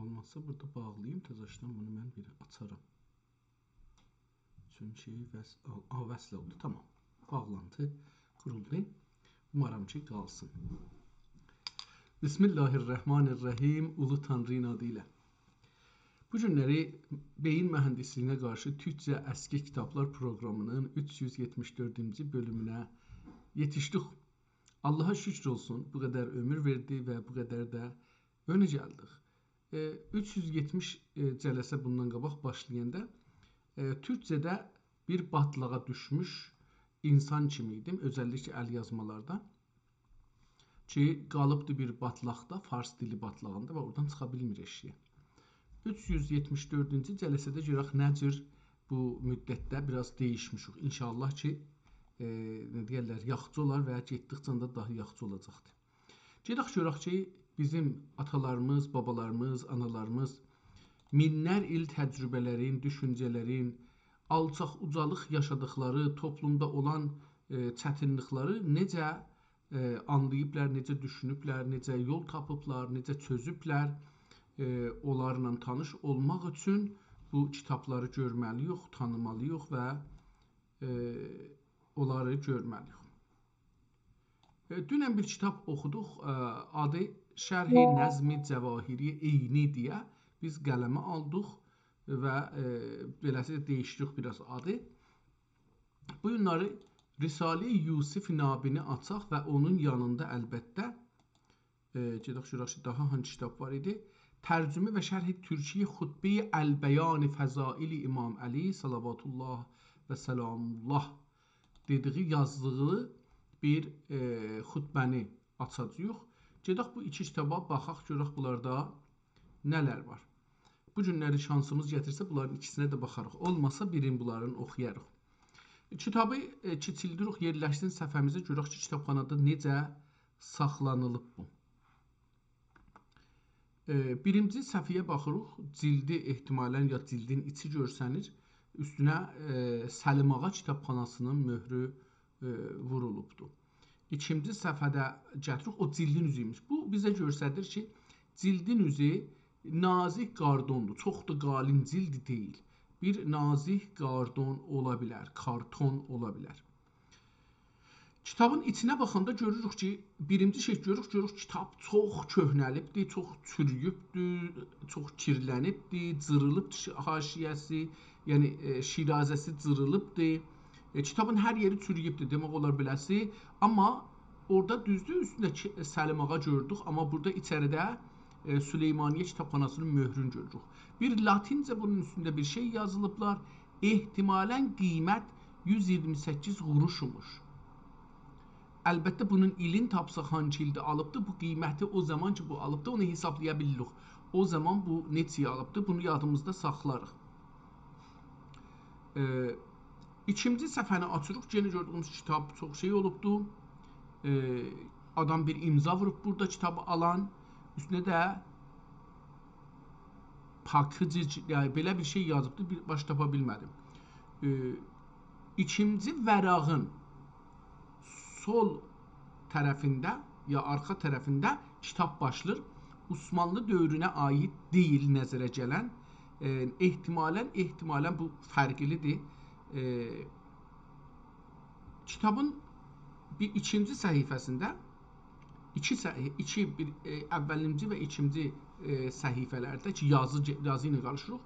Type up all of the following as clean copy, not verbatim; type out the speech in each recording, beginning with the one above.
olmazsa burada bağlayayım. Təzəşdən bunu mən bir açaram. Çünki vəsl oldu. Tamam. Bağlantı quruldu. Umarım ki qalsın. Bismillahirrahmanirrahim. Ulu Tanrı'nın adıyla. Bu günləri beyin mühəndisliyinə qarşı Türkcə əski kitablar proqramının 374-cü bölümünə yetişdik. Allaha şükür olsun, bu qədər ömür verdi və bu qədər də önə gəldik. 370 cələsə bundan qabaq başlayanda Türkcədə bir batlağa düşmüş insan kimi idim, özəlliklə əl yazmalarda ki, qalıbdı bir batlaqda, fars dili batlağında və oradan çıxa bilmir eşiyə. 374-cü cələsədə görək nə cür bu müddətdə biraz değişmişik. İnşallah ki, nə deyərlər, yaxçı olar və getdikcə də daha yaxçı olacaqdır. Gedək görək ki, bizim atalarımız, babalarımız, analarımız minlər il təcrübələrin, düşüncələrin, alçaq ucalıq yaşadıkları, toplumda olan çətinlikləri necə anlayıblar, necə düşünüblər, necə yol tapıblar, necə çözüblər, onlarla tanış olmaq üçün bu kitabları görməliyik, tanımalıyıq və onları görməliyik. Dünən bir kitab oxuduq, adı Şərh-i Nəzm-i Cəvahiri Eyni deyə biz qələmə aldıq və beləsi dəyişdik biraz adı. Bu günləri Risale-i Yusif Nabini açaq və onun yanında əlbəttə gedək görək daha hangi kitab var idi? Tərcümə və Şərh-i Türkiyə Xutbə-i Əl-Bəyan Fəzail-i İmam Əli Salavatullah və Səlamullah dediği yazdığı bir xutbəni açacağıq. Gedək bu iki kitaba baxaq, görək bunlarda nələr var. Bu günləri şansımız gətirsə bunların ikisinə də baxarıq. Olmasa birini bunların oxuyarıq. Kitabı kiçildirik, yerləşsin səhifəmizə, görək ki, kitabxanada necə saxlanılıb bu. Birinci səhifəyə baxırıq. Cildi ehtimalən ya cildin içi görsənir. Üstünə Səlim Ağa kitabxanasının möhrü vurulubdur. İkinci səhifədə gətiririk, o cildin üzüymüş. Bu bizə göstərir ki, cildin üzü nazik qardondur. Çox da qalin cildi deyil. Bir nazik qardon ola bilər, karton ola bilər. Kitabın içinə baxanda görürük ki, birinci şey görürük, kitab çox köhnəlibdir, çox çürüyübdür, çox kirlənibdir, cırılıbdır haşiyəsi, yəni şirazəsi cırılıbdır. Kitabın hər yeri çürüyübdür, demək olar beləsi. Amma orada düzdür, üstündə Səlim Ağa gördük, amma burada içəridə Süleymaniyyə kitabxanasının möhrünü görürük. Bir latincə bunun üstündə bir şey yazılıblar. Ehtimalən qiymət 128 quruşmuş. Əlbəttə bunun ilin tapsaq hangi ildə alıbdır, bu qiyməti o zaman ki bu alıbdır, onu hesablaya bilirik. O zaman bu neçəyə alıbdır, bunu yadımızda saxlarıq. İkinci səhifəni açırıq, yenə gördüyümüz kitab çox şey olubdur. Adam bir imza vurub burada kitabı alan, üstünə də pakıcı, yəni belə bir şey yazıbdır, baş tapa bilmədim. İkinci vərağın sol tərəfində ya arxa tərəfində kitab başlayır. Osmanlı dövrünə aid deyil nəzərə gələn. Ehtimalən bu fərqlidir. Kitabın bir ikinci səhifəsində əvvəlinci və ikinci səhifələrdə ki, yazı ilə qarışırıq.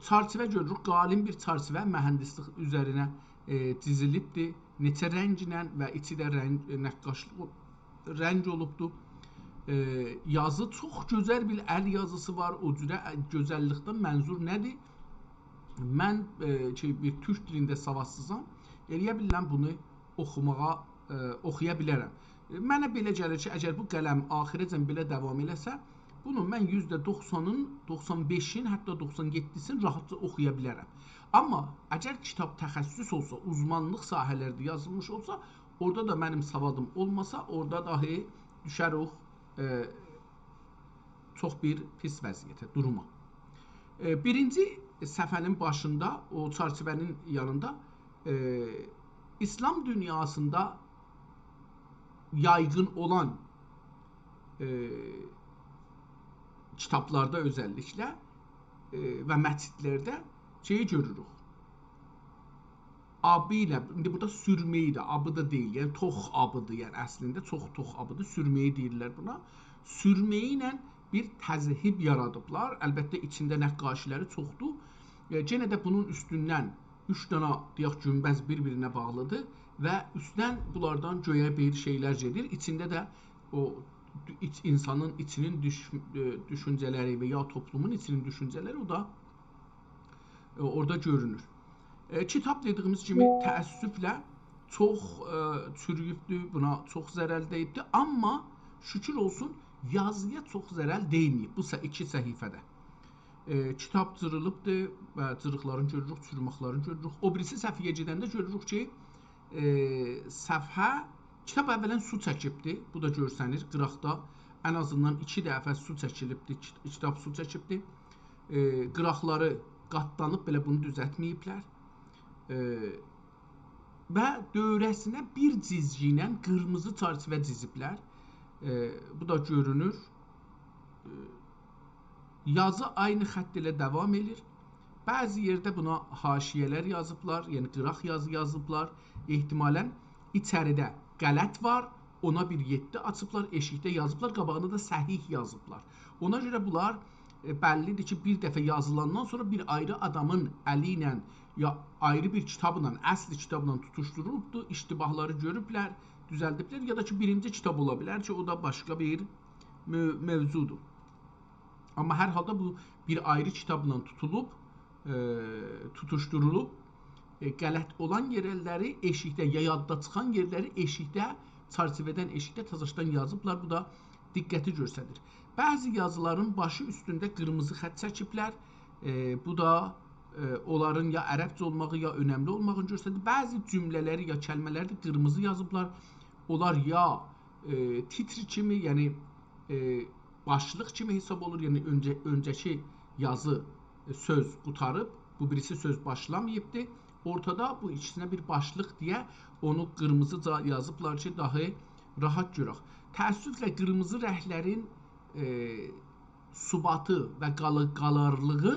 Çarçıvə görürük, qalin bir çarçıvə mühəndislik üzərinə dizilibdir. Neçə rənglə və içi də nəqqaşlıq rəng olubdur. Yazı çox gözəl bir əl yazısı var. O cürə gözəllikdən mənzur nədir? Mən ki, bir türk dilində savadsızam, eləyə bilirəm bunu oxuya bilərəm. Mənə belə gəlir ki, əgər bu qələm axirəcən belə davam eləsə, bunu mən %90-ın, 95-in, hətta 97-sin rahatca oxuya bilərəm. Amma əgər kitab təxəssüs olsa, uzmanlıq sahələrdə yazılmış olsa, orada da mənim savadım olmasa, orada dahi düşərik çox bir pis vəziyyətə, duruma. Birinci səhifənin başında, o çərçivənin yanında İslam dünyasında yaygın olan kitablarda özəlliklə və məscidlərdə şeyi görürük. Abı ilə, indi burada sürməyi də, abı da deyil, yəni tox abıdır, yəni əslində çox tox abıdır, sürməyi deyirlər buna. Sürməyi ilə bir təzhib yaradıblar, əlbəttə içində nəqqaşiləri çoxdur. Yenə də bunun üstündən 3 dənə deyək günbəz bir-birinə bağlıdır və üstdən bunlardan göyə bir şeylər gedir. İçində də o insanın içinin düşüncələri və ya toplumun içinin düşüncələri o da orada görünür. Kitab dediyimiz kimi təəssüflə çox çürüyübdür, buna çox zərər dəyibdir, amma şükür olsun yazıya çox zərər değməyib bu iki səhifədə. Kitab cırılıbdır və cırıqların görürük, çürüməklərini görürük. O birisi səhifəyə gedəndə görürük ki, səhifə kitab əvvələn su çəkibdir. Bu da görsənir qıraqda ən azından 2 dəfə su çəkilibdir, kitab su çəkibdir. Qıraqları qatlanıb belə bunu düzəltməyiblər. Və dövrəsinə bir cizgi ilə qırmızı çərçivə ciziblər. Bu da görünür. Yazı aynı xətt ilə davam edir. Bəzi yerdə buna haşiyələr yazıblar, yəni qıraq yazı yazıblar. Ehtimalən içəridə qələt var, ona bir 7 açıblar, eşikdə yazıblar, qabağına da səhih yazıblar. Ona görə bunlar bəllidir ki, bir dəfə yazılandan sonra bir ayrı adamın əli ilə ya ayrı bir kitabla, əsl kitabla tutuşdurulubdur, iştibahları görüblər, düzəldiblər, ya da ki, birinci kitab ola bilər ki, o da başqa bir mövzudur. Amma hər halda bu bir ayrı kitabla tutulub, tutuşdurulub, qələt olan yerləri eşikdə, ya yadda çıxan yerləri eşikdə, çərçivədən eşikdə təzəşdən yazıblar, bu da diqqəti göstərir. Bəzi yazıların başı üstündə qırmızı xətt çəkiblər, bu da onların ya ərəbcə olmağı, ya önəmli olmağını göstərir. Bəzi cümlələri, ya kəlmələri də qırmızı yazıblar, onlar ya titr kimi, yəni başlıq kimi hesab olur, yəni öncəki yazı söz qutarıb, bu birisi söz başlamayıbdır. Ortada bu ikisinə bir başlıq deyə onu qırmızı yazıblar ki, daha rahat görək. Təəssüflə qırmızı rənglərin subatı və qalarlığı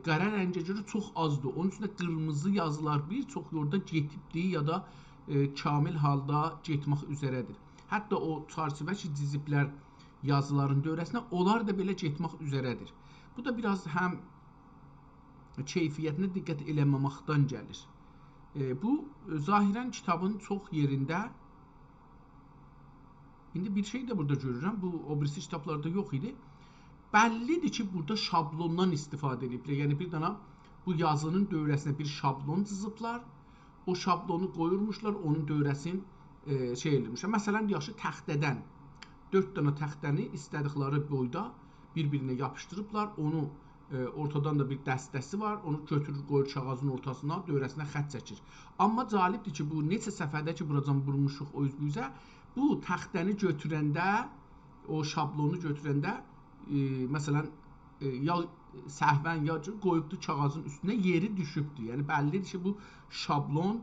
qara rəngə görə çox azdır. Onun üçün də qırmızı yazılar bir çox yolda getibdir ya da kamil halda getmək üzrədir. Hətta o çərçivə ki, diziblər yazıların dövrəsinə, onlar da belə getmək üzrədir. Bu da biraz həm keyfiyyətinə diqqət eləməməkdən gəlir. Bu, zahirən kitabın çox yerində, indi bir şey də burada görürəm, bu o birisi kitablarda yox idi. Bəllidir ki, burada şablondan istifadə ediblər. Yəni bir dənə bu yazının dövrəsinə bir şablon cızıblar. O şablonu qoyurmuşlar, onun dövrəsini şey edilmişlər. Məsələn, yaxşı təxtədən 4 dənə təxtəni istədikləri boyda bir-birinə yapışdırıblar. Onu ortadan da bir dəstəsi var. Onu götürür, qoyur kağızın ortasına, dövrəsinə xətt çəkir. Amma cəlibdir ki, bu neçə səfərdə ki, buracan vurmuşuq o üzbüzə, bu təxtəni götürəndə, o şablonu götürəndə, məsələn, ya səhvən ya qoyubdur kağızın üstünə, yeri düşübdür. Yəni bəllidir ki, bu şablon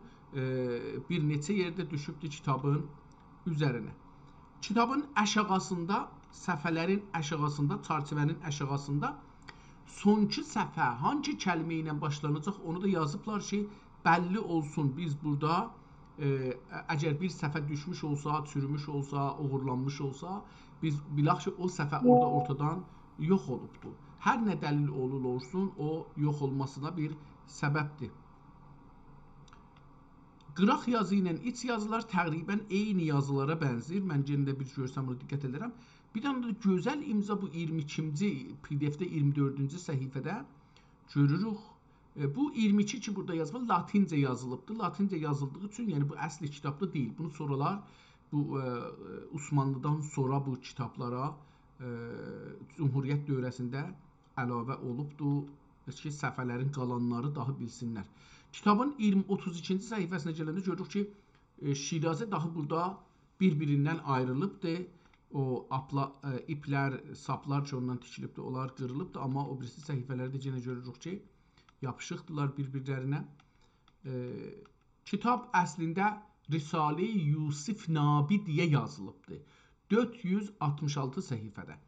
bir neçə yerdə düşübdür kitabın üzərinə. Kitabın aşağısında, səhifələrin aşağısında, çərçivənin aşağısında sonki səhifə hangi kəlmə ilə başlanacaq, onu da yazıblar ki, bəlli olsun biz burada əgər bir səhifə düşmüş olsa, çürümüş olsa, uğurlanmış olsa, biz bilək ki, o səhifə orada ortadan yox olubdur. Hər nə dəlil olursa, o yox olmasına bir səbəbdir. Qıraq yazı ilə iç yazılar təqribən eyni yazılara bənzir. Mən yenə də bir görsəm, burada diqqət edirəm. Bir dənə də gözəl imza bu 22-ci PDF-də 24-cü səhifədə görürük. Bu 22 ki, burada yazılır, latincə yazılıbdır. Latincə yazıldığı üçün, yəni bu əsli kitabda deyil. Bunu sonralar, bu Osmanlıdan sonra bu kitablara Cumhuriyyət dövrəsində əlavə olubdur ki, səhifələrin qalanları daha bilsinlər. Kitabın 32-ci səhifəsinə gələndə görürük ki, Şirazə daha burada bir-birindən ayrılıbdır. O iplər, saplar ki, ondan tikilibdir, onlar qırılıbdır. Amma o birisi səhifələrdə yenə görürük ki, yapışıqdırlar bir-birlərinə. Kitab əslində Risalə-i Yusif Nabi deyə yazılıbdır. 466 səhifədə.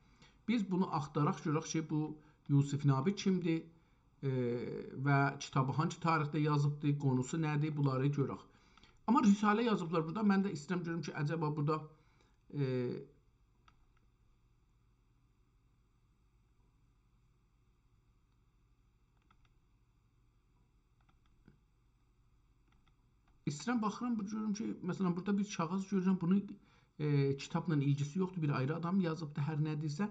Biz bunu axtaraq görək ki, bu Yusif Nabi kimdir və kitabı hansı tarixdə yazıbdır, qonusu nədir, bunları görək. Amma risalə yazıblar burada. Mən də istəyirəm görüm ki, əcəba burada İstəyirəm baxıram, görürüm ki, məsələn burada bir kağız görürəm, bunun kitabla ilgisi yoxdur, bir ayrı adam yazıbdı, hər nədirsə.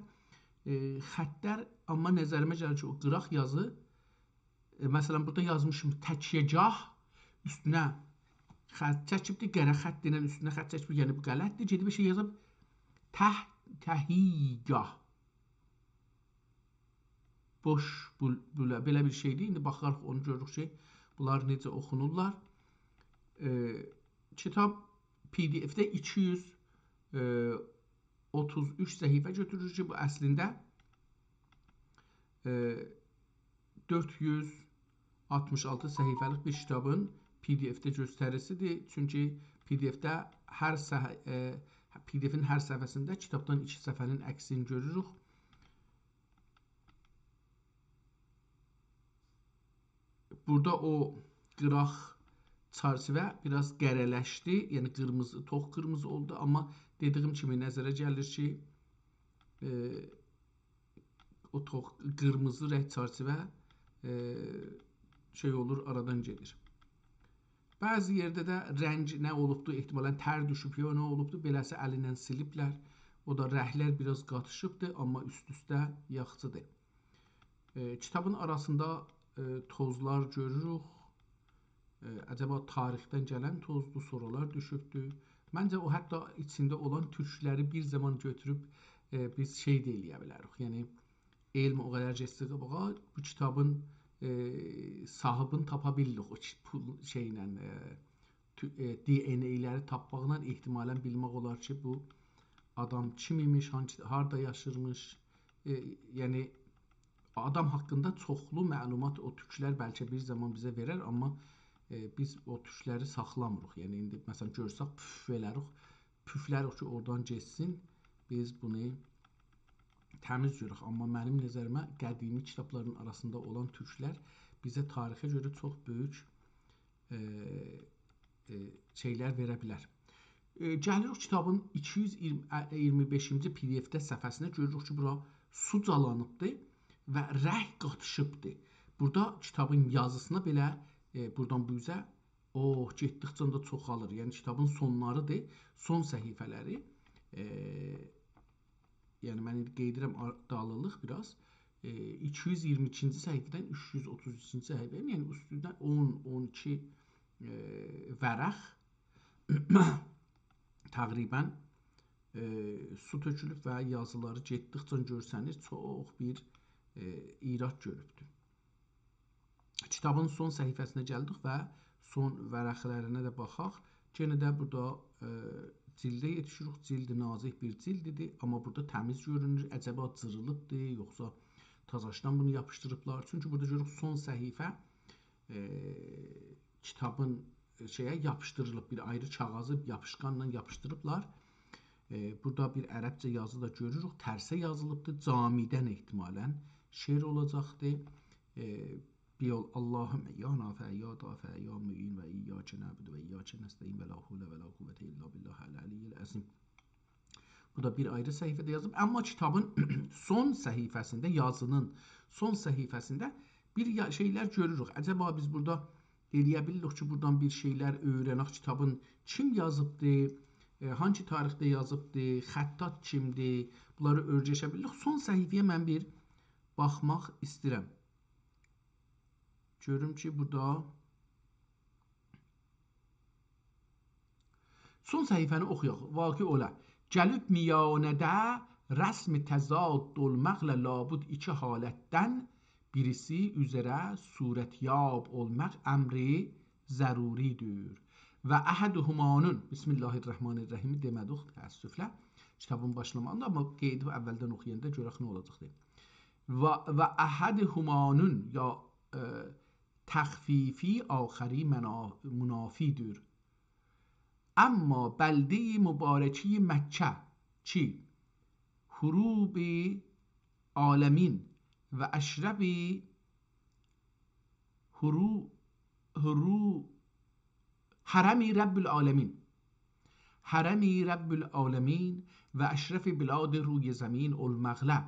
Xəttlər, amma nəzərimə gəlir ki, o qıraq yazı, məsələn burada yazmışım təkiyyəgah, üstünə xətt çəkibdir, qərə xətt deyilən üstünə xətt çəkibdir, yəni bu qələtdir, gedib bir şey yazıb təhiyyəgah. Boş, belə bir şeydir. İndi baxarıq, onu görürük ki, bunlar necə oxunurlar. Kitab PDF-də 233 səhifə götürür ki, bu əslində 466 səhifəlik bir kitabın PDF-də göstərisidir. Çünki PDF-də PDF-in hər səhifəsində kitabdan 2 səfərin əksini görürük. Burada o qıraq çərçivə biraz qərələşdi, yəni qırmızı, tox qırmızı oldu, amma dediyim kimi nəzərə gəlir ki, o tox qırmızı rəng çərçivə şey olur, aradan gedir. Bəzi yerdə də rəng nə olubdu, ehtimalən tər düşüb, ya nə olubdu, beləsə əli ilə siliblər. O da rəhlər biraz qatışıbdır, amma üst-üstə yaxçıdır. Kitabın arasında tozlar görürük. Əcəba tarixdən gələn tozlu sorular düşübdür. Məncə o hətta içində olan türkləri bir zaman götürüb biz şey də eləyə bilərik. Yəni elm o qədər getsə qabağa bu kitabın sahibini tapa bilirik. O şeylə DNA-ləri tapmaqla ehtimalən bilmək olar ki, bu adam kim imiş, harda yaşırmış. Yəni adam haqqında çoxlu məlumat o türklər bəlkə bir zaman bizə verər, amma biz o türkləri saxlamırıq. Yəni indi məsələn görsək püflərik ki, oradan getsin. Biz bunu təmiz görürük. Amma mənim nəzərimə qədimi kitabların arasında olan türklər bizə tarixə görə çox böyük şeylər verə bilər. Gəlirik kitabın 225-ci PDF-də səhifəsinə, görürük ki, bura su calanıbdır və rəng qatışıbdır. Burada kitabın yazısına belə buradan bu üzə getdikcə də çoxalır. Yəni kitabın sonlarıdır, son səhifələri. Yəni mən qeyd edirəm dağılılıq biraz. 222-ci səhifədən 333-cü səhifəyə, yəni üstündə 10-12 vərəq təqribən su tökülüb və yazıları getdikcə görsəniz çox bir irad görübdür. Kitabın son səhifəsinə gəldik və son vərəqlərinə də baxaq. Yenə də burada cildə yetişirik. Cildi nazik bir cildidir, amma burada təmiz görünür. Əcəba cırılıbdır, yoxsa tazaşdan bunu yapışdırıblar. Çünki burada görürük son səhifə kitabın şeyə yapışdırılıb, bir ayrı kağızı yapışqanla yapışdırıblar. Burada bir ərəbcə yazı da görürük. Tərsə yazılıbdır. Camidən ehtimalən şeir olacaqdır. Allahümme ya nafe ya dafe ya mü'in ve iyyâke na'budu ve iyyâke nestaîn ve la havle ve la kuvvete illa billahil aliyyil azim. Bu da bir ayrı səhifədə yazıb. Amma kitabın son səhifəsində, yazının son səhifəsində bir şeylər görürük. Əcəba biz burada eləyə bilirik ki, buradan bir şeylər öyrənək. Kitabın kim yazıbdır, hangi tarixdə yazıbdır, xəttat kimdir, bunları öyrəşə bilirik. Son səhifəyə mən bir baxmaq istəyirəm. Görürüm ki, burada son səhifəni oxuyaq. Vaqi ola. Gəlib miyanədə rəsm təzad olmaqla labud iki halətdən birisi üzərə surətyab olmaq əmri zəruridir. Və əhəduhumanın Bismillahirrahmanirrahim demədik təəssüflə. Kitabın başlamağında, amma qeydi əvvəldən oxuyanda görək nə olacaqdır. Və əhəduhumanın ya təxfifi axəri münafidir. Amma bəldə-i mübarəki Məkkə ki, hurub العالمین و اشرف حرمی رب العالمین، حرمی رب العالمین و اشرف بلاد روی زمین المغلب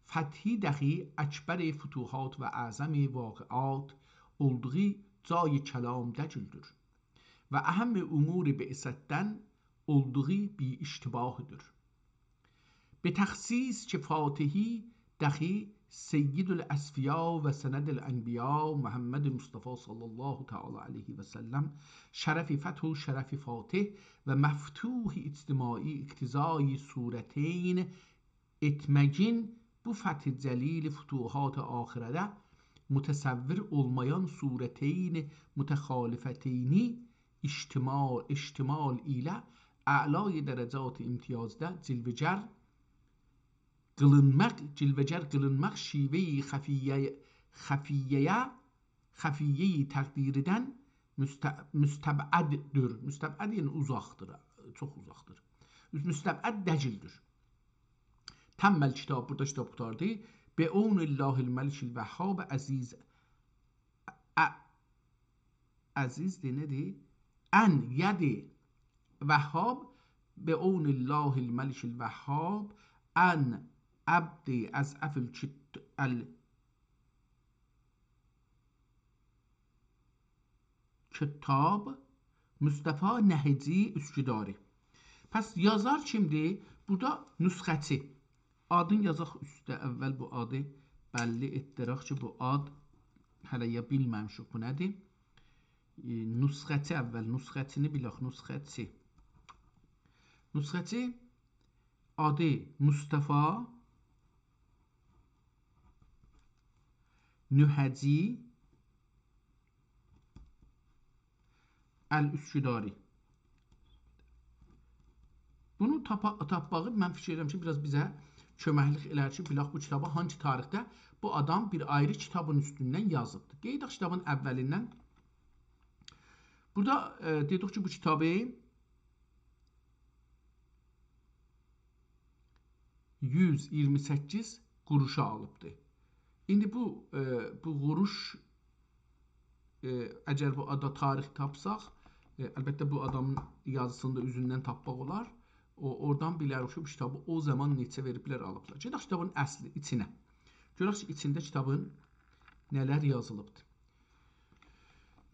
فتحی دخی اکبر فتوحات و اعظم واقعات olduğu جای کلام دجildir ve ahem umur بعثتن olduğu bir iştibahıdır. به تخصیص که فاتحی دخی سید الاسفیا و سند الانبیا محمد مصطفی صلی الله تعالی علیه و سلم شرف فتح و شرف فاتح و مفتوح اجتماعی اقتضای صورتین etmegin bu fethi celil futuhat ahirede mutasavvir olmayan sureteyn mutehalifeteyni iştimal ile a'lay derecat imtiyazda cilvecer qılınmaq şive-i xafiyyeyi təqdirdən müstəbəddir. Müstəbəd yəni uzaqdır, çox uzaqdır. Müstəbəd dəcildir. Təmməl kitab, burada kitab qutardı. Be'unillahil məlikil vəhhab əzizdir, nədir? Ən yədi vəhhab be'unillahil məlikil vəhhab ən abdi az afil kittab Mustafa Nəhci Üsküdari. Pəs yazar kimdir? Burada nüsxəçi. Adın yazaq üstə əvvəl bu adı bəlli etdirək ki, bu ad hələ ya bilməmişik bu nədir? Nüsxəçi əvvəl, nüsxəçini bilək, nüsxəçi. Nüsxəçi adı Mustafa Nəhci Əl-Üsküdari. Bunu tapbağı mən fikir edirəm ki, biraz bizə köməklik elər ki, bilək bu kitaba hangi tarixdə bu adam bir ayrı kitabın üstündən yazıbdır. Qeydək kitabın əvvəlindən. Burada dedik ki, bu kitabı 128 quruşa alıbdır. İndi bu quruş əgər bu ada tarix tapsaq, əlbəttə bu adamın yazısını da üzündən tapmaq olar. Oradan bilərik ki, bu kitabı o zaman neçə veriblər, alıblar. Gedək kitabın əsli, içinə. Görək ki, içində kitabın nələr yazılıbdır.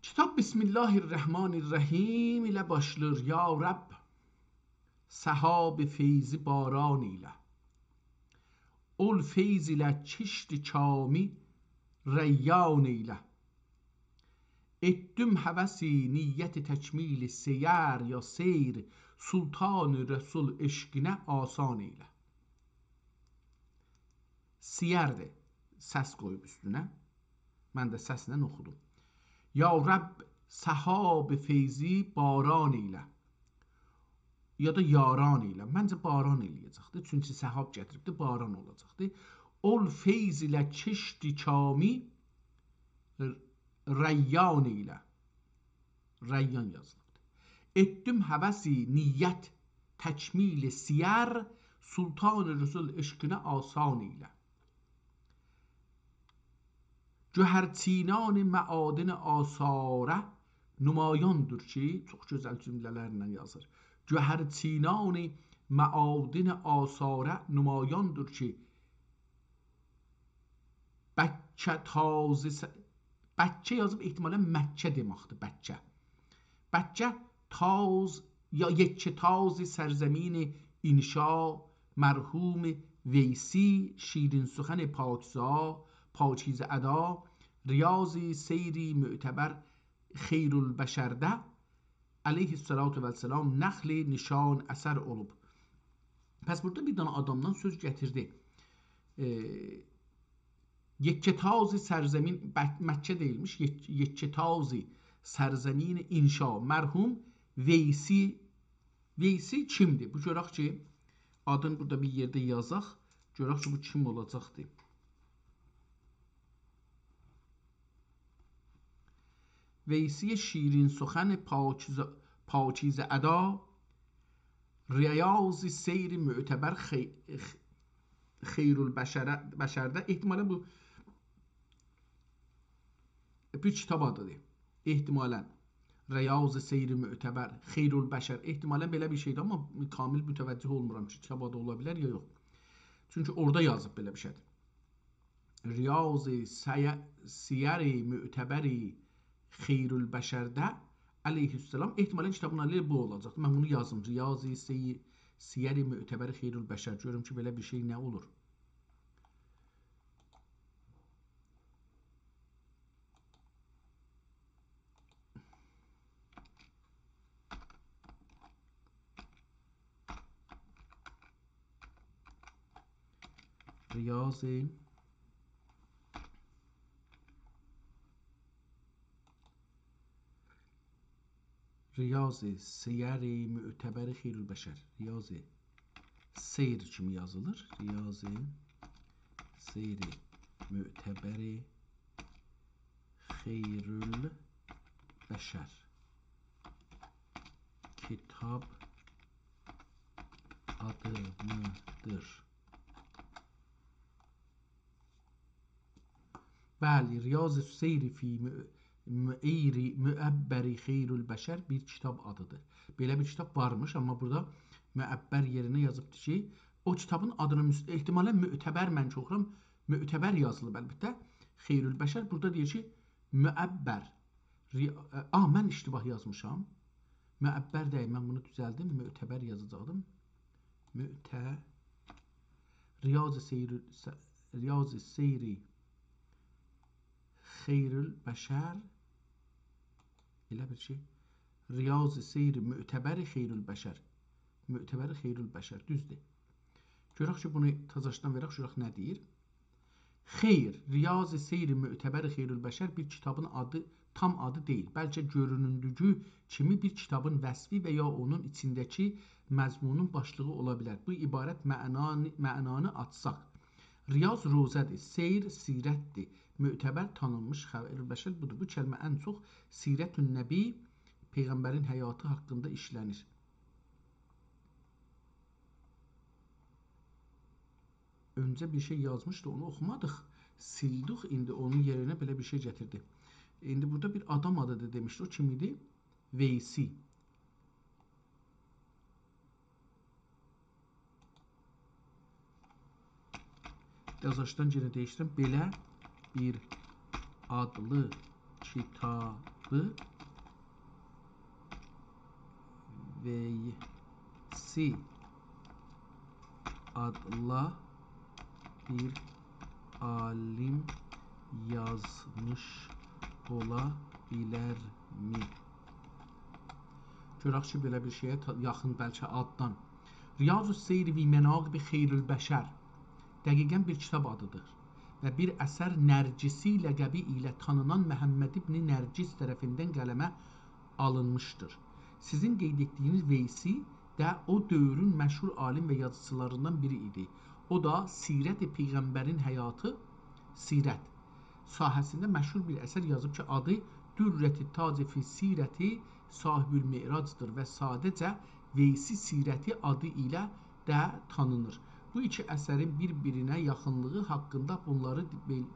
Kitab Bismillahirrahmanirrahim ilə başlayır. Ya Rəbb, səhab-ı feyzi baran ilə. Ol feyz ilə kişdi kami rəyyan ilə. Etdüm həvəsi niyyət-i təkmil seyər ya seyr Sultan-ı Resul eşqinə asan ilə. Siyərdir. Səs qoyub üstünə. Mən də səslə oxudum. Ya Rəbb, səhab-ı feyzi baran ilə. Ya da yaran ilə. Məncə baran eləyəcəkdir. Çünki səhab gətiribdir, baran olacaqdır. Ol feyz ilə kişdi kami rəyyan ilə. Rəyyan yazılır. Etdim həvəsi niyyət təkmil siyər Sultan-ı Resul eşqinə asan ilə. Cöhərçinan məadin asarə nümayandır ki, çox gözəl cümlələrlə yazır. Cöhərçinan məadin asarə nümayandır ki, Bəccə yazıb ehtimalən Məkkə deməkdir, Bəccə. Bəccə taz ya yekke taz سرزمین inşa مرحوم ویسی شیرین سخن پاکزا پاکیزه ادا ریاضی سیری معتبر خیرالبشرده aleyhissalatu vesselam nəxli nişan əsər olub. Pəs burada bir dana adamdan söz gətirdi. Yekketazi sərzemin, Məkkə deyilmiş, Yekketazi sərzemin inşa mərhum Veysi. Veysi kimdir? Bu görək ki, adın burada bir yerdə yazaq. Görək ki, bu kim olacaqdır? Veysi şirin سخن پاکیزه ادا ریاض سیر معتبر Xeyrülbəşərdə ehtimalən bu bir kitab adıdır. Ehtimalən Riyaz-ı Seyr-i Mü'təbər, Xeyrülbəşər ehtimalən belə bir şeydir, amma kamil mütəvəccüh olmuram ki, kitab adı ola bilər ya yox. Çünki orada yazıb belə bir şeydir. Riyaz-ı Siyər-i Mü'təbəri Xeyrülbəşərdə əleyhissalam ehtimalən kitabın adı bu olacaq. Mən bunu yazdım. Riyaz-ı Siyər-i Mü'təbəri Xeyrülbəşər. Görürüm ki, belə bir şey nə olur? Riyaz-ı Siyər-i Mü'təbəri Xeyrülbəşər. Riyaz-ı Seyr kimi yazılır. Riyaz-ı Seyr-i Mü'təbəri Xeyrülbəşər. Kitab adı mıdır? Bəli, Riyaz-ı Seyr fi Müəbbəri Xeyrülbəşər bir kitab adıdır. Belə bir kitab varmış, amma burada müəbbər yerinə yazıbdır ki, o kitabın adını ehtimalən mü'təbər mən çox oxuram. Mü'təbər yazılıb əlbəttə. Xeyrülbəşər burada deyir ki, müəbbər. Mən iştibah yazmışam. Müəbbər deyil, mən bunu düzəldim. Mü'təbər yazacaqdım. Riyaz-ı Seyri Xeyrülbəşər elə bir şey. Riyaz-ı Seyri Mü'təbəri Xeyrülbəşər. Mü'təbəri Xeyrülbəşər düzdür. Görək ki, bunu təzəşdən verək, görək nə deyir? Xeyr, Riyaz-ı Seyri Mü'təbəri Xeyrülbəşər bir kitabın adı, tam adı deyil. Bəlkə görünündüyü kimi bir kitabın vəsfi və ya onun içindəki məzmunun başlığı ola bilər. Bu ibarət mənanı açsaq. Riyaz rozədir, seyr sirətdir. Mü'təbər tanınmış Xeyrülbəşər budur. Bu kəlmə ən çox Sirətün Nəbi Peyğəmbərin həyatı haqqında işlənir. Öncə bir şey yazmışdı, onu oxumadıq. Sildik, indi onun yerinə belə bir şey gətirdi. İndi burada bir adam adıdır demişdi. O kim idi? Veysi. Yazışdan yenə dəyişdirəm. Belə bir adlı kitabı Veysi adla bir alim yazmış ola bilərmi? Görək ki, belə bir şeyə yaxın bəlkə addan. Riyaz-ı Seyr fi Mənaqib Xeyrülbəşər dəqiqən bir kitab adıdır və bir əsər Nərcisi ləqəbi ilə tanınan Məhəmməd ibn Nərcis tərəfindən qələmə alınmışdır. Sizin qeyd etdiyiniz Veysi də o dövrün məşhur alim və yazıçılarından biri idi. O da Sirət-i Peyğəmbərin həyatı, Sirət sahəsində məşhur bir əsər yazıb ki, adı Dürrət-i Tac fi Sirəti Sahibül Me'racdır və sadəcə Veysi Sirəti adı ilə də tanınır. Bu iki əsərin bir-birinə yaxınlığı haqqında bunları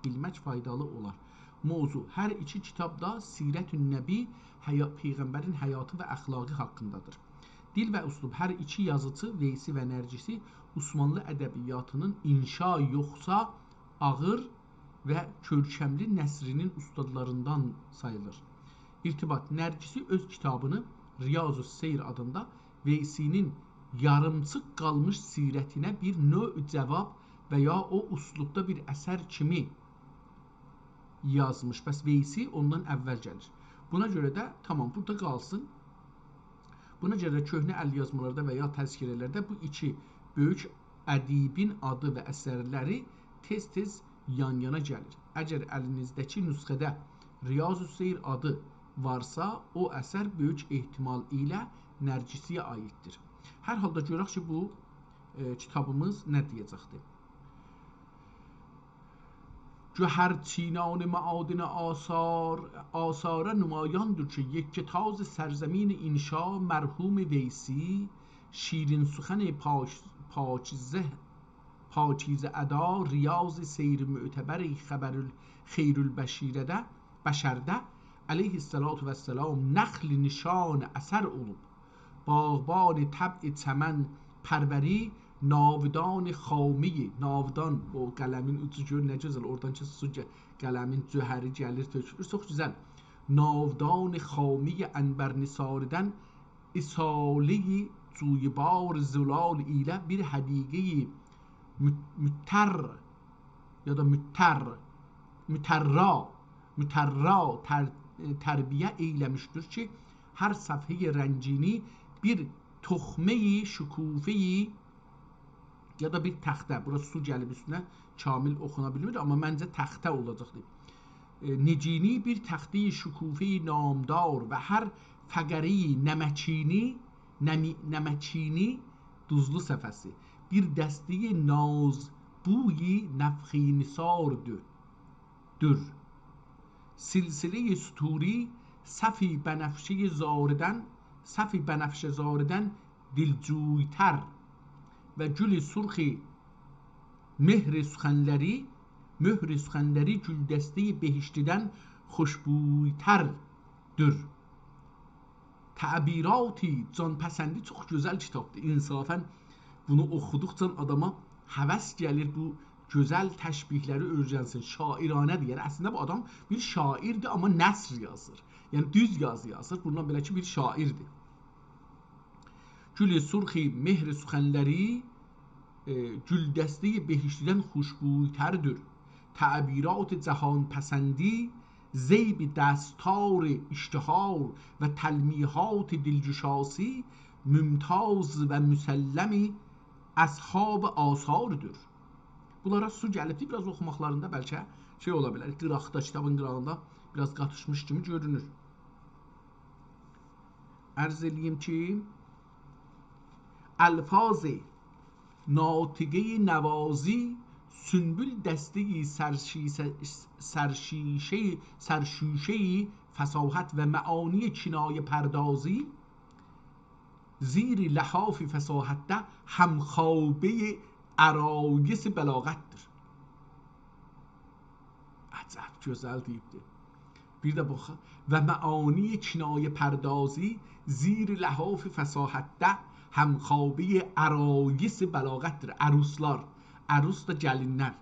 bilmək faydalı olar. Mövzu, hər iki kitabda Sirətün Nəbi Peyğəmbərin həyatı və əxlaqı haqqındadır. Dil və üslub, hər iki yazıcı Veysi və Nərcisi Osmanlı ədəbiyyatının inşa yoxsa ağır və körkəmli nəsrinin ustadlarından sayılır. İrtibat, Nərcisi öz kitabını Riyaz-ı Seyr adında Veysinin yarımçıq qalmış sirətinə bir növ cavab və ya o üslubda bir əsər kimi yazmış. Bəs Veysi ondan əvvəl gəlir. Buna görə də tamam, burada qalsın. Buna görə də köhnə əlyazmalarda və ya təzkirələrdə bu iki böyük ədibin adı və əsərləri tez-tez yan-yana gəlir. Əgər əlinizdəki nüsxədə Riyaz-ı Seyr adı varsa, o əsər böyük ehtimal ilə Nərcisiyə aiddir. Hər halda görək ki, bu kitabımız nə deyəcəkdir? Cöhərçinanı məadinə asara nümayandır ki, yekketaz sərzemin inşa mərhum Veysi şirin suxən پاکیزه ادا ریاض سیر معتبری خیرالبشیرده بشرده علیه السلام نخل نشان اثر olub باغبان طبع چمن پروری ناودان خامی navdan o qələmin ucu gör nə gözəl oradan ki su qələmin cöhəri gəlir tökülür çox gözəl navdan xami ənbər nisaridən isali cuybar zülal ilə bir hədiqeyi mütər ya da mütərra tərbiyə eyləmişdir ki hər səfhəyi rəngini bir toxmeyi şükufeyi ya da bir təxtə. Burası su gəlib üstünə kamil oxuna bilmir amma məncə təxtə olacaqdır. Necini bir təxti şükufeyi namdar və hər fəqəri nəməçini duzlu səfəsi bir dəstiyi nazbuyi nəfxi nisardır. Silsile-i süturi صفی بنفشه زاردن دلجویتر و گل سرخ مهر سخنleri güldeste behiştiden xoşbuytərdir. Təbirati canpəsəndi çox gözəl kitabdır. İnsafən bunu oxuduqca adama həvəs gəlir bu gözəl təşbihləri öyrənsin. Şairanədir. Yəni əslində bu adam bir şairdir amma nəsr yazır. Yəni düz yazı yazır. Bundan belə ki bir şairdir. Gül surxi mehr suxanləri güldəstə behiştdən xoşbuytərdir. Təbirat cahan pəsəndi زیب دستار اشتهار و تلمیحات دلجشاسی ممتاز و müsəlləmi əshab asardır. Bunlara su gəlibdi, biraz oxumaqlarında bəlkə şey ola bilər, qıraqda, kitabın qırağında biraz qatışmış kimi görünür. Ərz edeyim ki, əlfaz-ı natiqe-i nəvazi sünbül dəstəyi sərşişeyi fəsahət və məani kinayə pərdazı zir ləhaf fəsahətdə həmxabə ərayis bəlağətdir. Əcəb gözəl deyibdir. Bir də bax və məani kinayə pərdazı zir ləhaf fəsahətdə həmxabə ərayis bəlağətdir. Əruslar Ərus da gəlinlər,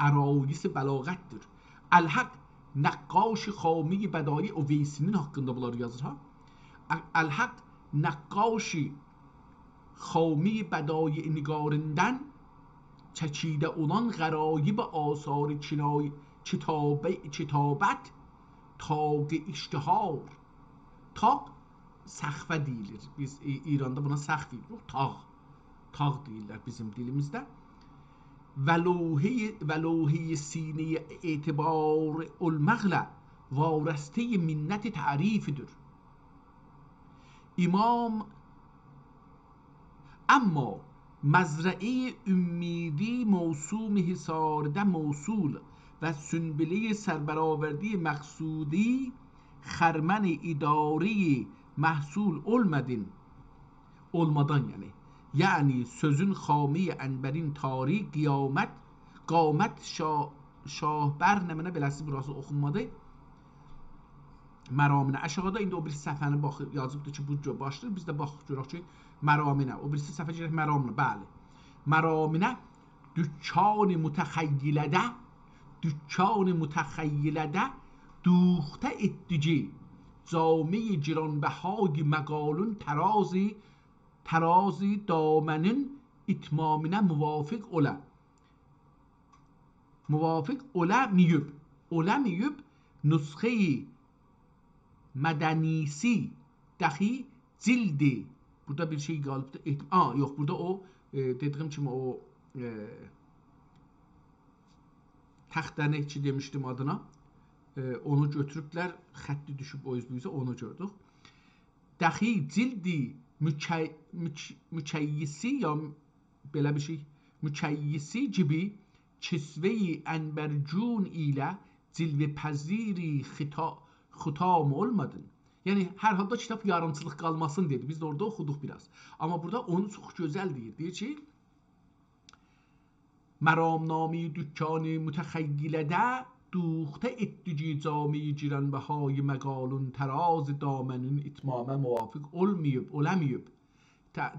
ərayis bəlağətdir. Əlhəq nəqqaş xami bədai o Veysinin haqqında bunları yazır ha. Əlhəq nəqqaş xami bədai nigarından çəkidə olan qərayib asar kitabət taq iştihar. Taq səxfə deyilir. Biz İranda buna səx deyirik. Taq deyirlər bizim dilimizdə. ولوحه سینه اعتبار المغلى وارسته منت تعریفdir. امام اما مزرعه امیدی موسوم حصارده موصول و سنبله سربرآوردی مقصودی خرمن اداری محصول olmadan yani sözün xami ənbərin tarix qamət şahbər nə mənə beləsi burası oxunmadı. Məraminə aşağıda indi o bir səhifəni baxıb yazıbdır ki bu başlayır. Biz də baxıb görək ki məraminə o birisi səhifə gələk məraminə bəli. Məraminə dükkan mütəxəyyilədə دوخته etdici cami giranbəhagi məqalun terazi damenin itmamine muvafık olamıyıb nüsxe-i medenisi dahi cildi burada bir şey qalibdir. Yox burada o dediyim kimi o təxtəni ki demişdim adına onu götürüblər xətti düşüb o üzbüyüzə onu gördük. Dahi cildi mükeyyisi ya belə bir şey mükeyyisi gibi kisve-i ənbərcun ilə cilve pəziri xitam olmadın. Yəni hər halda kitab yarımçılıq qalmasın dedi. Biz də orada oxuduq biraz. Amma burada onu çox gözəl deyir. Deyir ki مرامنامی dükkanı mütexeyyilədə دوخته اتجی جامی جیران بهای مقالون تراز دامنün itmamə muvafiq olamayıb.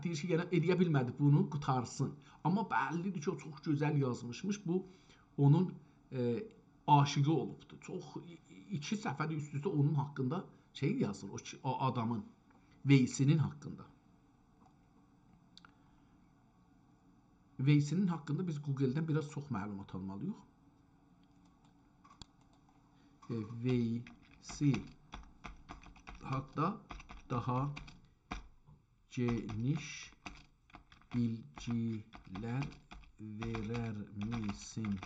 Deyir ki, yəni edə bilmədi bunu qutarsın. Amma bəllidir ki, o çox gözəl yazmışmış. Bu onun aşığı olubdu. Çox 2 səfər üst-üstə onun haqqında şey yazır o adamın Veysinin haqqında. Veysinin haqqında biz Google-dən biraz çox məlumat almalıyıq. Veysi haqqında daha geniş bilgilər verər misin?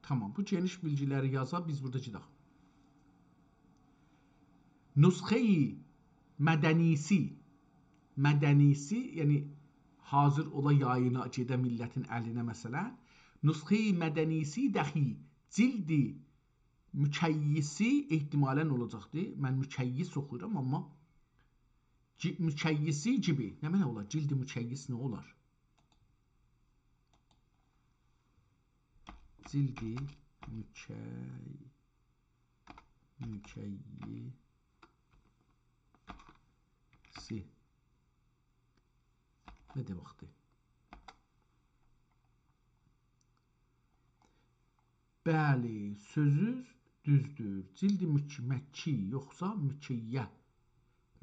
Tamam, bu geniş bilgiləri yaza biz burada cidaq. Nusxeyi mədənisi, yəni hazır ola yayına gedə millətin əlinə məsələn, nusxeyi mədənisi dəxi cildi mükeyyisi ehtimalən olacaqdır. Mən mükeyyis oxuyuram, amma mükeyyisi gibi. Nə mənə olar? Cildi mükeyyis nə olar? Cildi mükeyyisi nə deməkdir? Bəli, sözünüz düzdür. Cildi məkki yoxsa mükeyyə.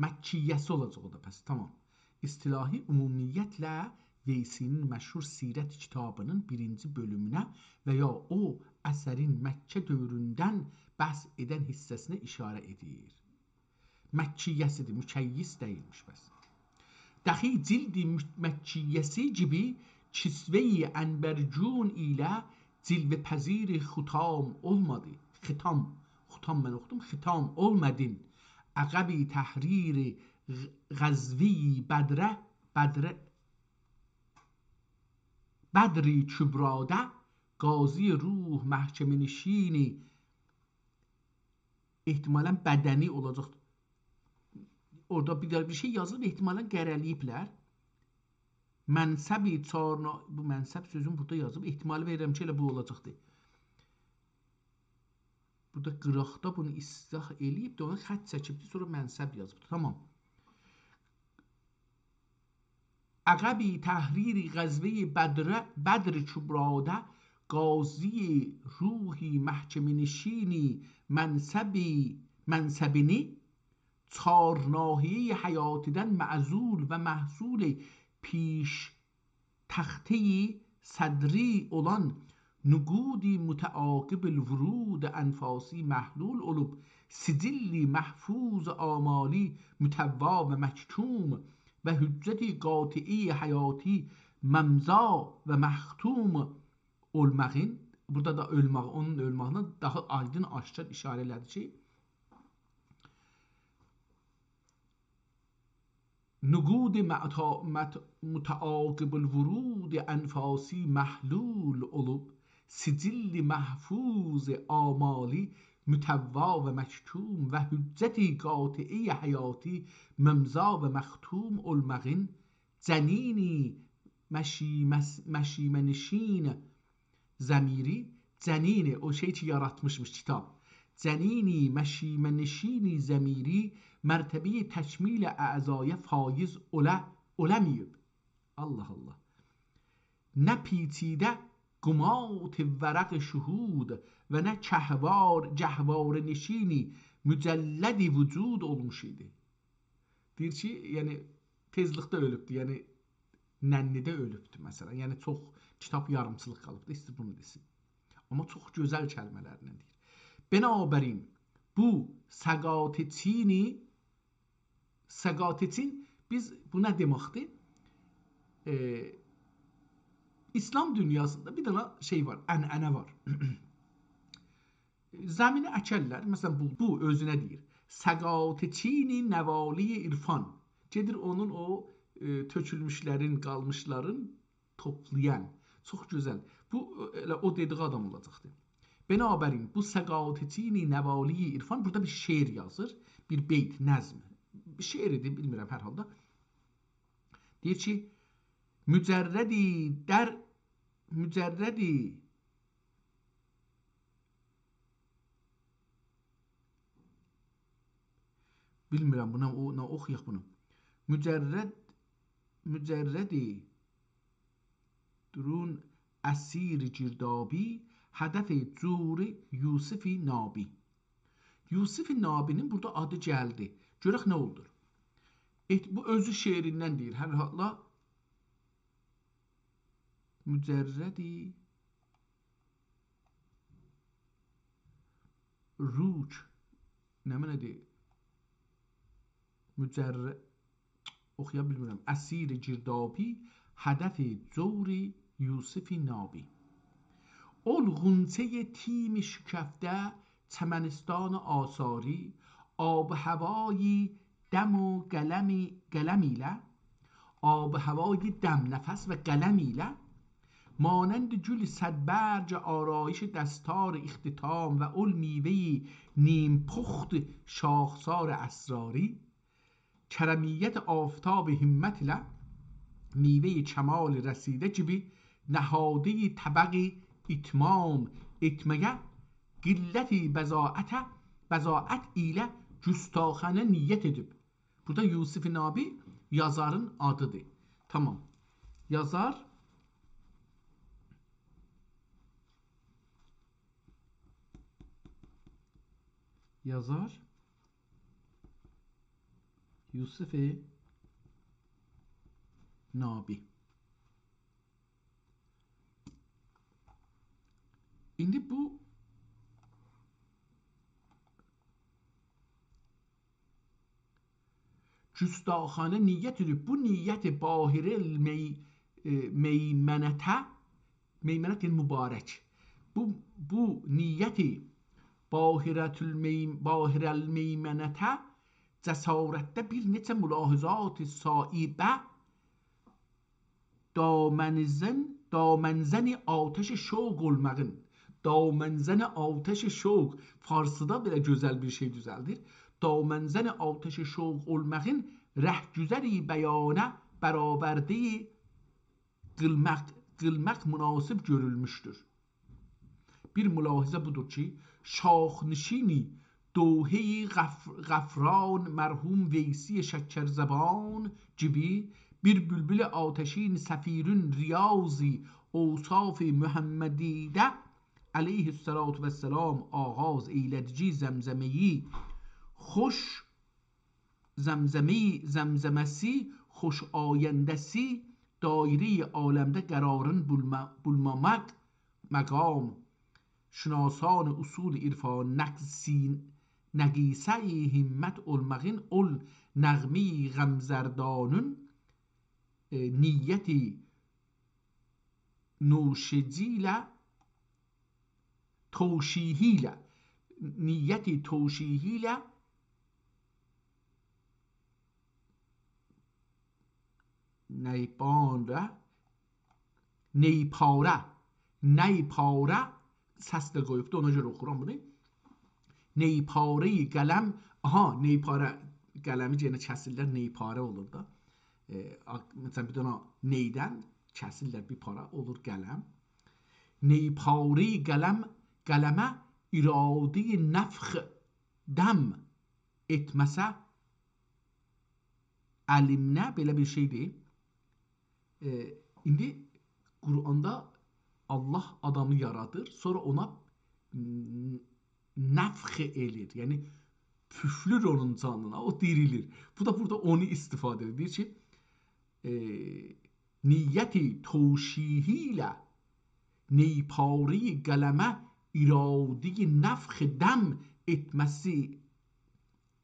Məkkiyyəsi olacaq o da pəs. Tamam. İstilahi ümumiyyətlə Veysinin məşhur Sirət kitabının 1-ci bölümünə və ya o əsərin Məkkə dövründən bəhs edən hissəsinə işarə edir. Məkkiyyəsidir, mükeyyis deyilmiş bəs. Dəxi cildi məkkiyyəsi gibi kisve-i ənbərcun ilə cilve pəzir xutam olmadı. Xitam mən oxudum, xitam olmadın. Əqəbi təhrir غزوی بدری kübrada qazi ruh məhkəmə nişini ehtimalən bədəni olacaq. Orada bir şey yazılıb, ehtimalən qərəliyiblər. Mənsəbi çarna, bu mənsəb sözün burada yazıb, ehtimali verirəm ki, elə bu olacaqdır. Burada qıraqda bunu islah eləyib də ona xət çəkibdir, sonra mənsəb yazıbdır. Tamam. Əqəbi təhriri qəzve-i Bədr kübrada qazi ruhi məhkəmə nişini mənsəbini çar nahiye həyatidən məzul və məhsul piş təxteyi sədri olan nüqudi mütəaqib vurud ənfasi məhlul olub sicilli məhfuz amali mütəvva və məktum və hüccəti qati'i həyati məmza və məxtum olmağın, burada da onun ölmağına daha aydın aşkar işarə elədi ki, nüqud mütəaqib vurud ənfasi məhlul olub sicilli məhfuz amali mütəvva və məktum və hüccəti qati'i həyati məmza və məxtum olmağın cənini məşimənişin zəmiri, cənini o şey ki yaratmışmış kitab, cənini məşimənişini zəmiri mərtəbi təkmil əzaya faiz olamıyıb. Allah Allah. Nə پیچیده قمات ورق شهود və nə cəhvar nişini mücəllədi vücud olmuş idi. Deyir ki, yəni tezlikdə ölübdü, yəni nənnidə ölübdü məsələn. Yəni çox kitab yarımçılıq qalıbdı, istəyir bunu desin. Amma çox gözəl kəlmələrlə deyir. Binabərin bu səqatetin biz bu nə deməkdir? İslam dünyasında bir dana şey var, ənənə var. Zəmini əkərlər, məsələn bu özünə deyir. Səqateçini nəvali irfan. Gedir onun o tökülmüşlərin, qalmışların toplayan. Çox gözəl. Bu elə o dediği adam olacaqdır. Binabərin bu səqateçini nəvali irfan, burada bir şeir yazır, bir beyt, nəzm. Bir şeir idi, bilmirəm hər halda. Deyir ki, mücərrədi bilmirəm buna nə oxuyaq bunu. Mücərrədi درون اسیر girdabı hədəf curi Yusuf Nabi. Yusuf Nabi'nin burada adı gəldi. Görək nə oldur? Bu özü şeirindən deyir. Hər halda mücərrədi ruc nə mənədir? Oxuya bilmirəm. Əsir girdabı hədəf curi Yusuf Nabi. ol غنچه تیم شکفته چمنستان آثاری آب هوایی دم و گلمیله آب هوای دم نفس و گلمیله مانند گل صدبرج آرایش دستار اختتام و ال میوه نیم پخت شاخسار اسراری کرمیت آفتاب همت ile میوه کمال رسیده gibi نهاده طبق itmam etməyə qilləti bəzaət ilə güstaxanə niyyət edib. Burada Yusuf Nabi yazarın adıdır. Tamam. Yazar Yusuf Nabi. İndi bu güstaxanə niyyət edib. Bu niyyət bahirəl meymənətə meymənət yəni mübarək. Bu niyyəti bahirəl meymənətə cəsarətdə bir neçə mülahizat saibə damənzəni ateş şoq olmağın damənzəni ateş şoq Farsıda belə gözəl bir şey düzəldir. Damənzəni ateş şoq olmağın rəhgüzəri bəyanə bərabərliyi qılmaq münasib görülmüşdür. Bir mülahizə budur ki, şaxnişini دوحه غفران مرحوم ویسی شکرزبان gibi bir bülbül ateşin sefirün riyazi اوصاف محمدیده علیه الصلاة و السلام آغاز ایلدجی زمزمسی خوش آیندسی دایری عالمده قرارın bulmamak مقام şünasan usul irfan nəqisə-i himmet olmağın ol nəğmi qəmzərdanın niyyəti nuşeciyle niyyeti toşihiyle neypare səs də qoyubdu, ona görə oxuram bunu. Neypare-i qələm, neypare qələmi yenə kəsirlər, neypare olur da. Məsələn, bir dənə neydən kəsirlər bir para olur qələm. Neypare-i qələmə irade-i nəfx dəm etməsə əlimnə belə bir şeydir. İndi Quranda Allah adamı yaradır, sonra ona nəfx elir, yəni püflür onun canına, o dirilir. Bu da burada onu istifadə edir. Deyir ki, niyyəti toşihi ilə neypare-i qələmə irade-i nəfx dəm etməsi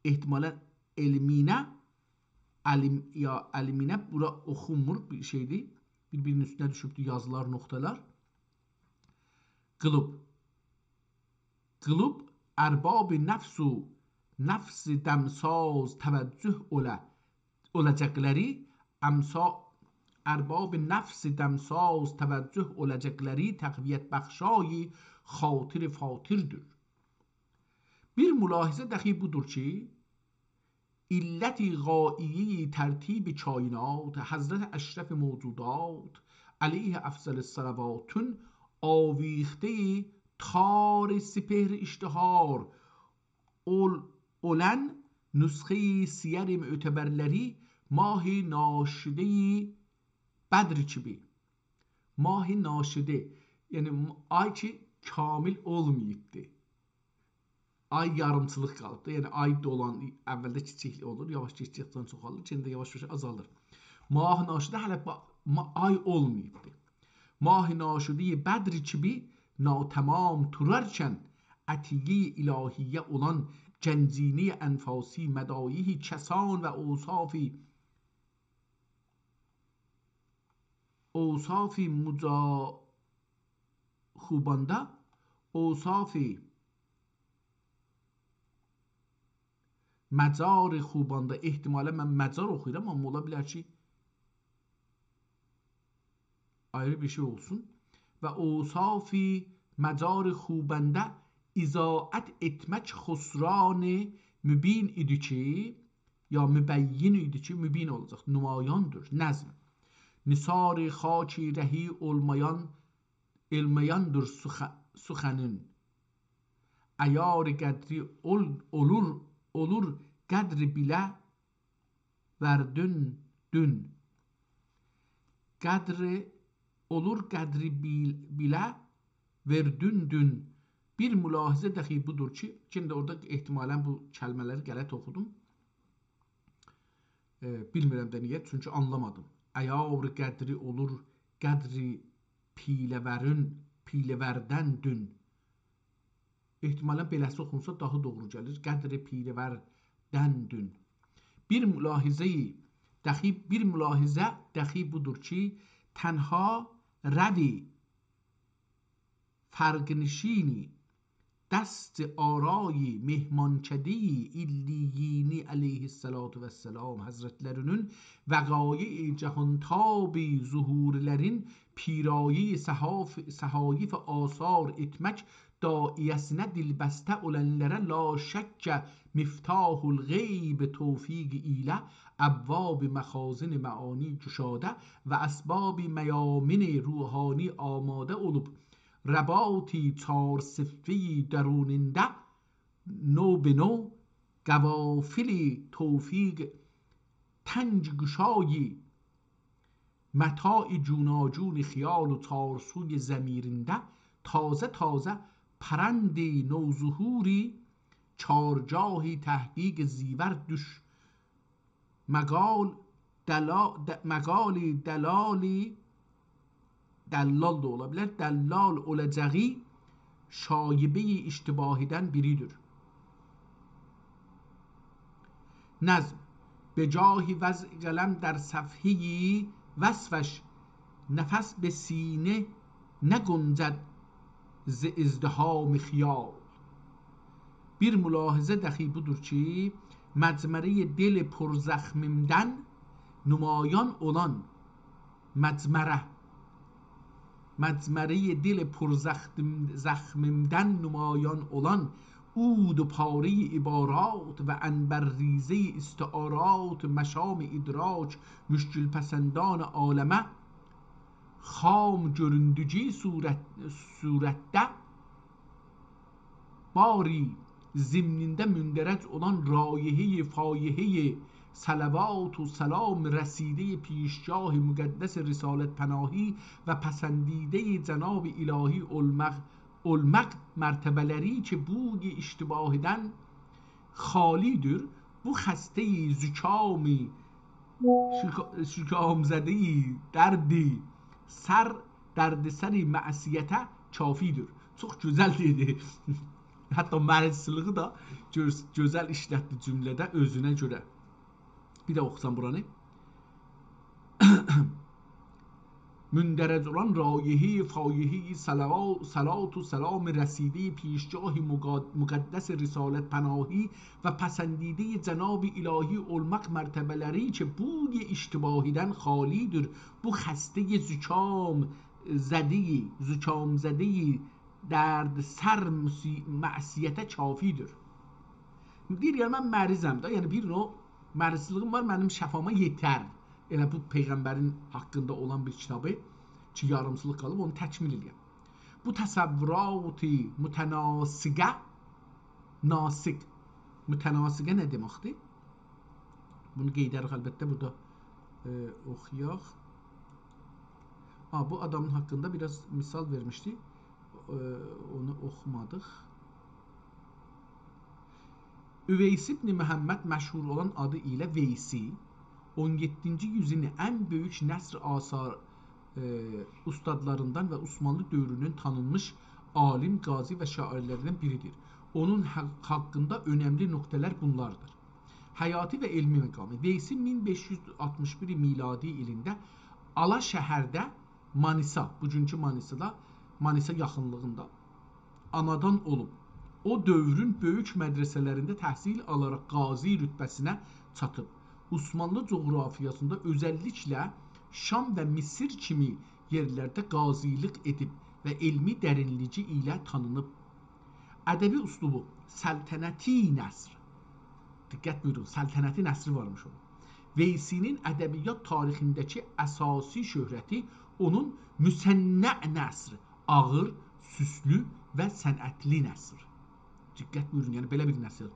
ehtimalən elminə bura oxunmur bir şeydir. Bir-birinin üstünə düşübdür yazılar, nöqtələr. Qılıb ərbab-ı nəfs dəmsaz təvəccüh olacaqları ərbab-ı nəfs dəmsaz təvəccüh olacaqları təqviyyət bəxşayı xatir-fatırdır. Bir mülahizə dəxi budur ki, علتی غاییه ترتیب کائنات حضرت اشرف موجودات علیه افضل الصلواتون آویخته تار سپهر اشتهار اولن نسخه سیر معتبرleri ماه ناشده بدر çibi. Mah naşide, yani ay ki kamil olmayıbdı. Ay yarımçılıq qalıbdı. Yəni ay dolan əvvəldə kiçik olur, yavaş getdikcə çoxalır, içində yavaş-yavaş azalır. Mah naşide hələ ay olmayıbdı. Mah naşide Bədr kimi natamam turarkən ətiyyə ilahiyyə olan gəncini ənfasi mədayihi kəsan və اوصافی خوبانده اوصافی مزار خوبانده احتمالا من مزار okuyuram ama olabilir ki ayrı bir şey olsun ve اوصافی مزار خوبانده izaət etmək xusranı mübin idi ki ya mübəyyin idi ki mübin olacaq nümayandır nəzm Nisar xaki rehi olmayandır suxanın Ayar qədri olur qədri bilə verdün dün Qədri olur qədri bilə verdün dün Bir mülahizə dəxi budur ki, şimdi orada ehtimalən bu kəlmələri qələt oxudum. Bilmirəm də niyə, çünki anlamadım. Ayar qədri olur qədri piləvərdən dün. Ehtimalən beləsi oxunsa daha doğru gəlir. Qədri piləvərdən dün. Bir mülahizə dəxi budur ki, tənha rəvi فرقنشینی دست آرای مهمانکدی ایلیینی علیه السلام Hazretlerinin vəqai cəhantabi zuhurlərin pirayi səhayif asar etmək daiyəsinə dilbəstə olənlərə la şəkkə miftahul qeyb tevfiq ilə əbvab məxazin məani cüşadə və əsbab məyamin ruhani amadə olub رباطی چار صفی دروننده نو به نو قوافلی توفیق تنج گشایی متاع جوناجون خیال و چارسوی زمیرنده تازه تازه پرندی نوظهوری چارجاهی تحقیق زیور دوش مقالی دلالی Dəllal da ola bilər. Dəllal olacağı şaibe-i iştibahidən biridir. Nəzm به جاهی وضع قلم در صفحه‌ی وصفش نفس به سینه نگنجد ز ازدحام خیال Bir mülahizə dəxi budur ki, məcməre-i dil purzəxmimdən nümayan olan مجمره دل پرزخممدن نمایان olan عود و پاره عبارات و عنبرریزه استعارات مشام ادراج مشکل پسندان عالمه خام göründücü surette bari zimninde mündərec olan rayihe fayihe صلوات و سلام رسیده پیشگاه مقدس رسالت پناهی و پسندیده جناب الهی olmak mertebeleri ki bugü iştibahiden خالیdir bu xəstəyi zükami şükamzədeyi dərdi dərdisəri məsiyətə kafidir. Çox gözəl dedi. Hətta mərcılığı da gözəl işlətdi cümlədə özünə görə. Bir de okusam buranı. Mündərec olan rayihi fayihi salat و سلام رسیده پیشگاه مقدس رسالت پناهی و پسندیده جناب الهی olmak mertebeleri که بوی اشتباهیدن خالیdir bu خسته زکام زده درد سر معصیت کافیdir. Deyir yəni mən mərizəm də, yəni bir növ Məruzluğum var, mənim şəfama yetər. Elə bu peyğəmbərin haqqında olan bir kitabı ki, yarımçılıq qalıb, onu təkmil edəyəm. Bu təsəvvürati mütənasiqə, nasiq, mütənasiqə nə deməkdir? Bunu qeyd edərik, əlbəttə burada oxuyaq. Bu adamın haqqında biraz misal vermişdik. Onu oxumadıq. Üveys ibn Məhəmməd məşhur olan adı ilə Veysi 17-ci yüzün ən böyük nəsr asar ustadlarından və Osmanlı dövrünün tanınmış alim, qazi və şairlərindən biridir. Onun haqqında önəmli nöqtələr bunlardır. Həyati və elmi məqamı. Veysi 1561 miladi ilində Ala şəhərdə Manisa, bugünkü Manisa yaxınlığında anadan olub. O dövrün böyük mədrəsələrində təhsil alaraq qazi rütbəsinə çatıb. Osmanlı coğrafiyasında özəlliklə Şam və Misir kimi yerlərdə qaziliq edib və elmi dərinliyi ilə tanınıb. Ədəbi üslubu səltənəti nəsr. Diqqət buyurun, səltənəti nəsri varmış onun. Veysinin ədəbiyyat tarixindəki əsasi şöhrəti onun müsənnə nəsr, ağır, süslü və sənətli nəsr. Diqqət buyurun, yəni belə bir nəsr.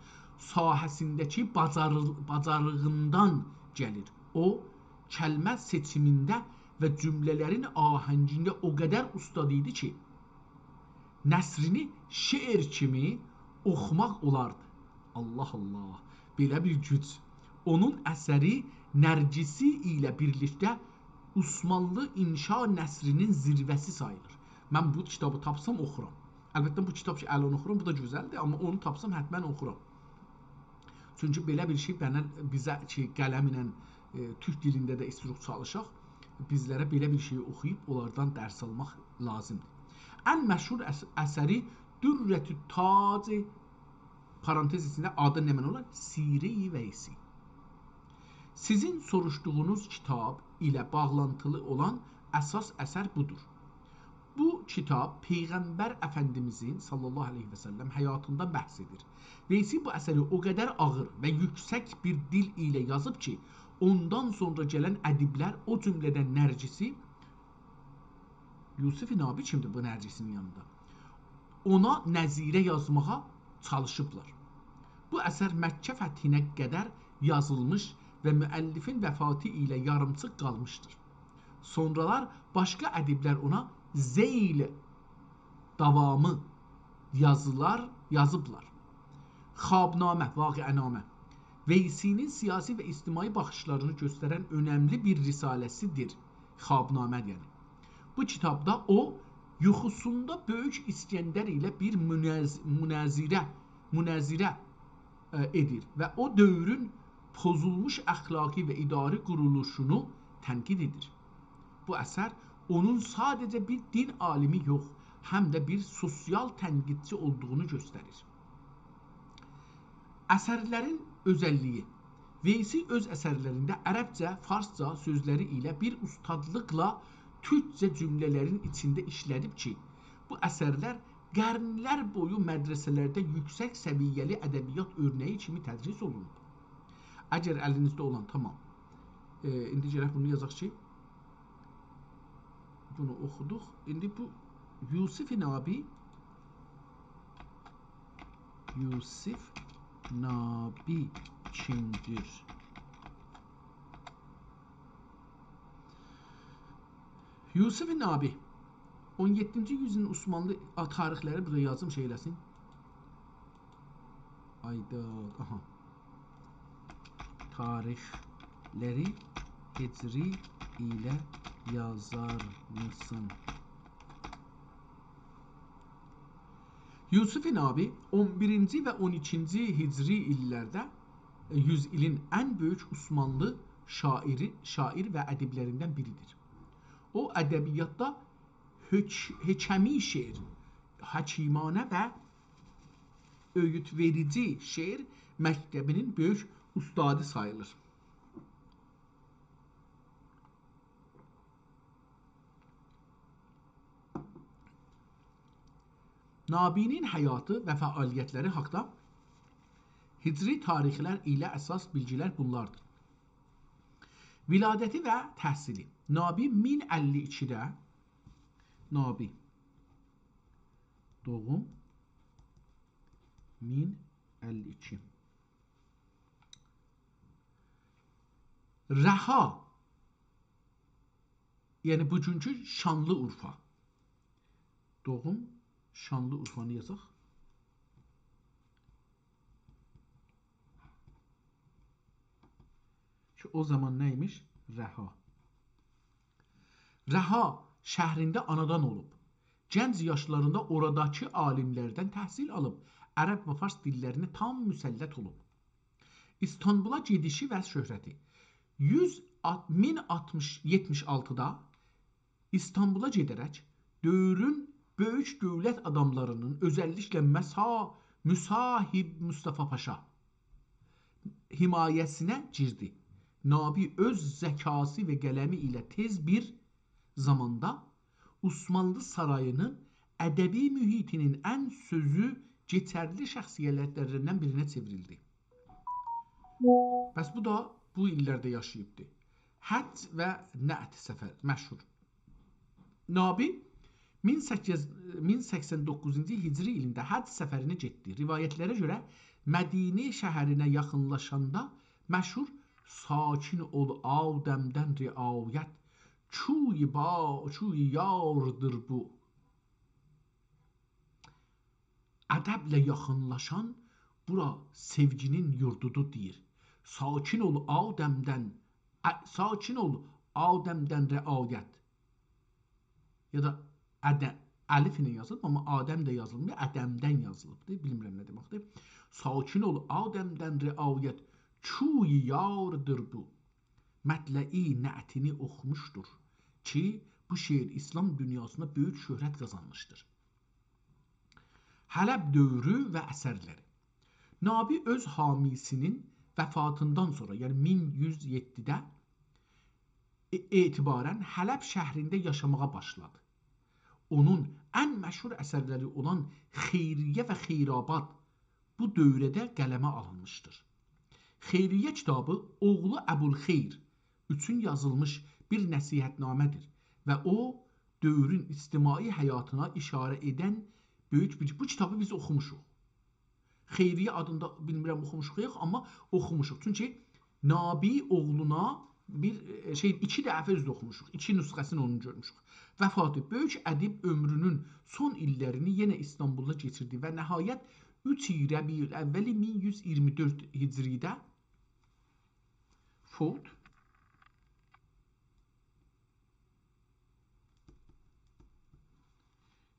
Sahəsindəki bacarığından gəlir. O, kəlmə seçimində və cümlələrin ahəngində o qədər ustad idi ki, nəsrini şeir kimi oxumaq olardı. Allah Allah, belə bir güc. Onun əsəri Nərgisi ilə birlikdə Osmanlı inşa nəsrinin zirvəsi sayılır. Mən bu kitabı tapsam oxuram. Əlbəttə bu kitab ki, əlon oxuram, bu da gözəldir, amma onu tapsam həttəmən oxuram. Çünki belə bir şey bizə ki, qələm ilə türk dilində də istiruq çalışaq, bizlərə belə bir şeyi oxuyub, onlardan dərs almaq lazımdır. Ən məşhur əsəri Dürrətü Tac, parantez içində adı nə məna olar? Sire-i Veysi. Sizin soruşduğunuz kitab ilə bağlantılı olan əsas əsər budur. Bu kitab Peyğəmbər Əfəndimizin sallallahu aleyhi və səlləm həyatında bəhs edir. Veysi bu əsəri o qədər ağır və yüksək bir dil ilə yazıb ki, ondan sonra gələn ədiblər, o cümlədən Nərgisi, Yusuf-i Nabi kimdir bu Nərgisinin yanında? Ona nəzirə yazmağa çalışıblar. Bu əsər Məkkə fəthinə qədər yazılmış və müəllifin vəfatı ilə yarımçıq qalmışdır. Sonralar başqa ədiblər ona zeyl davamı yazıblar. Xabnamə, Vaqiənamə Veysinin siyasi və ictimai baxışlarını göstərən önəmli bir risaləsidir. Xabnamə yəni. Bu kitabda o, yuxusunda Böyük İskəndər ilə bir münazirə edir və o dövrün pozulmuş əxlaqi və idari quruluşunu tənqid edir. Bu əsər onun sadəcə bir din alimi yox, həm də bir sosial tənqidçi olduğunu göstərir. Əsərlərin özəlliyi. Veysi öz əsərlərində ərəbcə, farsca sözləri ilə bir ustadlıqla türkcə cümlələrin içində işlədib ki, bu əsərlər qarnilər boyu mədrəsələrdə yüksək səviyyəli ədəbiyyat örnəyi kimi tədris olunub. Əgər əlinizdə olan, tamam. İndi gələk bunu yazaq ki, bunu oxuduq. İndi bu Yusuf-i Nabi kimdir? Yusuf-i Nabi 17-ci yüzün Osmanlı tarixləri burada yazım şey eləsin. Ayda, aha. Tarixləri Hicri ilə yazar mısın? Yusuf-i Nabi 11-ci və 12-ci Hicri illərdə 100 ilin ən böyük Osmanlı şair və ədiblərindən biridir. O ədəbiyyatda həkəmi şeir, həkimanə və öğütverici şeir məktəbinin böyük ustadı sayılır. Nabinin həyatı və fəaliyyətləri haqda Hicri tarixlər ilə əsas bilgilər bunlardır. Viladəti və təhsili. Nabi 1052-də Nabi doğum 1052. Rəha, yəni bugünkü Şanlıurfa. Doğum Şanlıurfanı yazaq. Ki o zaman neymiş? Rəha. Rəha şəhrində anadan olub. Gənc yaşlarında oradakı alimlərdən təhsil alıb. Ərəb və fars dillərini tam müsəllət olub. İstanbula gedişi və şöhrəti. 1076-da İstanbula gedərək dövrün böyük dövlət adamlarının, özəlliklə Müsahib Mustafa Paşa himayəsinə girdi. Nabi öz zəkası və qələmi ilə tez bir zamanda Osmanlı sarayının ədəbi mühitinin ən sözü geçərli şəxsiyyətlərindən birinə çevrildi. Bəs bu da bu illərdə yaşayıbdı. Həcc və Nəət səfər məşhur. Nabi 1089-cu Hicri ilində Həcc səfərinə getdi. Rivayətlərə görə Mədinə şəhərinə yaxınlaşanda məşhur sakin ol Adəmdən riayət çuy yardır bu. Ədəblə yaxınlaşan bura sevginin yurdudur deyir. Sakin ol Adəmdən riayət. Ya da əlif ilə yazılıb, amma Adəm də yazılmıyor, Ədəmdən yazılıbdır. Bilmirəm nə deməkdir. Sakin ol Adəmdən riayət çuy yardır bu. Mətləi nəətini oxumuşdur ki, bu şeir İslam dünyasına böyük şöhrət qazanmışdır. Hələb dövrü və əsərləri. Nabi öz hamisinin vəfatından sonra, yəni 1107-də etibarən Hələb şəhrində yaşamağa başladı. Onun ən məşhur əsərləri olan Xeyriyyə və Xeyrabad bu dövrədə qələmə alınmışdır. Xeyriyyə kitabı oğlu Əbulxeyr üçün yazılmış bir nəsihətnamədir və o dövrün ictimai həyatına işarə edən böyük bir... Bu kitabı biz oxumuşuq. Xeyriyyə adında bilmirəm oxumuşuq yox, amma oxumuşuq. Çünki Nabi oğluna bir iki dəfə özdə oxumuşuq. 2 nüsxəsini onun görmüşük. Vəfatı böyük ədib ömrünün son illərini yenə İstanbulda keçirdi və nəhayət 3 Rəbiül əvvəli 1124 Hicridə fot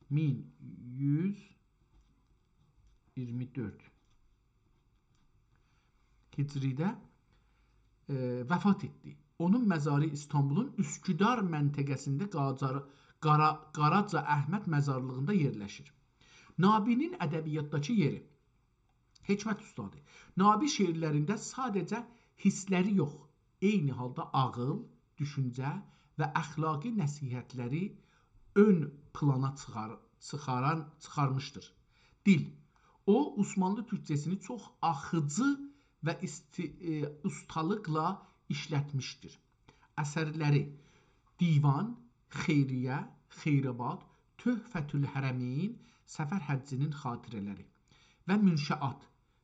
1124 Hicridə vəfat etdi. Onun məzarı İstanbulun Üsküdar məntəqəsində Qaraca Əhməd məzarlığında yerləşir. Nabinin ədəbiyyatdakı yeri. Hikmət ustadı. Nabi şeirlərində sadəcə hissləri yox, eyni halda ağıl, düşüncə və əxlaqi nəsihətləri ön plana çıxarmışdır. Dil. O, Osmanlı türkcəsini çox axıcı və ustalıqla işlətmişdir. Əsərləri Divan, Xeyriyyə, Xeyrabad, Töhfətül Hərəmeyn, Səfər həccinin xatirələri və Münşəat,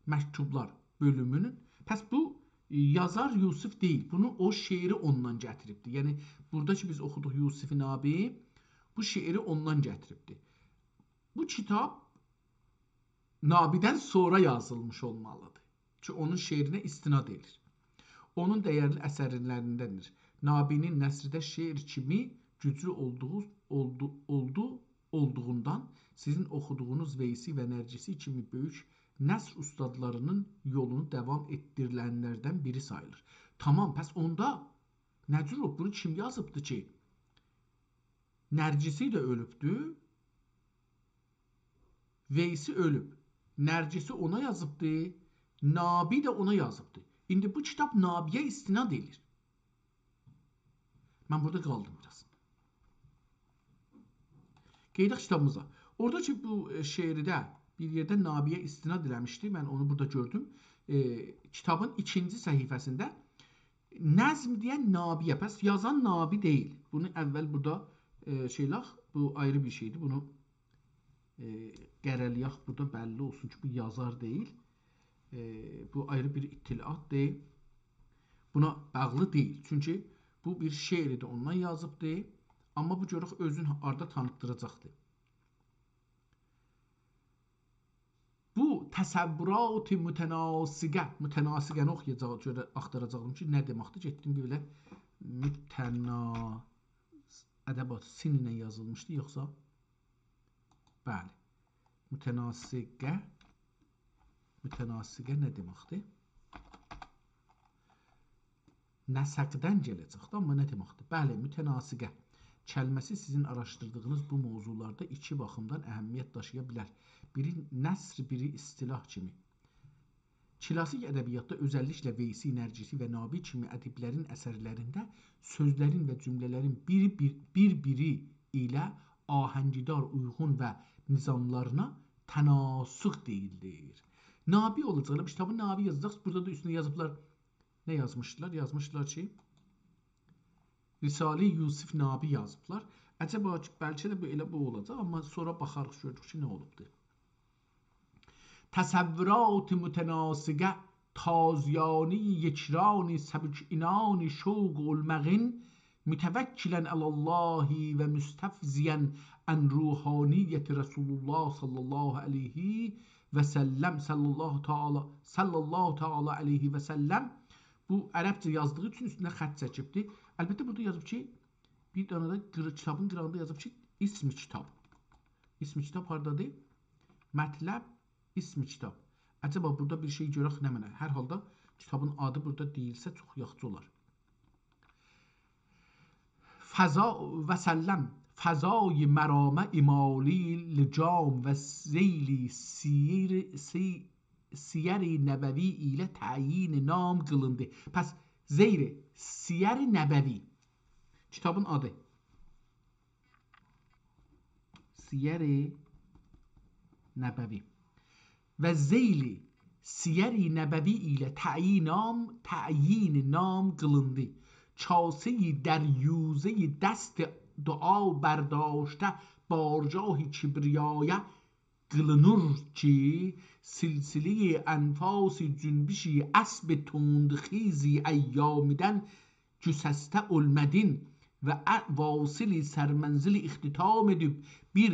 məktublar bölümünün. Pəs bu yazar Yusif deyil. Bunu o şeiri ondan gətiribdir. Yəni buradakı biz oxuduq Yusif Nabi bu şeiri ondan gətiribdir. Bu kitab Nabidən sonra yazılmış olmalıdır. Ki onun şeirinə istinad edilir. Onun dəyərli əsərlərindəndir. Nabinin nəsrdə şeir kimi güclü olduğundan sizin oxuduğunuz Veysi və Nərcisi kimi böyük nəsr ustadlarının yolunu davam etdirilənlərdən biri sayılır. Tamam, pəs onda necür o? Bunu kim yazıbdı ki? Nərcisi də ölübdü, Veysi ölüb. Nərcisi ona yazıbdı, Nabi də ona yazıbdı. İndi bu kitab Nabiyə istinad edir. Mən burada qaldım biraz. Qeydək kitabımıza. Orada ki bu şeirdə bir yerdə Nabiyə istinad eləmişdi. Mən onu burada gördüm. kitabın 2-ci səhifəsində nəzm deyən Nabiyə, pəs yazan Nabi deyil. Bunu əvvəl burada şeyləx, bu ayrı bir şeydir. Bunu qərəliyək burada bəlli olsun ki, bu yazar deyil. Bu ayrı bir ittilat deyil. Buna bağlı deyil. Çünki bu bir şeiridir, ondan yazıb deyil. Amma bu görək özün arda tanıtdıracaqdır. Bu təsəvvürat-ı mütənasiqəni axtaracaqdım ki, nə deməkdir? Getdim belə ədəbat sin ilə yazılmışdı, yoxsa? Bəli. Mütənasiqə nə deməkdir? Nəsəqdən gələcəkdir, amma nə deməkdir? Bəli, mütənasiqə kəlməsi sizin araşdırdığınız bu mövzularda iki baxımdan əhəmiyyət daşıya bilər. Biri nəsr, biri istilah kimi. Klasik ədəbiyyatda özəlliklə Veysi, Nərcisi və Nabi kimi ədiblərin əsərlərində sözlərin və cümlələrin bir-biri ilə ahəngidar, uyğun və nizamlarına tənasüq deyilir. Nabi olacaqlar, kitabın Nabi yazacaqsınız. Burada da üstüne yazıblar. Nə yazmışdılar? Yazmışdılar ki, Risale-i Yusif Nabi yazıblar. Əcəba bəlkə də elə bu olacaq, amma sonra baxarıq, görürük ki, nə olubdur. Təsəvvürat-ı mütənasiqə taziyani yekrani səbük inani şuq olmağın mütəvəkkilən ələllahi və müstəfziyən ən ruhaniyyəti Resulullah sallallahu aleyhi və səlləm sallallahu taala aleyhi və səlləm. Bu ərəbcə yazdığı üçün üstünə xətt çəkibdir. Əlbəttə burada yazıb ki, bir dənə də kitabın qırağında yazıb ki, ismi kitab. İsmi kitab haradadır? Mətləb, ismi kitab. Əcəba burada bir şey görək nə mənə? Hər halda kitabın adı burada deyilsə çox yaxşı olar. Fəza və səlləm fəzai məramə imali licam və zeyli siyər-i nəbəvi ilə təyin nam qılındı. Pəs zeyri siyər-i nəbəvi kitabın adı. Siyər-i nəbəvi və zeyli siyər-i nəbəvi ilə təyin nam qılındı. Kase-i dəryuze-i dəst dua berdاشته بارجاه کبریایه قلنور کی سلسله انفاس جنبشی اسب تندخیزی ایامیدن جسسته olmadın ve واصل سرمنزل اختتام bir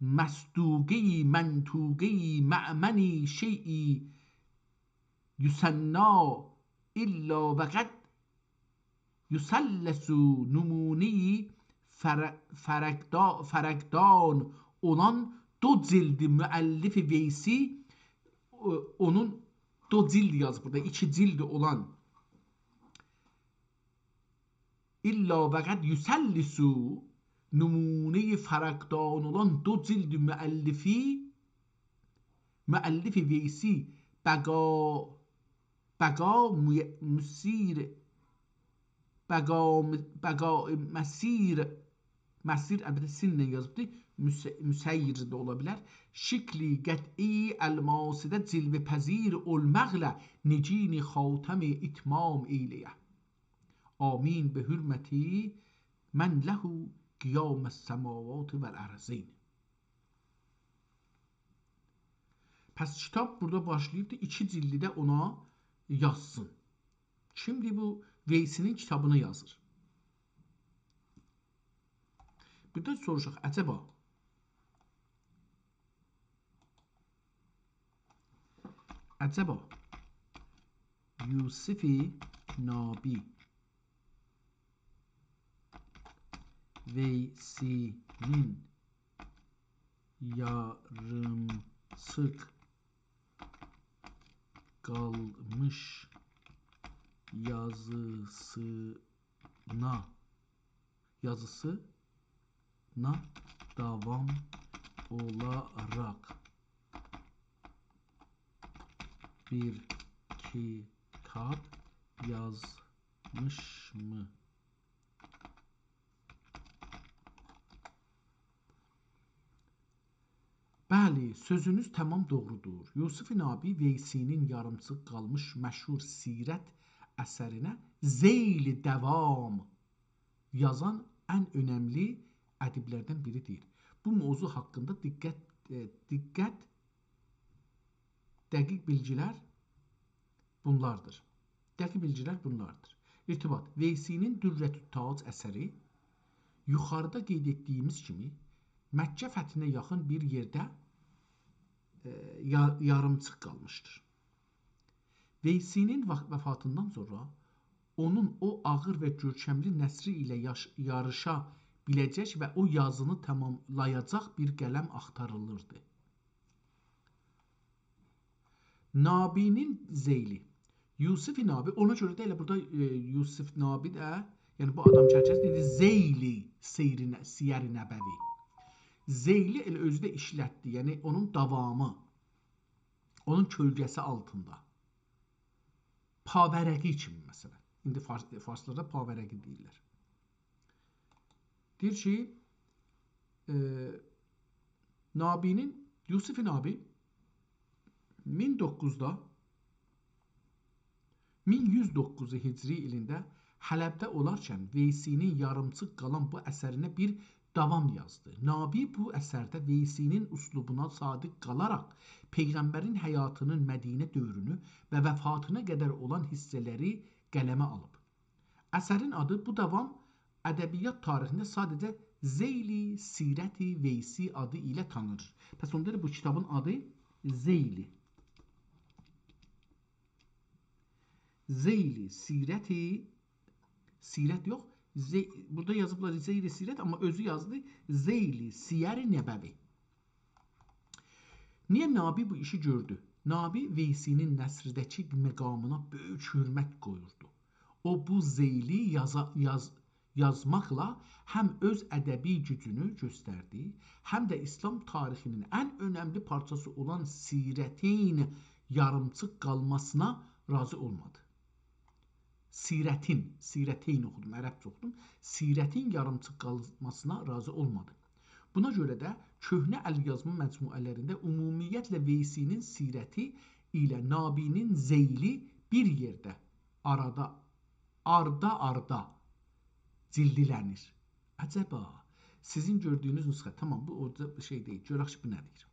مصدوقه منطوقه مأمنی شیئی یسنا الا وقد yüsellesu numuni ferekdan olan do cildi müellifi Veysi, onun do cildi yazıb burada, 2 cildi olan illa ve kad yüsellisu numune-i ferekdan olan do cildi müellifi Veysi bega musir Məsir əlbəttə sinlə yazıbdır. Müsəyyir də ola bilər. Şikli qət'i əlmasidə cilvə pəzir olmaqla necini xatəmi itmam eyləyə. Amin bi hürməti mən ləhu qiyaməs səmavatı vəl ərəzin. Pəs kitab burada başlayıbdır. 2 cildi də ona yazsın. Kimdir bu? Veysinin kitabını yazır. Bir də soruşaq, əcəba Yusifi Nabi Veysinin yarımsıq qalmış yazısına davam olarak bir kitap yazmış mı? Bəli, Bəli, sözünüz tamam doğrudur. Yusuf Nabi Veysinin yarımçıq qalmış məşhur sirət əsərinə Zeyl-i Dəvam yazan ən önəmli ədiblərdən biridir. Bu mövzu haqqında dəqiq bilgilər bunlardır. İrtibat. Veysinin Dürrətü Tac əsəri yuxarıda qeyd etdiyimiz kimi Məkkə fəthinə yaxın bir yerdə yarımçıq qalmışdır. Veysinin vəfatından sonra onun o ağır və görkəmli nəsri ilə yarışa biləcək və o yazını tamamlayacaq bir qələm axtarılırdı. Nabinin Zeyli. Yusuf Nabi, ona görə də elə burada Yusuf Nabi də, yəni bu adam çərçivəsində dedi Zeyli Siyər-i Nəbəvi. Zeyli elə özü də işlətdi, yəni onun davamı, onun kölgəsi altında. Pavərəqi kimi məsələn. İndi farslarda pavərəqi deyirlər. Deyir ki, Nabinin, Yusuf Nabi 1109 Hicri ilində Hələbdə olarkən Veysinin yarımçıq qalan bu əsərinə bir davam yazdı. Nabi bu əsərdə Veysinin üslubuna sadiq qalaraq Peyğəmbərin həyatının Mədinə dövrünü və vəfatına qədər olan hissələri qələmə alıb. Əsərin adı bu davam ədəbiyyat tarixində sadəcə Zeyli Sirəti Veysi adı ilə tanınır. Pəs onda bu kitabın adı Zeyli. Zeyli Sirəti, Sirət yox, burada yazıblar Zeyli Sirət, amma özü yazdı Zeyli Siyər-i Nəbəvi. Niyə Nabi bu işi gördü? Nabi Veysinin nəsrdəki məqamına böyük hörmət qoyurdu. O bu Zeyli yazmaqla həm öz ədəbi gücünü göstərdi, həm də İslam tarixinin ən önəmli parçası olan Sirətin yarımçıq qalmasına razı olmadı. Sirəteyn oxudum, ərəbcə oxudum. Sirətin yarımçıq qalmasına razı olmadı. Buna görə də köhnə əlyazma məcmuələrində ümumiyyətlə Veysinin sirəti ilə Nabinin Zeyli bir yerdə arda cildilənir. Əcəba, sizin gördüyünüz nüsxə, tamam bu orada şey deyil, görək ki bu nə deyir.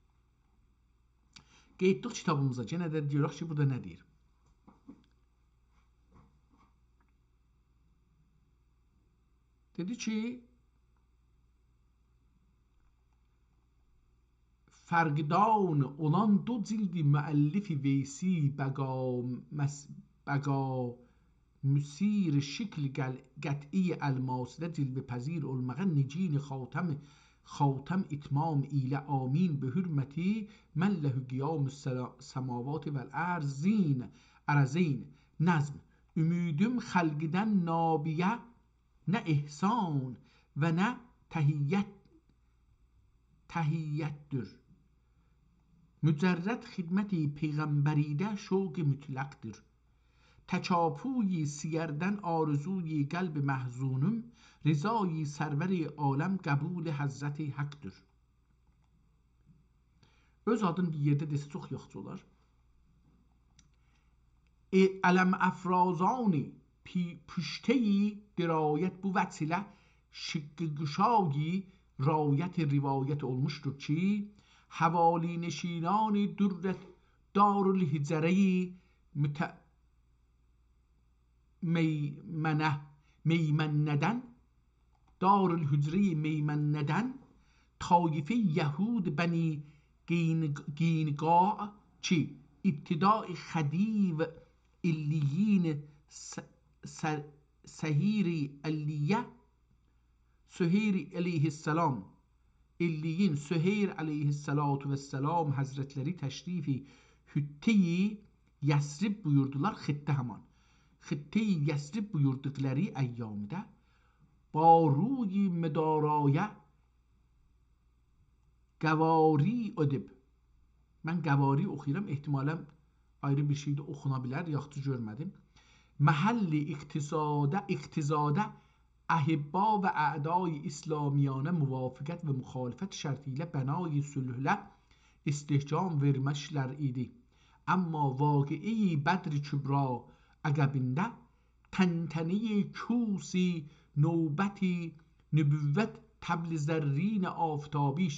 Qeydduq kitabımıza, yenə də görək ki burada nə deyir. Dedi ki, fərqdan olan do cildi müəllifi Veysi bəqa müsir şikl qəti əlmasidə cilvə pəzir olmağa nicin xatəm itmam ilə amin be hürməti mən ləhü qiyam səmavati vəl ərəzin nəzm ümidüm xəlqidən nabiyə nə ihsan və nə təhiyyətdir. Mücərrəd xidməti Peyğəmbəridə şoq mütləqdir. Təkapüyi siyərdən arzuyi qəlb məhzunum, rizayi sərvəri aləm qəbul həzrəti həqdir. Öz adın bir yerdə desə çox yaxşı olar. Ələm əfrazani püşteyi dirayət bu vəsilə şıqqışayi rayət rivayət olmuşdur ki, havali neşinani dürrət darul hicreyi meymenneden darul hicreyi meymenneden taife yahud bəni qinqa ki ibtidai xadiv illiyin Səhiri Əlliyə Süheyr əleyhissalam İlliyin Süheyr əleyhissalatu vesselam həzrətləri təşrifi Hütte-i Yəsrib buyurdular, xittə həman. Xitte-i Yəsrib buyurduqları əyyamdə baruyi müdaraya qəvari ödib. Mən qəvari oxuyuram, ehtimalən ayrı bir şey də oxuna bilər, yaxşı görmədim. Məhəlli iqtizadə əhibba və əday İslamiyanə müvafiqət və müxalifət şərti ilə bənai sülhlə istehcam vermişler idi. Ama vaqi'i Bedr Kübra əqəbində təntəni kusi növbəti nübüvvət təbl zerrin آفتابی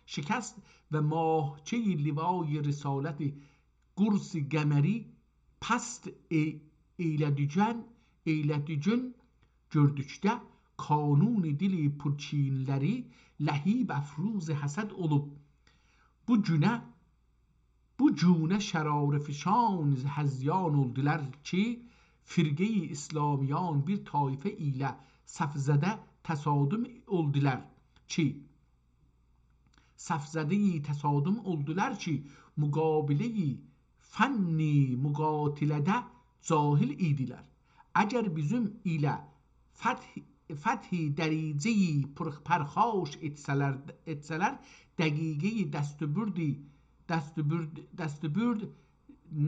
شکست و ماهچه لوای رسالت قرص قمری past eylədicən gördükdə kanun dili purçinləri ləhib əfruz həsəd olub bu cünə şərarəfşan həzyan oldular ki firqe-i İslamiyan bir taife ilə safzədə təsadüm oldular ki müqabilə-i fənni müqatilədə cahil idilər. Əgər bizim ilə fəthi dəricəyi pərxaş etsələr dəqiqeyi dəstübürd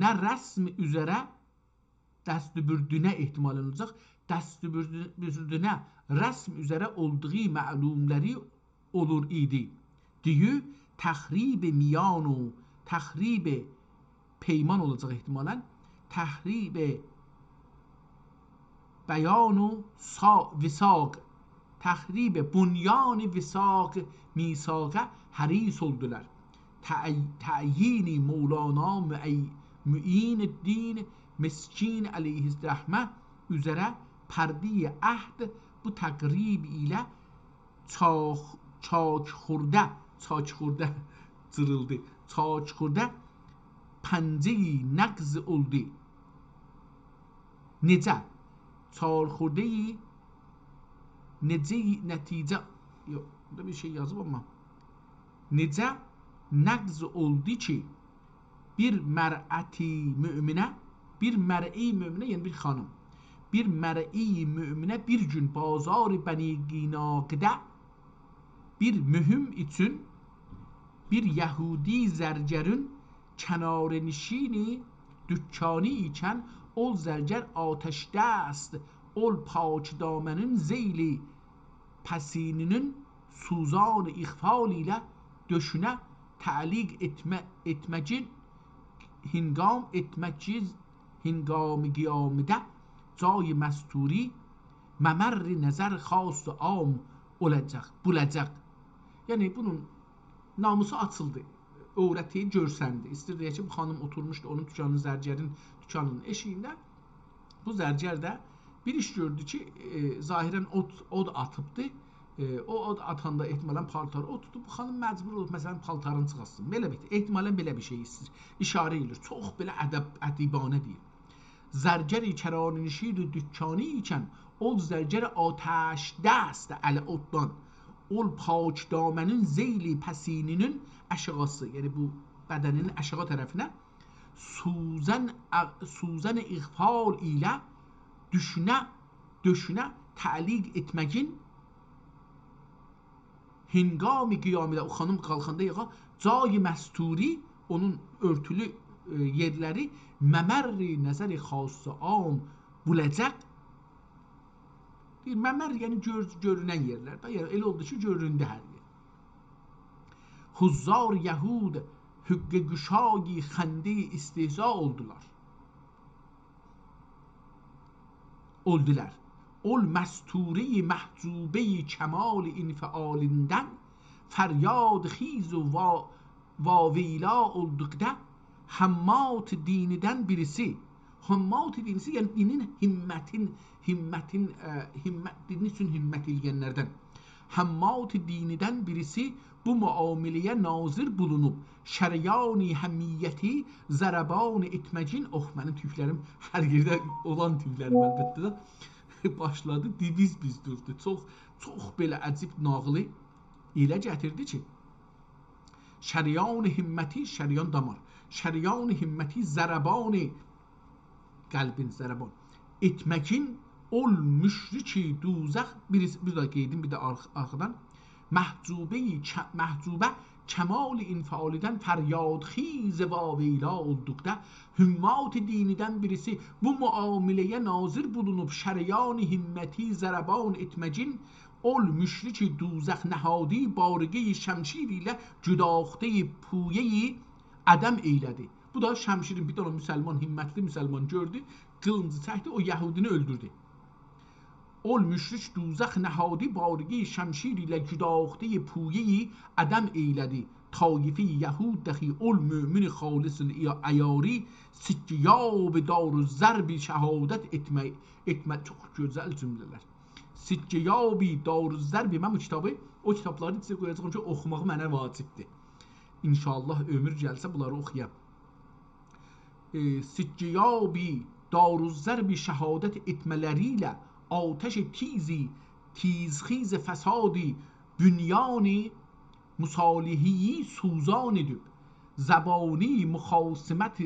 nə rəsm üzərə dəstübürdünə ehtimalən olacaq dəstübürdünə rəsm üzərə olduğu məlumləri olur idi. Düyü təxrib miyan و təxrib پیمان olacaq ehtimalən təhrib bəyan و visaq təhrib bunyan visaq misaqə həris oldular. Təyin Mevlana Müin din Miskin əleyhisrəhmə üzərə pərdi əhd bu təqrib ilə çak xurdə پنجه‌ای نقض oldu. Necə? Çarxurdeyi nəticə yox, burada bir şey yazıb amma necə nəqz oldu ki bir mər'əti müminə yəni bir xanım bir mər'i müminə bir gün bazar Bəni Qinaqdə bir mühüm üçün bir Yahudi zərgərün کنارنشینی دکانی ایکن ol zərgər ateşdə است ol pak damenin zeyli پسینinin suzan iğfal ilə döşünə təliq etməcin hingam qiyamdə cay məsturi məmər nəzər xas am bulacaq. Yəni bunun namusu açıldı. Övrəti görsəndi. İstirdiyə ki, bu xanım oturmuşdu onun dükanının, zərgərin dükanının eşiyində. Bu zərgər də bir iş gördü ki, zahirən od atıbdı. O od atanda ehtimalən paltarı o tutub. Bu xanım məcbur olub, məsələn, paltarını çıxasın. Belə bir, ehtimalən belə bir şey istəyir. İşarə edir. Çox belə ədəbanə deyil. Zərgəri kəranişiydi dükkani ikən, ol zərgər ateş dəst ələ oddan. Ol pak damenin zeyli pəsininin aşağısı, yəni bu bədəninin aşağı tərəfinə suzan iğfal ilə döşünə təliq etməkin hingam qiyamədə o xanım qalxanda yağa cay məsturi onun örtülü yerləri məmərri nəzəri xası am bulacaq. Məmər yəni görünən yerlər. Yəni elə oldu ki, göründü hər yer. Huzzar Yahud hüqqə qüşagi xəndi istihza oldular. Ol məsturi məhcubeyi kəmal infialindən fəryad xiz و vavila olduqda hammat dinidən birisi yəni dinin dini üçün himmət eləyənlərdən hammat dinidən birisi bu muamiləyə nazir bulunub şəriyani həmiyyəti zərəban etməcin mənim tüklərim hər yerdə olan tüklərim əlbəttə də başladı diviz durdu. Çox belə əcib nağılı ilə gətirdi ki şəriyan himməti şəriyan damar şəriyan himməti zərəban qəlbin zərəban etməkin ol müşriki duzaq bir də qeydim bir də arxadan məhcubə kəmal infialidən fəryad xiz vaveyla olduqda hümmat dinidən birisi bu muamiləyə nazir bulunub şəriyan himməti zərəban etməcin ol müşrik دوزخ nəhadi barigə şəmşir ilə cüdaxtə puyeyi ədəm eylədi. Bu da şəmşirin bir tane müsəlman, himmətli müsəlman gördü, qılıncı çəkdi, o Yahudini öldürdü. Ol müşrik دوزخ nəhadi barigə şəmşir ilə cüdaxtə puyeyi ədəm eylədi. Taife Yahud dahi ol mümin xalis ayari sicciyab darüzzerbi şehadet etme çok güzel cümleler. Sicciyabi darüzzerbi mən bu kitabı o kitabları sizə qoyacağım ki oxumağı mənə vacibdir. İnşallah ömür gəlsə bunları oxuyam. Sicciyabi darüzzerbi şehadet etmeleriyle ateş tizi tizxiz fesadi bünyani مصالحی سوزان دب زبانی مخاصمت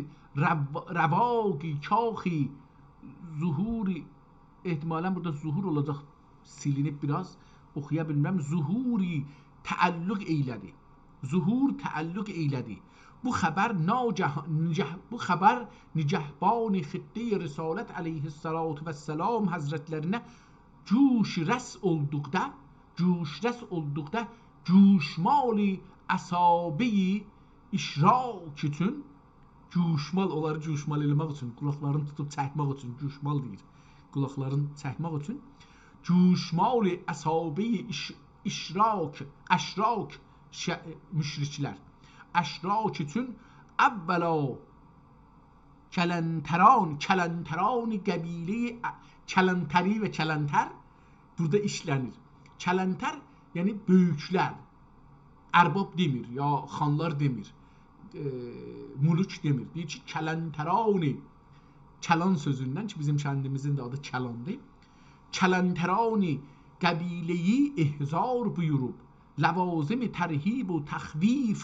رواقی çaxi zuhuri ehtimalen burada zuhur olacaq silinib biraz oxuya bilməm zuhuri təalluq eylədi zuhur təalluq eylədi bu xəbər nicəhbani xiddə risalət əleyhissalatu vəssalam həzrətlərinə cüş rəs olduqda cuşmali əsabi işrak üçün cuşmal onları cuşmal eləmək üçün qulaqlarını tutub çəkmək üçün cuşmal deyir qulaqlarını çəkmək üçün cuşmali əsabi işrak müşriklər əşrak üçün əvvəla kələnteran qəbilə kələntəri və kələntər burada işlənir kələntər yani büyükler, erbab demir ya xanlar demir, muluk demir. Deyir ki, kəlenterani, kəlan sözündən ki, bizim kəndimizin de adı kəlandır. Kəlenterani qəbileyi ihzar buyurub, ləvazim-i tərhib و təxvif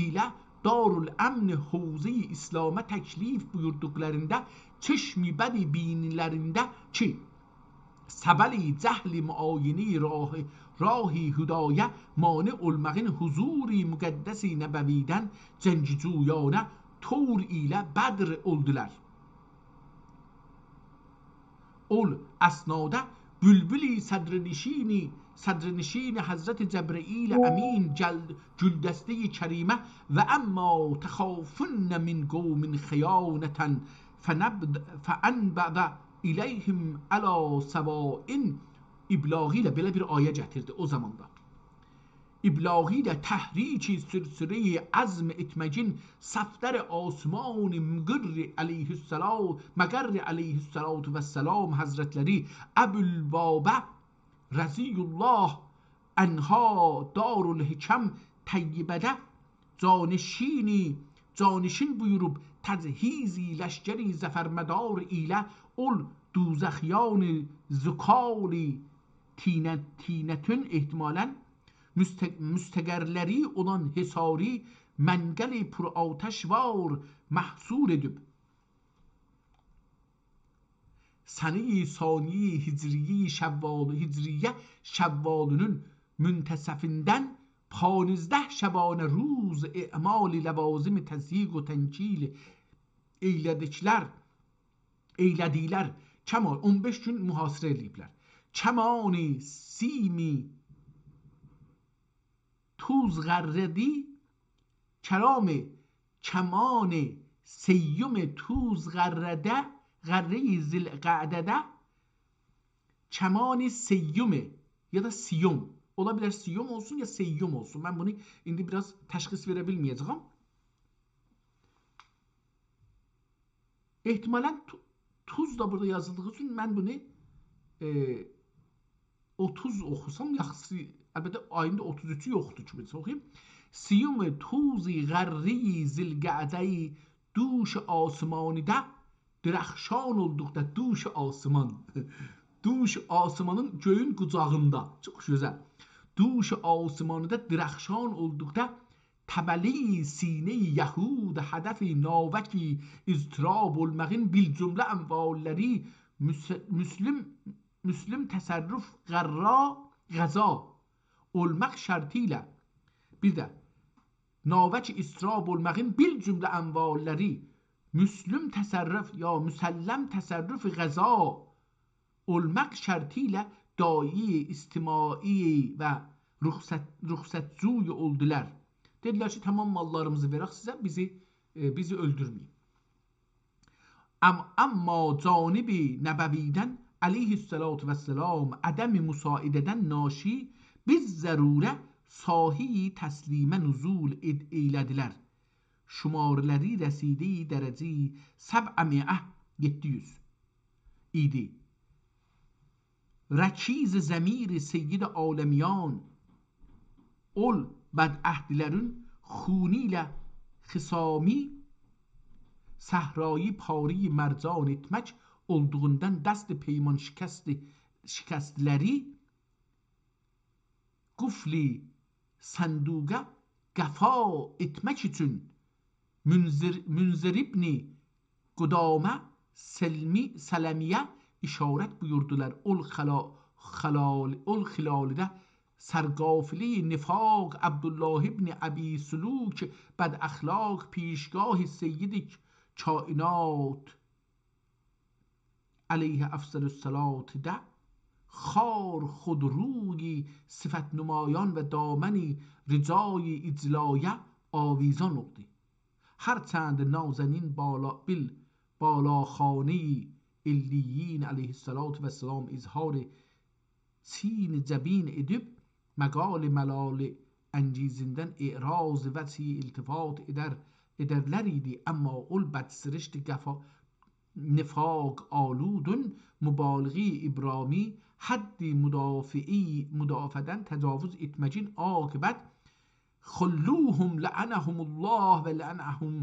ilə darul əmn havzə-i İslam'a təklif buyurduqlarında çeşmi bədi binilərində ki, səbəli cəhli müayini rahi hüdaya mane olmağın huzuri müqəddəsi nəbəvidən cəngicuyana tur ilə bədr oldular. Ol əsnada bülbüli sədrnişini Hazreti Cəbrail əmin güldəstəyi kərimə və əmma təxafünnə min qovmin xiyanətən fəənbədə İleyhim əla səvain İblağı ilə belə bir ayə gətirdi o zamanda. İblağı ilə təhrici sürsürəyi əzm etməcin səfdər asman-ı müqirri əleyhissalatu vəssalam həzrətləri Əbülbabə rəziyullah ənha darul hikəm təyyibədə canişin buyurub təchizi ləşkəri zəfərmədar ilə ol دوزخیان zukali tinetün ihtimalen müstegerleri olan hesari mengeli pur ateş var mahsur edip sene-i saniye hicriye şevvalünün müntesefinden 15 şebane روز اعمال لوازم تزییق و تنکیل eylədiklər kəmal 15 gün mühasirə ediblər. Kəmani simi tuz qərrədi kəmani seyyum tuz qərrədə qərrəyi zilqədədə kəmani seyyum ya da siyum ola bilər siyum olsun ya seyyum olsun. Mən bunu indi biraz təşxis verə bilməyəcəm. Ehtimalən tuz da burada yazıldığı üçün mən bunu 30 oxusam yaxşı. Əlbəttə ayında 33'ü yoxdur ki, biz oxuyum. Siyum tuzi qərri zilqədəyi duş asmanıda dirəxşan olduqda duş asman duş asmanın göyün qucağında çox gözəl. Duş asmanıda dirəxşan olduqda təbəli sine-i Yahud hədəfi navəki iztirab olmağın bil cümlə ənvalləri müslim təsərrüf qəza olmaq şərtilə bir də navək istirab olmağın bil cümlə ənvalləri müslim təsərrüf ya müsəlləm təsərrüf qəza olmaq şərtilə dayi, istimai və ruxsətcuy oldular. Dedilər ki, tamam mallarımızı verək sizə, bizi öldürməyin. Amma canibi nəbəvidən aleyhissalatu vesselam ədəm müsaidədən naşi biz zərurə sahi təslimə nuzul eylədilər. Şumarları rəsidi dərəcə 700 idi. Rəkiz zəmir seyyid aləmiyan ol bədəhdilərin xuni ilə xisami səhrayı pari mərcan etmək olduğundan dəst peyman şikəstləri qufli sənduqa qəfa etmək üçün Münzir ibni Qudamə Sələmiyə işarət buyurdular. Ol xilalidə sərqafili nifaq Abdullah ibn Əbi Sülük bəd əxlaq پیشگاه سید کائنات علیه افضل الصلاة ده خار خود روی صفت نمایان و دامنی رجای اجلایه آویزان oldu. هرچند نازنین بالاخانه علیین علیه الصلاة و السلام اظهار سین جبین edib مقال ملال انجیزیnden اعراض وسیع التفات ederler idi. Ama ol bədsirişti nifaq aludun mübaliği İbrami haddi müdafədən təcavüz etməcin akibət xulluhum la'anahumullah və la'anahum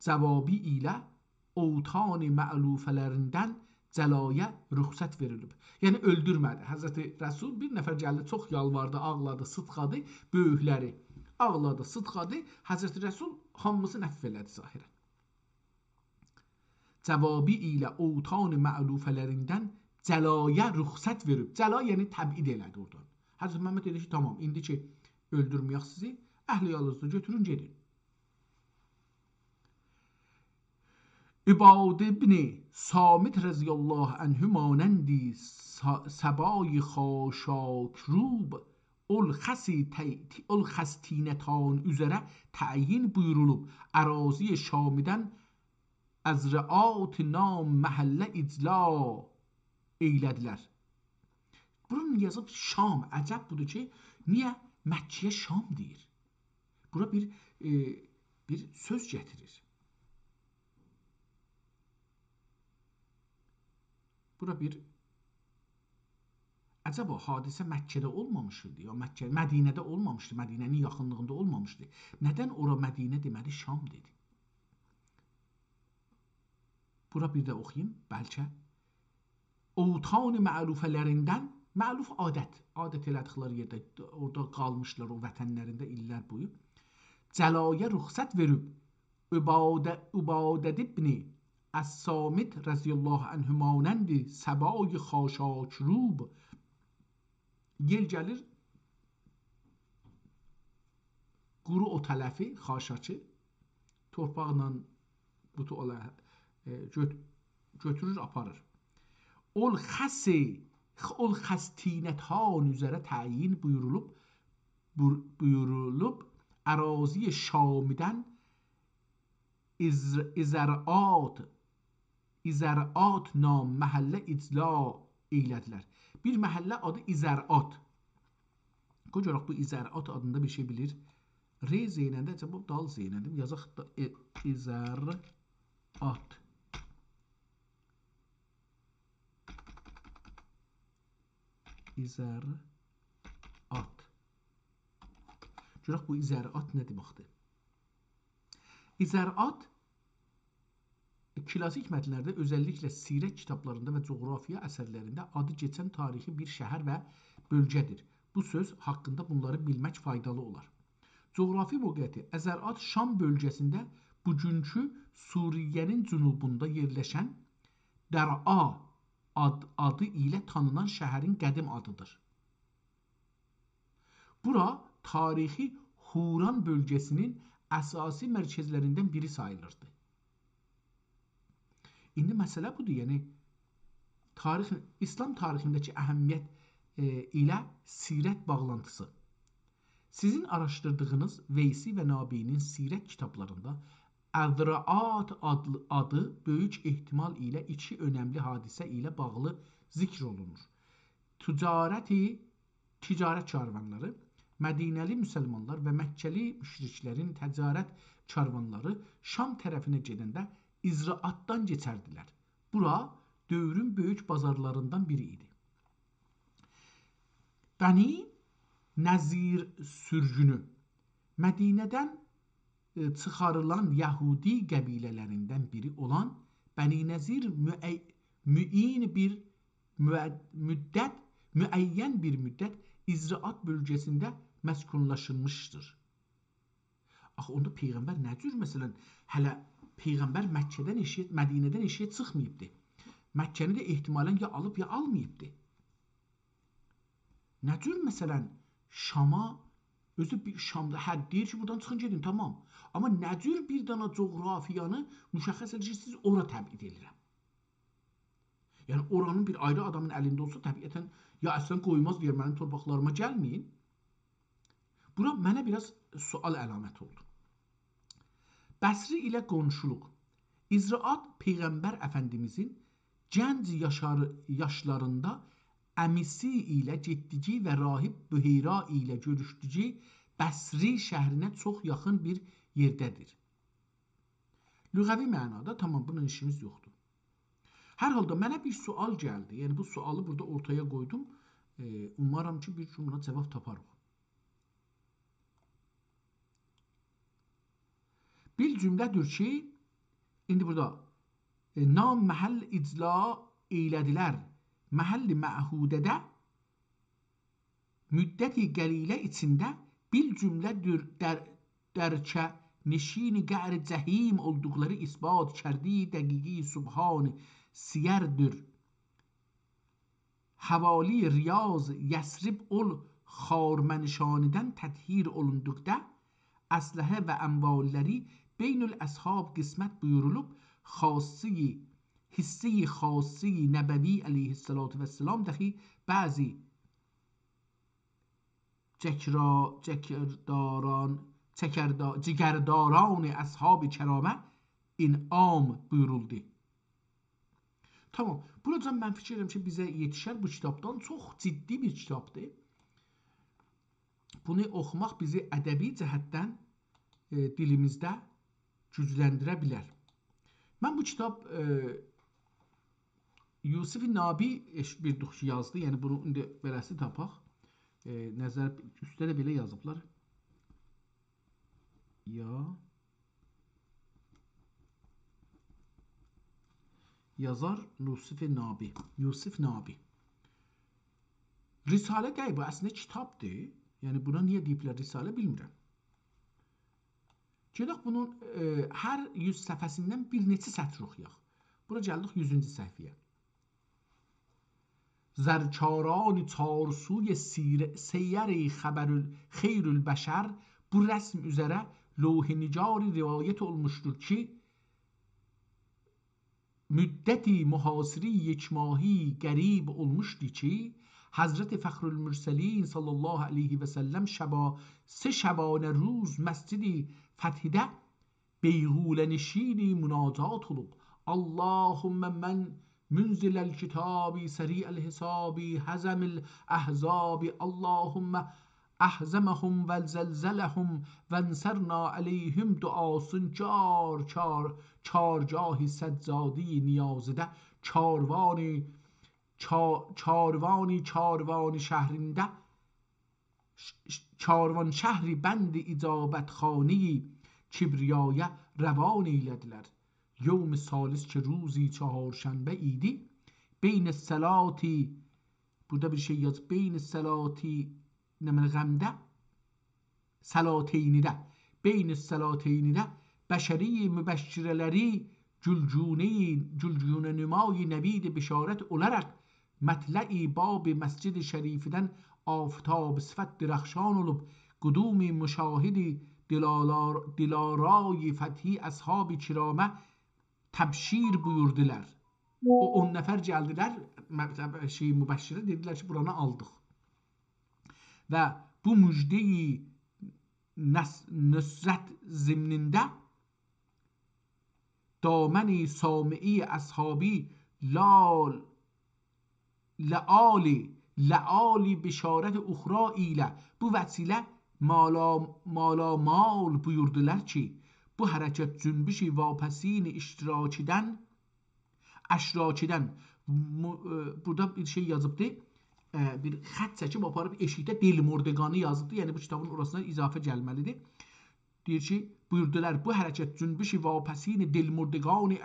cəvabi ilə ovtani mə'lufələrindən cəlaya rüxsət verilib. Yəni öldürmədi. Həzrəti Rəsul bir nəfər gəldi, çox yalvardı, ağladı, sıtqadı, böyükləri ağladı, sıtqadı. Həzrəti Rəsul hamısını əfv elədi zahirən. Cəvabi ilə ovtani mə'lufələrindən cəlaya rüxsət verib. Cəla yəni təbid elədi oradan. Həzrət Məhəmməd dedi ki, tamam, indi ki öldürməyək sizi, əhli yalnızda götürün, gedin. İbad ibn Samit rəziyallahu anhü manəndi səbai xaşakrub ol xəstinətən üzərə təyin buyurulub. Ərazi Şamidən əzrəat nam məhəllə icla eylədilər. Bunun yazıb Şam. Əcəb budur ki, niyə Məkkiyə Şam deyir? Bura bir söz gətirir. Bura bir əcəb o hadisə Məkkədə olmamışdı ya Mədinədə olmamışdı, Mədinənin yaxınlığında olmamışdı. Nədən ora Mədinə demədi, Şam dedi? Bura bir də oxuyayım, bəlkə. Ovtan məlufələrindən, məluf adət elədıqları yerdə, orada qalmışlar o vətənlərində illər boyu. Cəlaya rüxsət verib, Übadət ibn Əs-Samit rəziyallahu anhü manəndi səbai xaşakrub yer gəlir quru o tələfi, xaşaçı torpaqla butu götürür, aparır. Ol xəstinətən üzərə təyin buyurulub ərazi Şamidən İzərət nam məhəllə icla eylədilər. Bir məhəllə adı İzərət. Qoy görək bu İzərət adında bir şey bilir. R zeynəndə, cəbab dal zeynəndə yazaq da İzərət. İzərət. Görək bu İzərət nə deməkdir? İzərət klasik mətnlərdə, özəlliklə sirət kitablarında və coğrafiya əsərlərində adı keçən tarixi bir şəhər və bölgədir. Bu söz haqqında bunları bilmək faydalı olar. Coğrafi vəziyyəti Əzərət Şam bölgəsində bugünkü Suriyyənin cənubunda yerləşən Dər'a adı ilə tanınan şəhərin qədim adıdır. Bura tarixi Huran bölgəsinin əsasi mərkəzlərindən biri sayılırdı. İndi məsələ budur, yəni İslam tarixindəki əhəmiyyət ilə sirət bağlantısı. Sizin araşdırdığınız Veysi və Nabinin sirət kitablarında Əzraat adı böyük ehtimal ilə iki önəmli hadisə ilə bağlı zikr olunur. Ticarət karvanları, Mədinəli müsəlmanlar və Məkkəli müşriklərin ticarət karvanları Şam tərəfinə gedəndə İzraatdan keçərdilər. Bura dövrün böyük bazarlarından biri idi. Bəni Nəzir sürgünü Mədinədən çıxarılan Yahudi qəbilələrindən biri olan Bəni Nəzir müəyyən bir müddət İzraat bölgəsində məskunlaşılmışdır. Axı onda Peyğəmbər nə cür məsələn hələ Peyğəmbər Mədinədən eşiyə çıxmayıbdı. Məkkəni də ehtimalən ya alıb ya almayıbdı. Nə cür məsələn Şama özü bir Şamda deyir ki, buradan çıxın gedin, tamam. Amma nə cür bir dana coğrafiyanı müşəxəs edirsiniz, ora təbid edirəm. Yəni oranın bir ayrı adamın əlində olsa təbiətən ya əslən qoymaz deyər, mənim torpaqlarıma gəlməyin. Bura mənə biraz sual əlaməti oldu. Bəsri ilə qonşuluq. İzraat Peyğəmbər Əfəndimizin gənc yaşlarında əmisi ilə getdiyi və rahib Büheyra ilə görüşdüyü Bəsri şəhrinə çox yaxın bir yerdədir. Lüğəvi mənada tamam, bunun işimiz yoxdur. Hər halda mənə bir sual gəldi. Yəni bu sualı burada ortaya qoydum. Umarım ki, bir gün buna cavab taparıq. Bir cümlədir ki, indi burada nam məhəll icla eylədilər. Məhəlli məhudədə müddəti qəlilə içində bir cümlədir dərkə neşini qə'r cəhim olduqları isbat kərdi dəqiqi subhan siyərdir. Havali Riyaz Yəsrib ol xarmənişanidən təthir olunduqda əsləhə və əmvalləri beynül əshab qismət buyurulub xası hissi xası Nəbəvi əleyhissalatu vesselam dəxi bəzi cigərdaran əshab-ı kəramə inam buyuruldu. Tamam, burada mən fikir edirəm ki, bizə yetişər bu kitabdan. Çox ciddi bir kitabdır. Bunu oxumaq bizi ədəbi cəhətdən dilimizdə gücləndirə bilər. Mən bu kitab Yusuf-i Nabi bir yazdı. Yəni bunu indi beləsi tapaq. Nəzər üstdə də belə yazıblar. Yazar Yusuf-i Nabi. Yusuf Nabi. Risalə deyil, bu əslində kitabdır. Yəni buna niyə deyiblər risalə bilmirəm. Gedək bunun hər 100 səhifəsindən bir neçə sətr oxuyaq. Bura gəldik 100-cü səhifəyə. Zərkarani çarsuy seyyəri xeyrül bəşər bu rəsm üzərə lövh-i nicari rivayət olmuşdur ki, müddəti mühasiri yekmahi qərib olmuşdu ki, Həzrət Fəxrülmürsəlin sallallahu aleyhi və səlləm sə şəbanə ruz məscidi fəthidə beyğulə nişini münacat olub. Allahümmə mən منزل الكتاب سريع الحساب هزم الأحزاب اللهم أحزمهم والزلزلهم وانصرنا عليهم دعاسın çargahı سجادی نیازده çarvani şehrinde çarvan şehri bend icabet خانه kibriyaya revan eylediler. Yevm-i salis ki ruzi çahorşənbə idi. Beyn-i səlati, burada bir şey yaz. Beyn-i səlati nəməli qəmdə səlateynidə. Beyn-i səlateynidə bəşəri mübəşşirələri gülcünə nümayi nəvid bişarət olaraq mətlə'i bab məscid-i şərifidən aftab sifət dirəxşan olub qudumi müşahidi dilarayı fəthi əshab-ı kiramə təbşir buyurdular. O 10 nəfər gəldilər, mübəşşirə dedilər ki, buranı aldıq. və bu müjdeyi nusrət zimnində دامنی سامعی اصحابی لعالی بشarət uxra ilə bu vəsilə malamal buyurdular ki, bu hərəkət cünbüşi vapasin əşrakidən burada bir şey yazıbdır, bir xət çəkib aparıb eşikdə Delmordeqanı yazıbdır, yəni bu kitabın orasına izafə gəlməlidir. Deyir ki, buyurdular bu hərəkət cünbüşi vapasin Delmordeqanı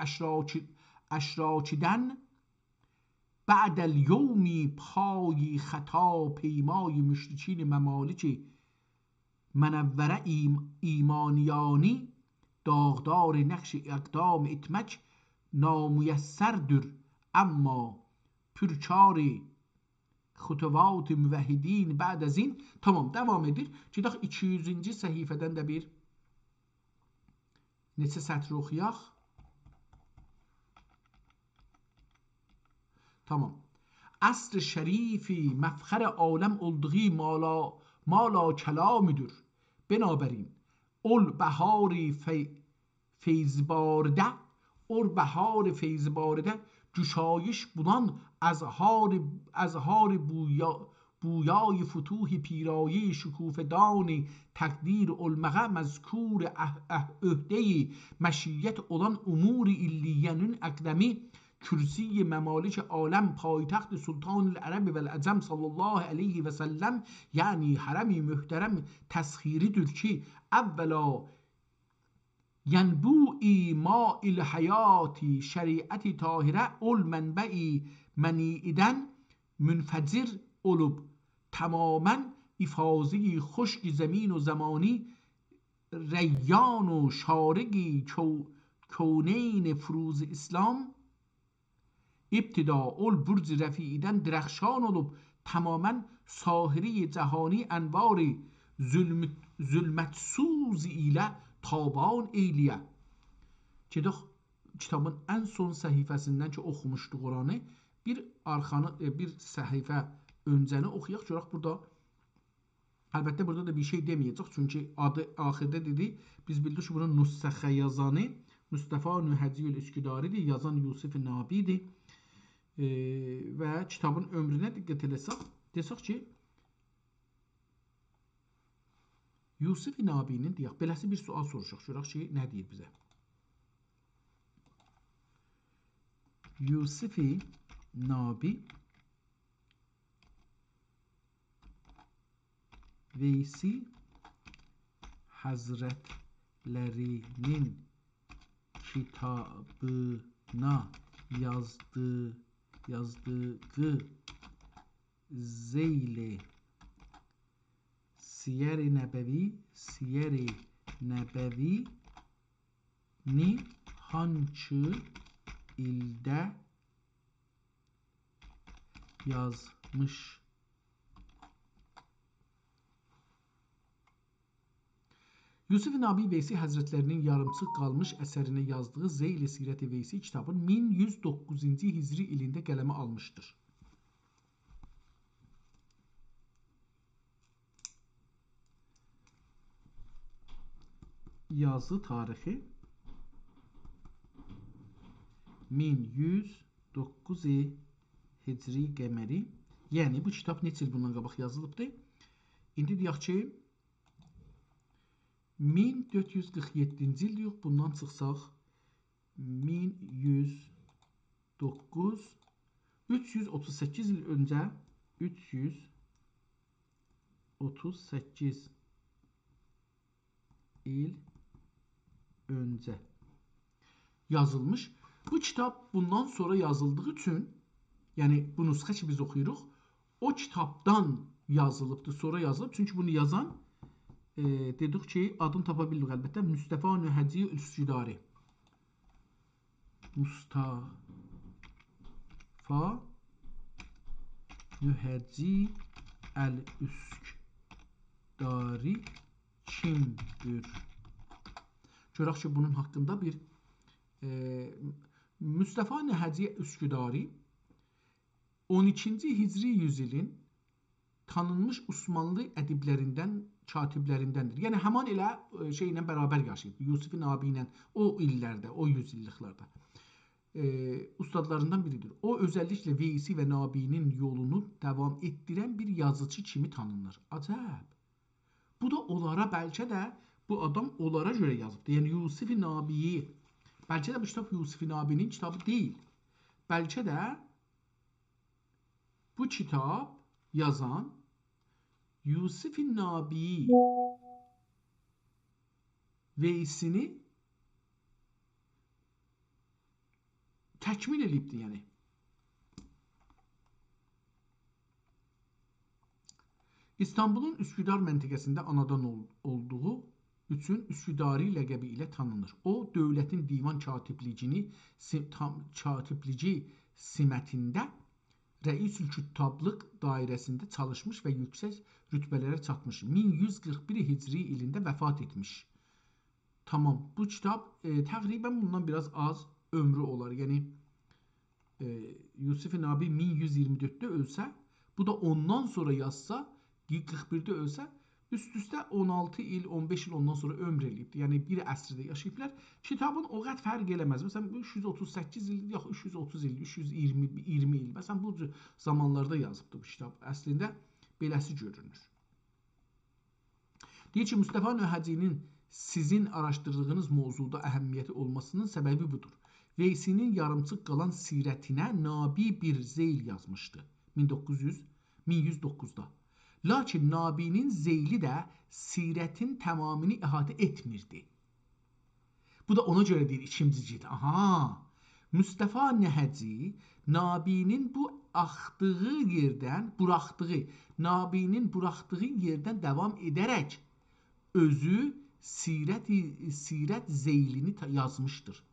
əşrakidən بعدل یومی پای خطا پیمای مشرکین ممالک منوره ایمانیانی داغدار نقش اقدام اتمک نامیسردür اما pürkar خطوات müvəhhidin بعد از این. Tamam, devam edir. Gedək 200-cü səhifədən də bir neçə sətr oxuyaq. Tamam. Asr şerifi mefخر عالم olduğu mala kelamıdır. Binaberin ol behari feyzbarده جوشایش bulan ازهار بویای فتوح پیرایی شکوفدان تقدیر المغه مذکور عهده مشیت olan امور illiyenin اقدمی kürsi memalik alem payitaht Sultan el-Arab ve el-Acem sallallahu aleyhi ve sellem yani harem-i mühterem teshiridir ki evvela yenbu'i ma'il hayati şeriati tahire ol menbe'i meni'iden münfecir olup tamamen ifazi خشک زمین و زمانی ریان و شارگی کونین فروز اسلام ابتدا ol برج رفیعیدن درخشان olup tamamen sahiri cehani envari zulmetsuz ile taban eyliye. Gedək kitabın ən son səhifəsindən ki oxumuşduq oranı bir səhifə öncəni oxuyaq. Görək burada əlbəttə burada da bir şey deməyəcək. Çünki adı axirdə dedi. Biz bildik ki bunun nüsxə yazanı Mustafa Nühəciyül Üsküdaridir. Yazan Yusuf Nabidir. Və kitabın ömrünə diqqət eləsək, desək ki Yusuf Nabinin deyək, beləsi bir sual soruşaq. Görək ki, nə deyir bizə? Yusuf Nabi Veysi Hazretlerinin kitabına yazdığı zeyli Siyer-i Nebevi ni hançı ildə yazmış. Yusuf Nabi Veysi Həzrətlərinin yarımçıq qalmış əsərinə yazdığı Zeyl-i Sirət-i Veysi kitabın 1109-cu Hicri ilində qələmə almışdır. Yazı tarixi 1109 Hicri qəməri. Yəni bu kitab neçə il bundan qabaq yazılıbdır? İndi deyək ki 1447-ci il yox, bundan çıxsaq 1109 338 il öncə 338 il öncə yazılmış. Bu kitab bundan sonra yazıldığı üçün, yəni bu nüsxə ki biz oxuyuruq, o kitabdan yazılıbdır, sonra yazılıb. Çünki bunu yazan dedik ki, adını tapa bildik əlbəttə. Mustafa Nühəci Üsküdari. Mustafa Nühəci Üsküdari kimdir? Görək ki, bunun haqqında bir Mustafa Nühəci Üsküdari 12-ci Hicri yüzilin tanınmış Osmanlı ədiblərindən, katiblərindəndir. Yəni həman elə şeylə bərabər yaşayıb. Yusifi Nabi ilə o illərdə, o yüzilliklərdə. Ustadlarından biridir. O özəlliklə Veysi və Nabinin yolunu davam etdirən bir yazıcı kimi tanınır. Acəb. Bu da onlara bəlkə də bu adam onlara görə yazıbdır. Yəni Yusifi Nabiyi, bəlkə də bu kitab Yusifi Nabinin kitabı deyil. Bəlkə də bu kitab yazan Yusifi Nabi Veysini təkmil edibdir, yəni. İstanbulun Üsküdar məntəqəsində anadan olduğu üçün Üsküdari ləqəbi ilə tanınır. O, dövlətin divan katiblici simətində Rəisül-Küttablıq dairəsində çalışmış və yüksək rütbələrə çatmış. 1141 Hicri ilində vəfat etmiş. Tamam, bu kitab təqribən bundan biraz az ömrü olar. Yəni, Yusifi Nabi 1124-də ölsə, bu da ondan sonra yazsa, 41-də ölsə, üst-üstə 16 il, 15 il ondan sonra ömr eləyibdir. Yəni, bir əsrdə yaşayıblar. Kitabın o qəd fərq eləməz. Məsələn, 338 il, yox, 330 il, 320 il. Məsələn, bu zamanlarda yazıbdır bu kitab. Əslində, beləsi görünür. Deyir ki, Mustafa Nöhəcinin sizin araşdırdığınız mövzuda əhəmiyyəti olmasının səbəbi budur. Veysinin yarımçıq qalan sirətinə Nabi bir zeyl yazmışdı 1109-da. Lakin Nabinin zeyli də sirətin tamamını əhatə etmirdi. Bu da ona görə deyir ikinci cild. Aha! Mustafa Nəhəci Nabinin Nabinin buraxdığı yerdən davam edərək özü sirət zeylini yazmışdır.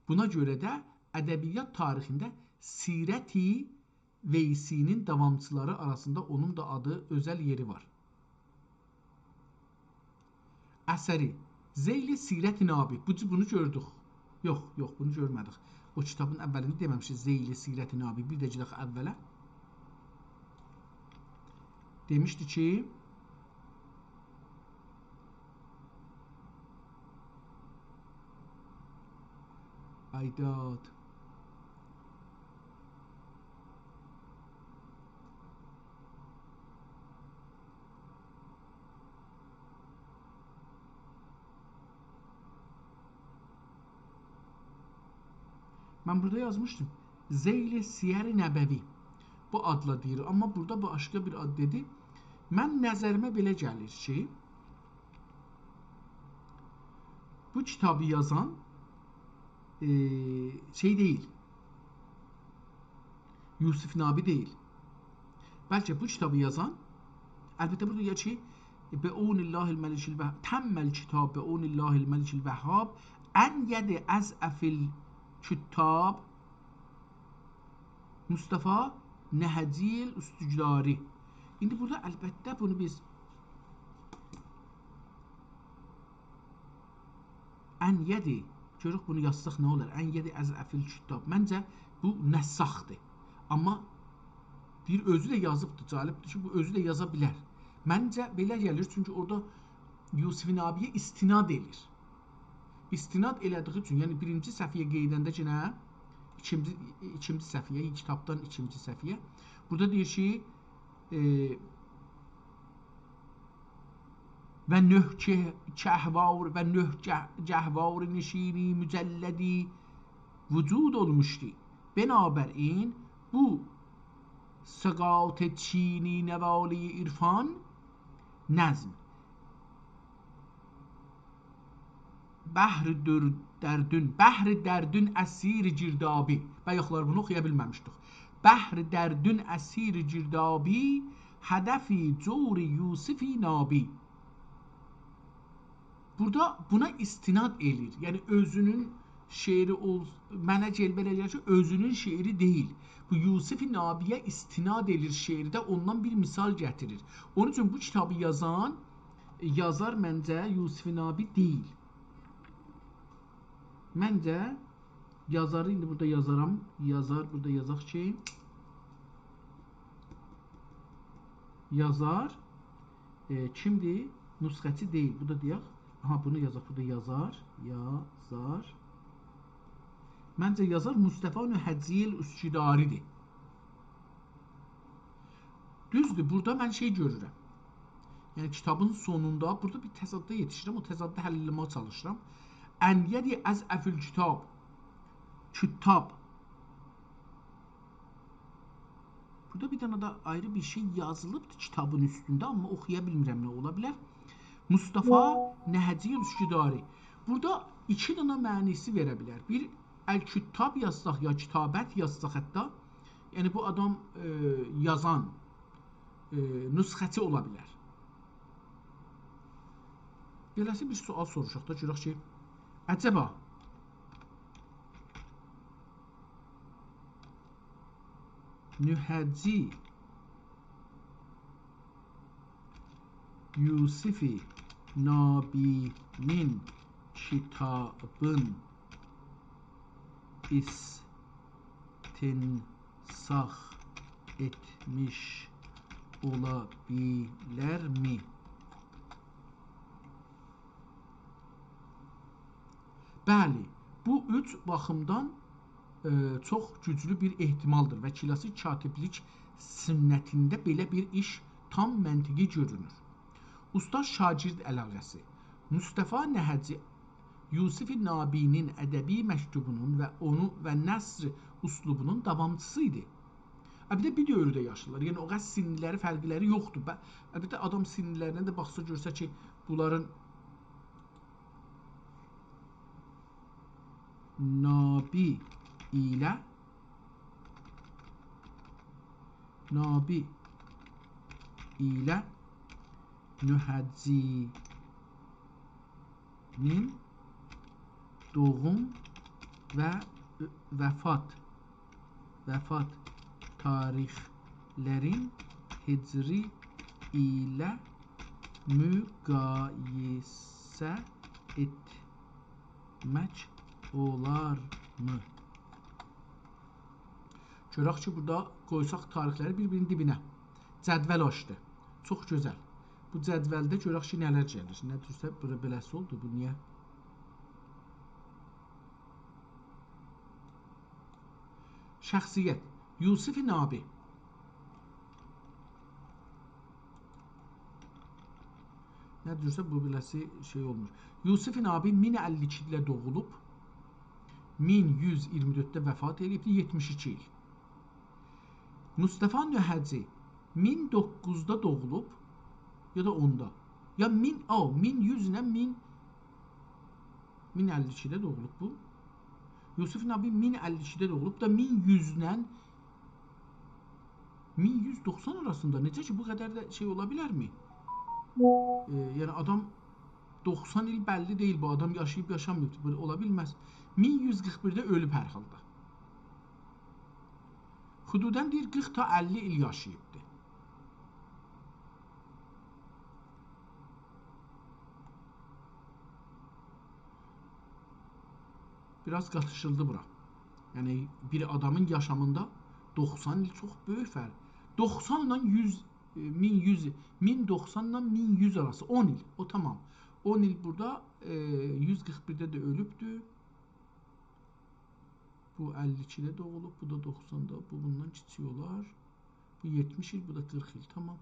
Buna görə də ədəbiyyat tarixində Sirəti Veysinin davamçıları arasında onun da adı özəl yeri var. Əsəri Zeyli Sirət-i Nabi. Bunu gördük. Yox, bunu görmədik. O kitabın əvvəlini deməmişik. Zeyli Sirət-i Nabi. Bir də gedək əvvələ. Demişdi ki, Aydad. Mən burada yazmışdım. Zeyli Siyər-i Nəbəvi. Bu adla deyir. Amma burada bu başqa bir ad dedi. Mən nəzərimə belə gəlir ki, bu kitabı yazan şey deyil. Yusif Nabi deyil. Bəlkə bu kitabı yazan, əlbəttə burada ya ki, Be'unillahil Məlikil Vəhhab, təmməl kitab Be'unillahil Məlikil Vəhhab, ən yədi əzəfil küttab Mustafa Nəhəcil Üstüclari. İndi burada əlbəttə bunu biz ən yədi, görürük bunu yazsaq nə olar? Ən yədi əzəfil küttab. Məncə bu nəssaxdır. Amma bir özü də yazıbdır, cəlibdir ki, bu özü də yaza bilər. Məncə belə gəlir, çünki orada Yusifi Nabiyə istinad edir. İstinad elədiyi üçün, yəni birinci səhviyyə qeydəndə ki, nə? İkinci səhviyyə, kitabdan ikinci səhviyyə. Burada deyir ki, və nöh cəhvar nişini mücəllədi vücud olmuşdu. Binabərin bu səqat çini nəvali irfan nəzm Bəhr dərdün əsir cirdabi. Bayaqlar bunu oxuya bilməmişdik. Bəhr dərdün əsir cirdabi hədəfi curi Yusifi Nabi. Burada buna istinad edir. Yəni özünün şeiri mənə gəlbər eləyir ki, özünün şeiri deyil. Bu Yusifi Nabiyə istinad edir şeirdə, ondan bir misal gətirir. Onun üçün bu kitabı yazar məncə Yusifi Nabi deyil. Məncə yazarı indi burada yazaram. Burada yazaq ki, yazar kimdir? Nüsxəçi deyil. Bu da deyək. Aha, bunu yazaq. Bu da yazar. Yazar. Məncə yazar Mustafa Nəhəciyil Üsküdaridir. Düzdür, burada mən şey görürəm. Yəni kitabın sonunda burada bir təzadda yetişirəm, o təzadda həll etməyə çalışıram. Ənyədi əz əfül kitab. Kitab. Burada bir dənə də ayrı bir şey yazılıbdır kitabın üstündə, amma oxuya bilmirəm nə ola bilər. Mustafa Nəhəciyil Üsküdari. Burada iki dənə mənisi verə bilər. Bir əl-küttab yazsaq ya kitabət yazsaq hətta, yəni bu adam yazan, nüsxəçi ola bilər. Beləsi bir sual soruşaq da, görək ki, əcəba Nəhəci Yusifi Nabinin kitabın istinsah etmiş ola bilərmi? Bəli, bu üç baxımdan çox güclü bir ehtimaldır və klasik katiblik sünnətində belə bir iş tam məntiqi görünür. Ustad-şagird əlaqəsi Mustafa Nəhəci Yusifi Nabinin ədəbi məktubunun və onu və nəsr üslubunun davamçısı idi. Əlbəttə bir dövrdə yaşayırlar. Yəni o qədər sinniləri, fərqləri yoxdur. Əlbəttə adam sinnilərinə də baxsa görsə ki, bunların Nabi ilə Nəhəcinin doğum və vəfat tarixlərin hicri ilə müqayisə etmək olarmı? Görək ki, burada qoysaq tarixləri bir-birinin dibinə. Cədvəl açdı. Çox gözəl. Bu cədvəldə görək ki, nələr gəlir. Nədirsə, beləsi oldu. Bu niyə? Şəxsiyyət. Yusifi Nabi. Nədirsə, bu beləsi şey olmur. Yusifi Nabi 1052-də doğulub, 1124-də vəfat edib, 72 il. Mustafa Nəhəci 1009-da doğulub, ya da 10-da. Ya 1100 ilə 1052-də doğulub bu. Yusuf Nabi 1052-də doğulub da 1100 ilə 1190 arasında. Necə ki, bu qədər də şey ola bilərmi? Yəni adam 90 il bəlli deyil, bu adam yaşayıb yaşamayıb, böyle ola bilməz. 1141-də ölüb hər halda. Xududən deyir 40 ta 50 il yaşayıbdı. Biraz qatışıldı bura. Yəni bir adamın yaşamında 90 il çox böyük fərq. 90 ilə 100 1090 ilə 1100 arası 10 il. O tamam. 10 il burada 141-də də ölübdü. Bu 52-də doğulub, bu da 90-da, bu bundan kiçik olar. Bu 70 il, bu da 40 il, tamam.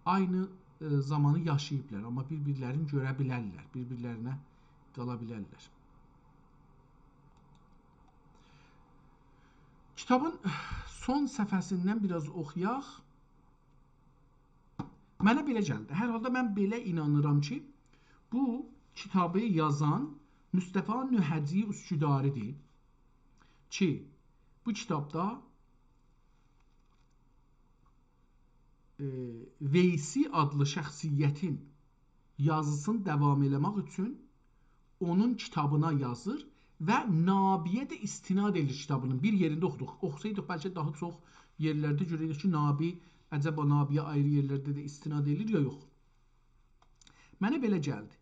Aynı zamanı yaşayıblar, amma bir-birlərini görə bilərlər, bir-birlərinə qala bilərlər. Kitabın son səhifəsindən biraz oxuyaq. Mənə belə gəldi. Hər halda mən belə inanıram ki, bu kitabı yazan Mustafa Nəhəci Üsküdaridir ki, bu kitabda Veysi adlı şəxsiyyətin yazısını davam eləmək üçün onun kitabına yazır və Nabiyə də istinad edir kitabının. Bir yerində oxuduq. Oxusaydıq bəlkə daha çox yerlərdə görərik ki, Nabi əcəba Nabiyə ayrı yerlərdə də istinad edir ya yox. Mənə belə gəldi.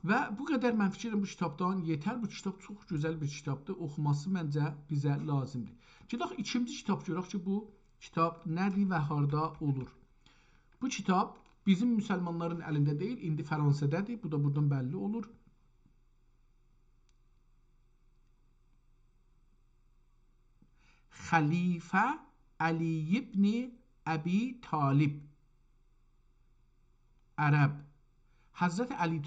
Və bu qədər mən fikirlərim bu kitabdan yetər. Bu kitab çox gözəl bir kitabdır. Oxuması məncə bizə lazımdır. Gedək ikinci kitab görək ki, bu Kitab nədir və harda olur? Bu kitab bizim müsəlmanların əlində deyil, indi Fransədədir. Bu da buradan bəlli olur. Xəlifə Əli ibn Əbi Talib. Ərəb. Həzrət Əbi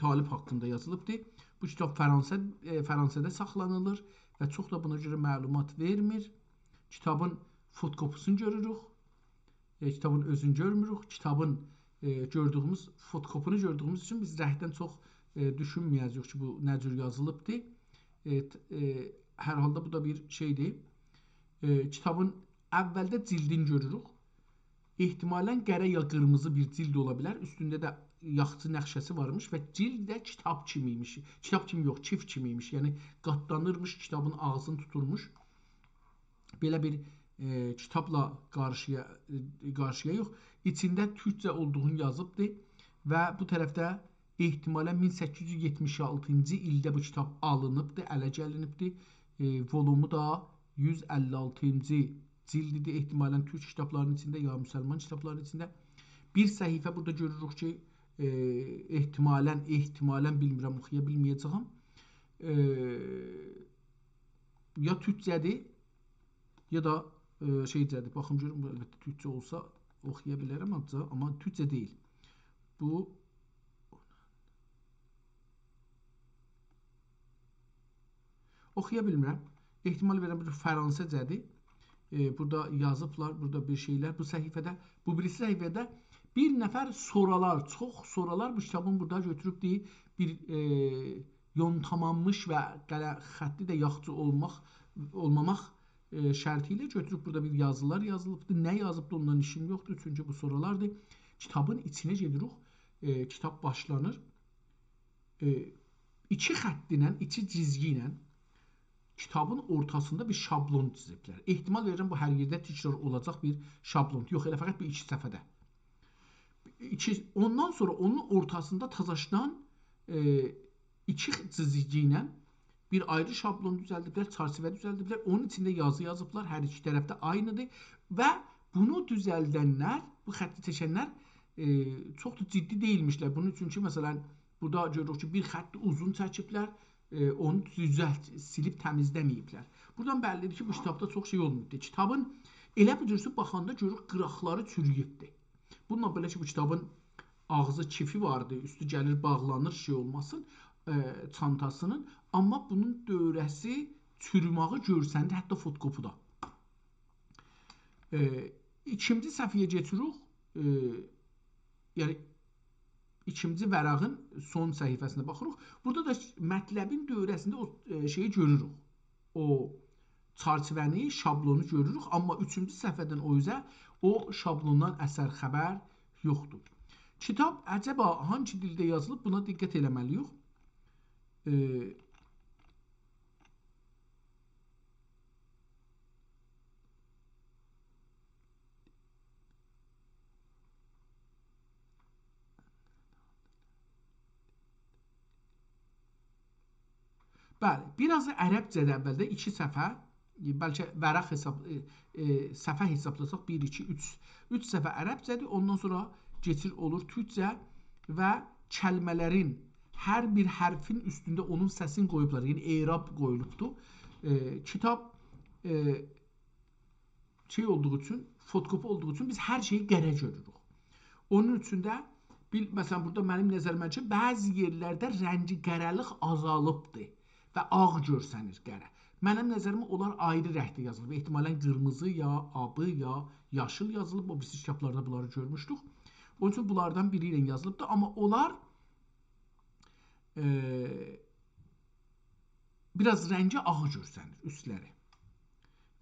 Talib haqqında yazılıbdır. Bu kitab Fransada saxlanılır və çox da buna görə məlumat vermir. Kitabın fotokopusunu görürük. Kitabın özünü görmürük. Kitabın gördüyümüz fotokopunu gördüyümüz üçün biz rəhdən çox düşünməyəcəyik ki, bu nə cür yazılıbdır. Hər halda bu da bir şeydir. Kitabın əvvəldə cildini görürük. Ehtimalən qərə ya qırmızı bir cild ola bilər. Üstündə də yaxçı nəqşəsi varmış və cild də kitab kimiymiş. Kitab kimi yox, çift kimiymiş. Yəni qatlanırmış, kitabın ağzını tuturmuş. Belə bir kitabla qarşıya yox. İçində türkcə olduğunu yazıbdır və bu tərəfdə ehtimalən 1876-cı ildə bu kitab alınıbdır, ələ gəlinibdir. Volumu da 156-cı cildidir. Ehtimalən türk kitablarının içində ya müsəlman kitablarının içində. Bir səhifə burada görürük ki, ehtimalən bilmirəm, oxuya bilməyəcəyəm. Ya türkcədir, ya da şeycədir. Baxın görün, əlbəttə türkcə olsa oxuya bilərəm amma türkcə deyil. Bu oxuya bilmirəm. Ehtimal verirəm bir fransızcədir. Burada yazıblar, burada bir şeylər. Bu səhifədə, bu birisi səhifədə bir nəfər soralar, çox soralar bu kitabın burada götürüb deyir, bir yontamlanmış və xətti də yaxşı olmamaq şərti ilə götürüb burada bir yazılar yazılıbdır. Nə yazıbdır ondan işim yoxdur, çünki bu soralardır. Kitabın içinə gedirik, kitab başlanır. İki xətti ilə, iki cizgi ilə kitabın ortasında bir şablon çiziblər. Ehtimal verirəm bu hər yerdə təkrar olacaq bir şablon. Yox, elə fəqət bir iki səhifədə. Ondan sonra onun ortasında tazaşdan iki cizgi ilə bir ayrı şablon düzəldiblər, çərçivə düzəldiblər. Onun içində yazı yazıblar, hər iki tərəfdə aynıdır və bunu düzəldənlər, bu xətti çəkənlər çox da ciddi deyilmişlər. Bunun üçün ki, məsələn, burada görürük ki, bir xətti uzun çəkiblər, onu silib təmizləməyiblər. Buradan bəllidir ki, bu kitabda çox şey olmayıbdır. Kitabın elə bir cürsü baxanda görürük qıraqları çürüyübdür. Bununla belə ki, bu kitabın ağzı kifi vardı, üstü gəlir bağlanır, şey olmasın, çantasının. Amma bunun dövrəsi çürümağı görsəndə, hətta fotokopu da. İkinci səhifəyə keçirik. Yəni, ikinci vərəqin son səhifəsinə baxırıq. Burada da mətləbin dövrəsində o şeyi görürük. O çərçivəni, şablonu görürük. Amma üçüncü səhifədən o üzə o şablondan əsər xəbər yoxdur. Kitab əcəba hangi dildə yazılıb, buna diqqət eləməliyik. Bəli, biraz da ərəbcədə əvvəldə 2 səfə, bəlkə vərəq səfə hesablasaq 1, 2, 3 səfə ərəbcədir. Ondan sonra keçir olur türkcə və kəlmələrin hər bir hərfin üstündə onun səsini qoyublar. Yəni, eyrab qoyulubdur. Kitab şey olduğu üçün, fotokopi olduğu üçün biz hər şeyi qərə görürük. Onun üçün də, məsələn, burada mənim nəzərimə ki, bəzi yerlərdə rəngi qərəlik azalıbdır və ağ görsənir qərə. Mənim nəzərimə onlar ayrı rəngdə yazılıb. Ehtimalən qırmızı, ya abı, ya yaşıl yazılıb. O birisi kitablarda bunları görmüşdük. Onun üçün bunlardan biri ilə yazılıbdır. Amma onlar biraz rəngi ağ görsənir, üstləri.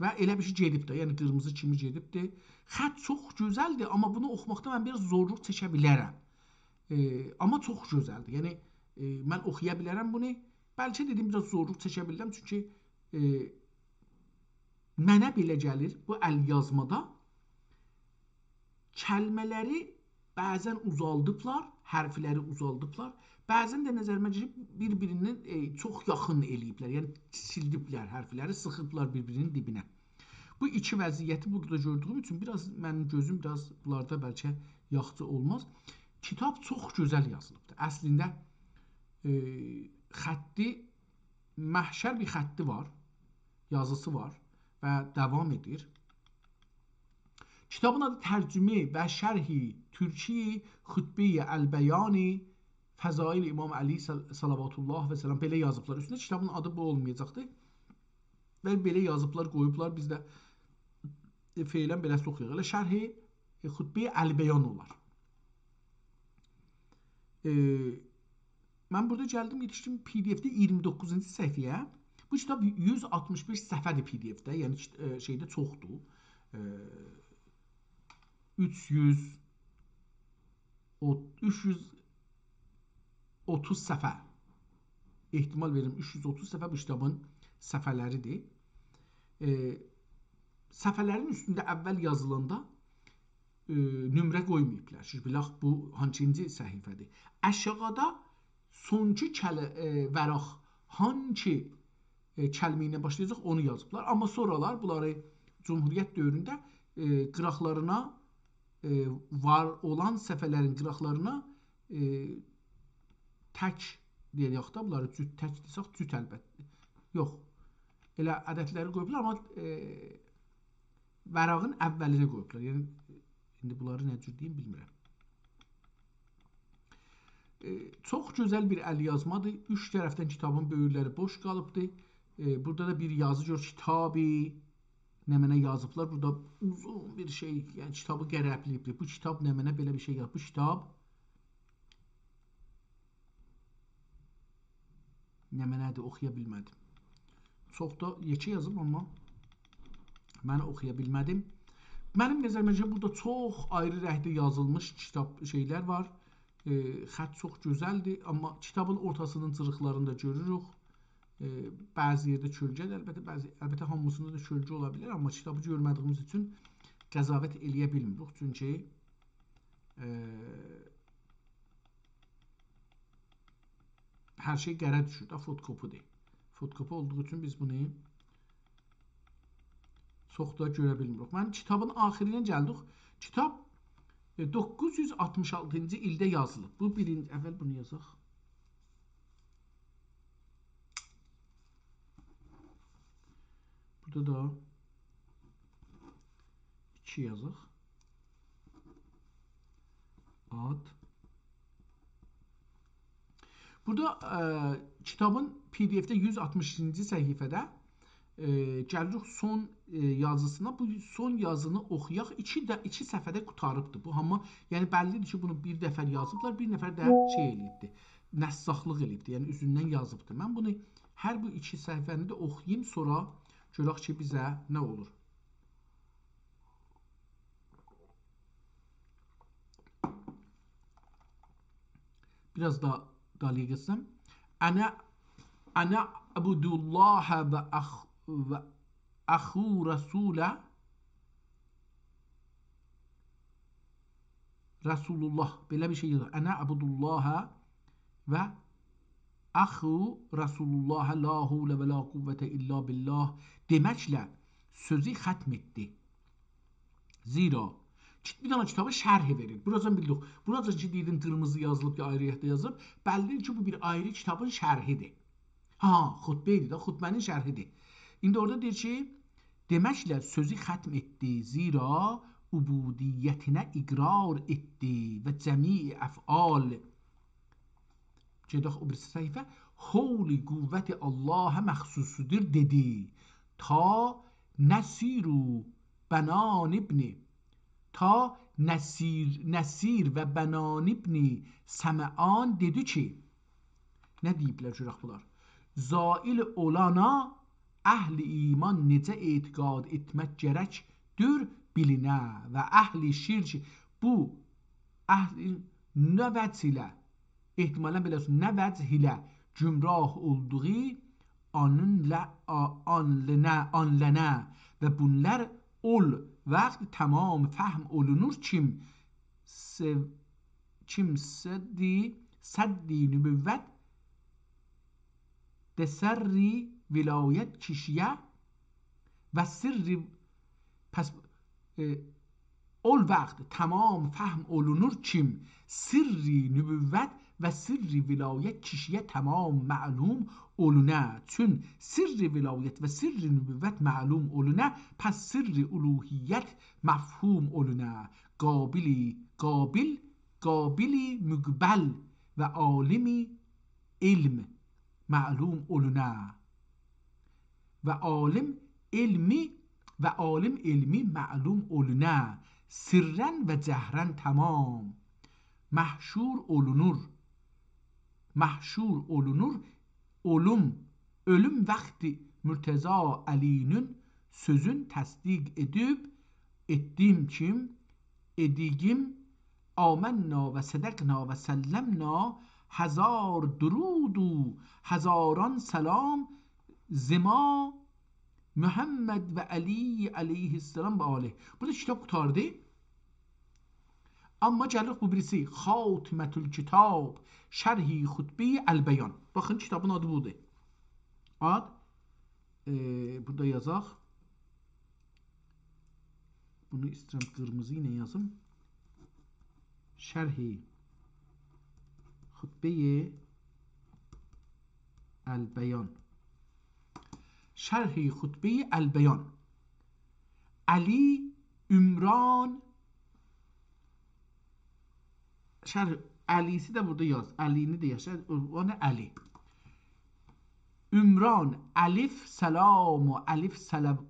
Və elə bir şey gedibdir. Yəni, qırmızı kimi gedibdir. Xət çox gözəldir, amma bunu oxumaqda mən biraz zorluq çəkə bilərəm. Amma çox gözəldir. Yəni, mən oxuya bilərəm bunu. Bəlkə dedim, biraz zorluq çəkə bilirəm, çünki mənə belə gəlir, bu əl yazmada kəlmələri bəzən uzaldıblar, hərfləri uzaldıblar, bəzən də nəzərimə girib bir-birindən çox yaxın eləyiblər, yəni sildiblər hərfləri, sıxıblar bir-birinin dibinə. Bu iki vəziyyəti burada gördüyüm üçün biraz mənim gözüm biraz bunlarda bəlkə yaxşı olmaz. Kitab çox gözəl yazılıbdır. Əslində xətti məhşər bir xətti var, yazısı var və davam edir. Kitabın adı Tərcümə və Şərhi Türki Xutbə-i Əl-Bəyani Fəzail İmam Əli Salavatullah və səlam belə yazıblar. Üstündə kitabın adı bu olmayacaqdır. Və belə yazıblar, qoyublar. Biz də feylən beləsi oxuyuruq. Elə Şərhi Xutbə-i Əl-Bəyan olar. Mən burada gəldim, yetişdim PDF-də 29-cu səhifəyə. Bu kitab 165 səhifədir PDF-də, yəni şeydə çoxdur. 330 səhifə. ehtimal verirəm 330 səfə bu kitabın səfələridir. Səfələrin üstündə əvvəl yazılanda nömrə qoymayıblar. Bilaq bu hançıncı səhifədir. Aşağıda sonki vəraq hangi kəlmə ilə başlayacaq onu yazıblar. Amma sonralar bunları Cumhuriyyət dövründə qıraqlarına var olan səfələrin qıraqlarına tək deyək da bunları cüt tək desək cüt əlbəttə. Yox. Elə ədədləri qoyublar, amma vərağın əvvəlinə qoyublar. Yəni indi bunları nə cür deyim bilmirəm. Çox gözəl bir əlyazmadır. Üç tərəfdən kitabın böyürləri boş qalıbdır. Burada da bir yazı gör, kitabı nə mənə yazıblar. Burada uzun bir şey, yəni kitabı qərəbliyibdir. Bu kitab nə mənə belə bir şey yazıb. Bu kitab nə mənədir, oxuya bilmədim. Çox da yekə yazıb, amma mən oxuya bilmədim. Mənim nəzərimcə burada çox ayrı rəhdə yazılmış kitab şeylər var. Xətt çox gözəldir, amma kitabın ortasının cırıqlarında görürük. Bəzi yerdə kölgədir, əlbəttə hamısında da kölgə ola bilər, amma kitabı görmədiyimiz üçün qəzavət eləyə bilmirik. Çünki hər şey qərə düşür də, fotokopudur. Fotokopu olduğu üçün biz bunu çox da görə bilmirik. Mən kitabın axirinə gəldik. Kitab 966-cı ildə yazılıb. Bu birinci, əvvəl bunu yazaq. Burada da 2 yazaq. Ad. Burada kitabın PDF-də 160-cı səhifədə gəlirik son yazısına. Bu son yazını oxuyaq. 2 səfədə qutarıbdır bu. Amma yəni bəllidir ki, bunu bir nəfər yazıblar, bir nəfər də şey eləyibdir. Nəssaxlıq eləyibdir. Yəni üzündən yazıbdır. Mən bunu hər bu 2 səhifəni də oxuyayım, sonra görək ki, bizə nə olur. Biraz da dalıya geçsem. Ana abudullah və əxu rasulə Rasulullah. Belə bir şey yazır. Ana abudullah və əxu Rasulullah la havlə və la quvvətə illa billah deməklə sözü xətm etdi. Zira bir dana kitabı şərhi verir. Buradan bildik. Buradan ki dedim qırmızı yazılıb ki, ayrıyətdə yazılıb. Bəllidir ki, bu bir ayrı kitabın şərhidir. Xutbə idi də, xutbənin şərhidir. İndi orada deyir ki, deməklə sözü xətm etdi. Zira ubudiyyətinə iqrar etdi və cəmi əf'al. Gedək o birisi səhifə. Xovli quvvəti Allah'a məxsusudur dedi. Ta nəsiru bənan ibni. Ta Nəsir və Bənan ibni Səməan dedi ki, nə deyiblər görək bunlar? Zail olana əhli iman necə etiqad etmək gərəkdir bilinə və əhli şirk bu əhli nə vəch ilə ehtimalən beləsin, nə vəch ilə gümrah olduğu anlənə və bunlar ol vaxt tamam fəhm olunur kim səddi nübüvvət desərri vilayət kişiyə və sirri پس اول وقت تمام فهم اولونور چیم sirri nübüvvet ve sirri vilayet kişiye tamam ma'lum olune. Çün sirri vilayet ve sirri nübüvvet ma'lum olune, pes sirri uluhiyet mefhum olune. Gabili mügbel ve alimi ilm ma'lum olune. Ve alim ilmi ma'lum olune. Sirren ve cehren tamam mahşur olunur. Ölüm vakti Mürteza Ali'nin sözün tasdik ettim kim edigim آمنا ve sedekna ve sellemna hazar durudu hazaran selam zima Muhammed ve Ali aleyhisselam ve aleyh. Burada kitap kurtardı. Amma gəlirik bu birisi Xatimetül Kitab Şerhi Xutbe El-Beyan. Baxın kitabın adı budur. Ad burada yazaq. Bunu istəyirəm qırmızı ilə yazım. Şerhi Xutbe El-Beyan. Şerhi Xutbe El-Beyan. Ali Ümran şerh Ali'si de burada yaz. Ali'ni de yaşar. O ne Ali? Ümran alif selam ve alif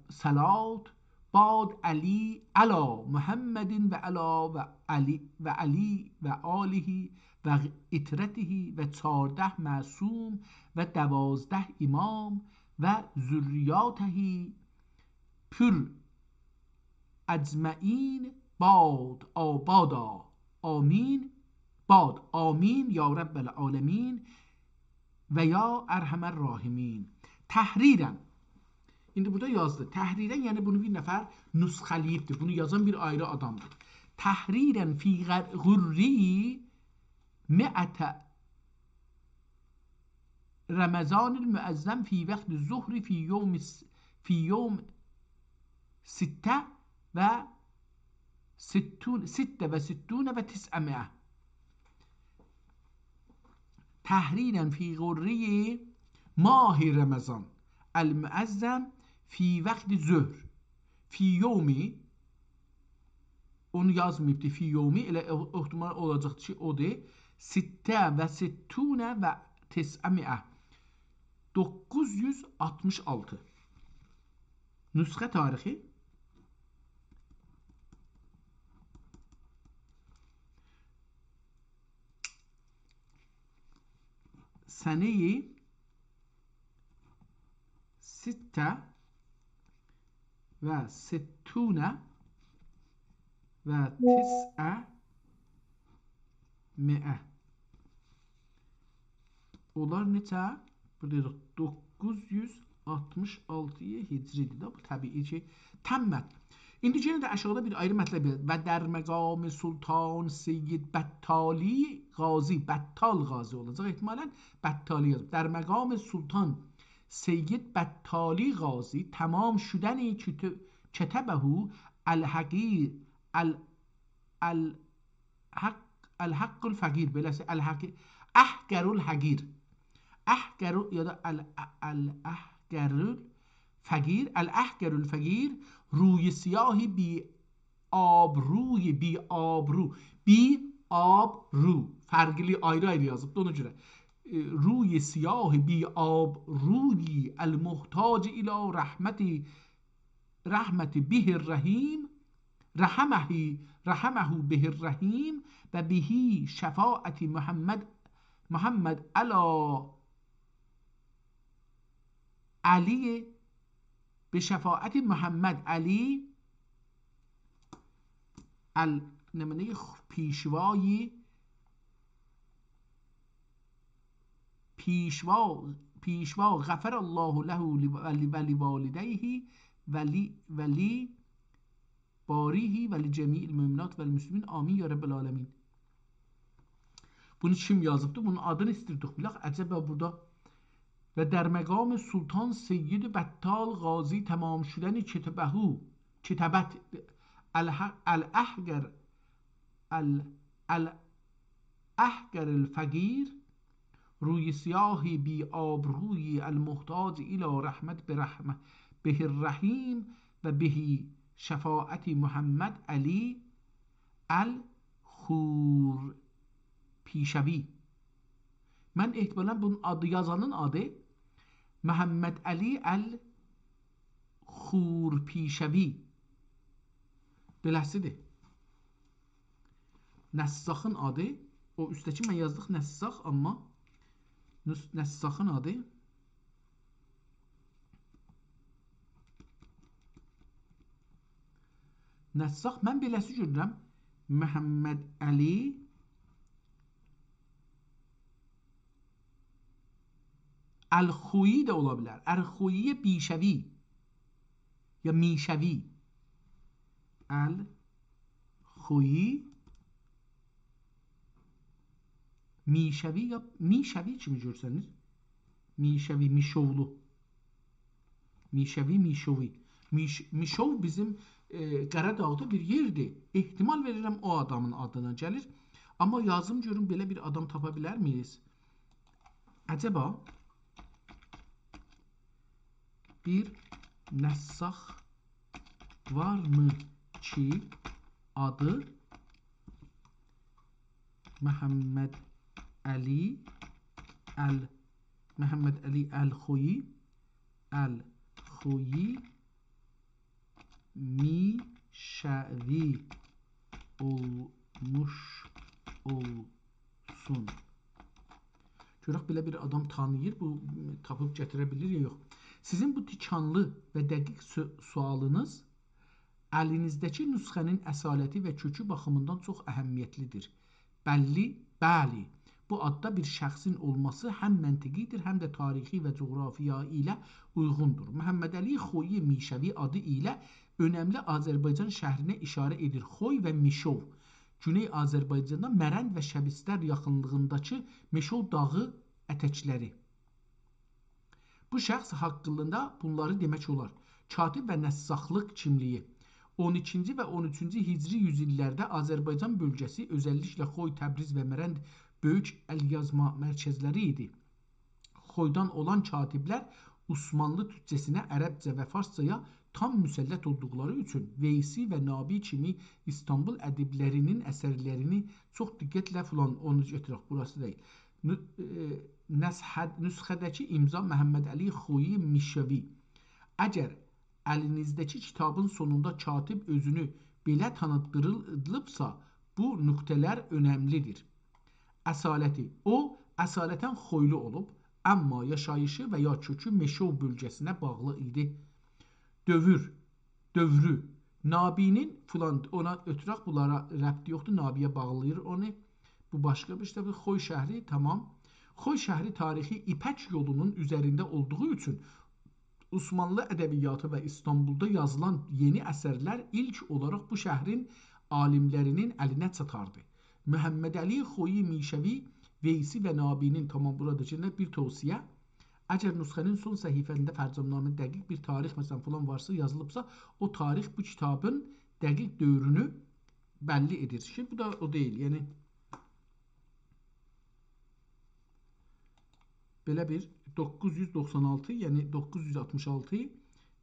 salat bad Ali ala Muhammedin ve ala ve Ali ve alihi ve itretihi ve 14 masum ve 12 imam ve zürriyatehi pür ecmain bad abada amin bad amin ya Rabbel alemin ve ya Erhamer Rahimin. Tahriren. Şimdi burada yazdı. Tahriren yani bunu bir nefer nusxaliyibdir. Bunu yazan bir ayrı adamdır. Tahriren fi gurri mi'ate Ramazanil müezzem fi vakti zuhri fi yom sitte ve sitte ve sittune ve tis'amea. تحريرا في غرية ماه رمضان المعظم في وقت الظهر في يوم onu yazmayıbdı fi yomi elə ehtimal olacaq ki o de sitte ve sittune ve tis'ami'e 966 nüsxə tarixi seneyi sitte ve sittune ve tis'e mi'e. Onlar neçə? Burada 966'ya hicridir. Bu təbii ki təmmət. İndi yenə də aşağıda bir ayrı mətləb və در مقام سلطان سید بطالی غازی بطال غازی olacaq ehtimalən بطالی yazıb. در مقام سلطان سید بطالی غازی تمام شدن کتبه الحقیر الحق الفقیر بلس الحقیر احقر الحقیر احقر یا da الاحقر الفقیر روی سیاهی بی آبرو فرقلی ayrı yazıbdı ona göre روی سیاه بی آبروی المحتاج الى رحمت به الرحیم رحمه به الرحیم و به شفاعت محمد علی به شفاعت محمد علی نمونه پیشوا غفر الله له ولی والدیه ولی باریه ولی جمیع المؤمنات و المسلمین آمین یا رب العالمین. Bunu kim yazıbdı? Bunun adını istirdik. Bilaq, acaba burada ve در مقام سلطان سید بطال غازی تمام شدن کتبهو Kitabət Əl-Əhqər الفقیر روی سیاهی بی آبروی المحتاج الى رحمت به الرحیم و به شفاعت محمد علی الخور پیشوی. Mən ehtimalən bunun adı yazanın adı Muhammed Ali el-Xur Pişəvi. Beləsidir. Nəssaxın adı, o üstəki mən yazdıq Nəssax, amma Nəssaxın adı Nəssax, mən beləsi görürəm. Muhammed Ali El-Xuyi də ola bilər. El-Xuyi Bişəvi ya Mişəvi. El-Xuyi Mişəvi ya Mişəvi kimi görsəniz. Mişəvi, Mişovlu. Mişəvi, Mişovi. Mişov bizim Qəradağda bir yerdir. Ehtimal verirəm o adamın adına gəlir. Amma yazım görün belə bir adam tapa bilər miyiz? Əcəba bir nəssax varmı ki adı Muhammed Ali El-Xuyi Mişəvi olmuş olsun. Görək belə bir adam tanıyır, bu tapıb gətirə bilir ya yox. Sizin bu tikanlı və dəqiq sualınız əlinizdəki nüsxənin əsaləti və kökü baxımından çox əhəmiyyətlidir. Bəli, bu adda bir şəxsin olması həm məntiqidir, həm də tarixi və coğrafiya ilə uyğundur. Muhammed Ali Xuyi Mişəvi adı ilə önəmli Azərbaycan şəhrinə işarə edir. Xoy və Mişov, Güney Azərbaycanda Mərənd və Şəbistər yaxınlığındakı Meşov dağı ətəkləri. Bu şəxs haqqında bunları demək olar. Katib və nəssaxlıq kimliyi 12-ci və 13-cü hicri yüzillərdə Azərbaycan bölgəsi, özəlliklə Xoy, Təbriz və Mərənd böyük əlyazma mərkəzləri idi. Xoydan olan katiblər Osmanlı türkcəsinə, ərəbcə və farscaya tam müsəllət olduqları üçün Veysi və Nabi kimi İstanbul ədiblərinin əsərlərini çox diqqətlə onu götürək, burası deyil. Nüsxədəki imza Muhammed Ali Xuyi Mişəvi. Əgər əlinizdəki kitabın sonunda katib özünü belə tanıtdırılıbsa, bu nöqtələr önəmlidir. Əsaləti. O, əsalətən Xoylu olub, amma yaşayışı və ya kökü Meşov bölgəsinə bağlı idi. Dövrü. Nabinin filan, ona ötürək bunlara rəbti yoxdur, Nabiyə bağlayır onu. Bu başqa bir şey. Xoy şəhri, tamam. Xoy şəhri tarixi İpək yolunun üzərində olduğu üçün Osmanlı ədəbiyyatı və İstanbulda yazılan yeni əsərlər ilk olaraq bu şəhrin alimlərinin əlinə çatardı. Muhammed Ali Xuyi Mişəvi, Veysi və Nabinin, tamam buradakı bir tövsiyə. Əgər nüsxənin son səhifəsində fərcamnamə dəqiq bir tarix məsələn falan varsa, yazılıbsa, o tarix bu kitabın dəqiq dövrünü bəlli edir ki, bu da o deyil. Yəni belə bir 996, yəni 966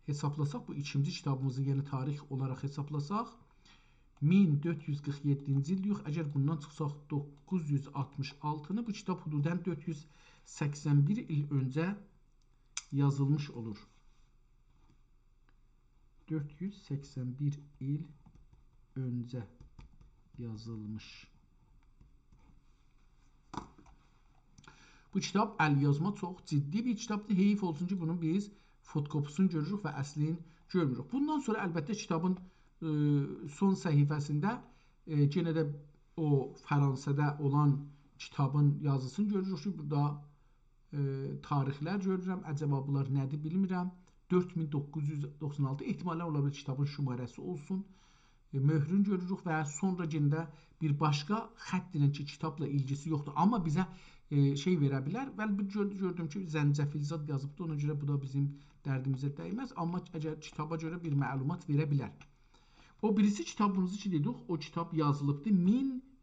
hesablasaq, bu ikinci kitabımızı yəni tarix olaraq hesablasaq 1447-ci il yox, əgər bundan çıxsaq 966-nı, bu kitab hududən 481 il öncə yazılmış olur. 481 il öncə yazılmış. Bu kitab əlyazma çox ciddi bir kitabdır. Heyif olsun ki, bunun biz fotokopisini görürük və əslini görmürük. Bundan sonra əlbəttə kitabın son səhifəsində yenə də o Fransada olan kitabın yazısını görürük ki, burada tarixlər görürəm. Əcəba bunlar nədir bilmirəm. 4996 ehtimalən ola bilər kitabın şumarəsi olsun. Möhrün görürük və sonra yenə də bir başqa xətt ilə ki, kitabla ilgisi yoxdur. Amma bizə şey verə bilər. Bəli, gördüm ki, zəncəfilzad yazıbdı, ona görə bu da bizim dərdimizə dəyməz. Amma əgər kitaba görə bir məlumat verə bilər. O birisi kitabımızı ki dedik, o kitab yazılıbdı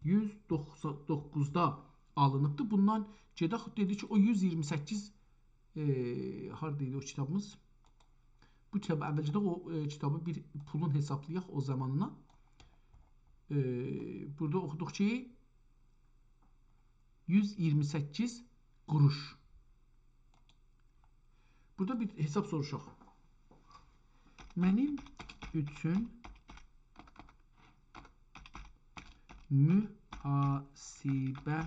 1199-da alınıbdı. Bundan gedək dedi ki, o 128 haradaydı o kitabımız? Bu kitabı əvvəlcədə o kitabı bir pulun hesablayaq o zamanına. Burada oxuduq ki 128 quruş. Burada bir hesab soruşaq. Mənim üçün mühasibə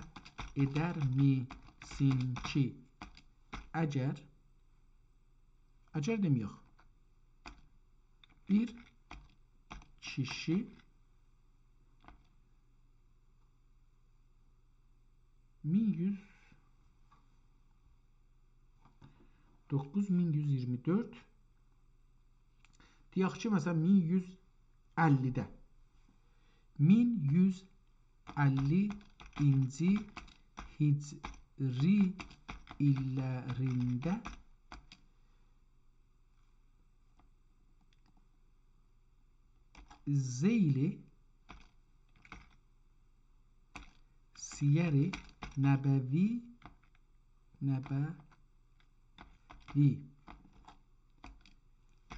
edər misin ki, əgər deməyək, bir kişi $9,124 deyək ki, məsələn 1150-də 1150-ci hicri illərində Zeyli Siyeri Nəbəvi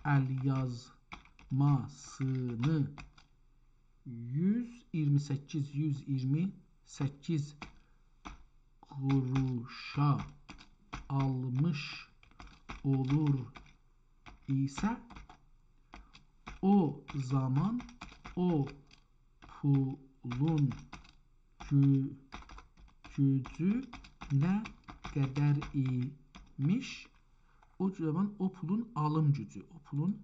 əlyazmasını 128 quruşa almış olur isə o zaman o pulun gücü nə qədər imiş? O zaman o pulun alım gücü, o pulun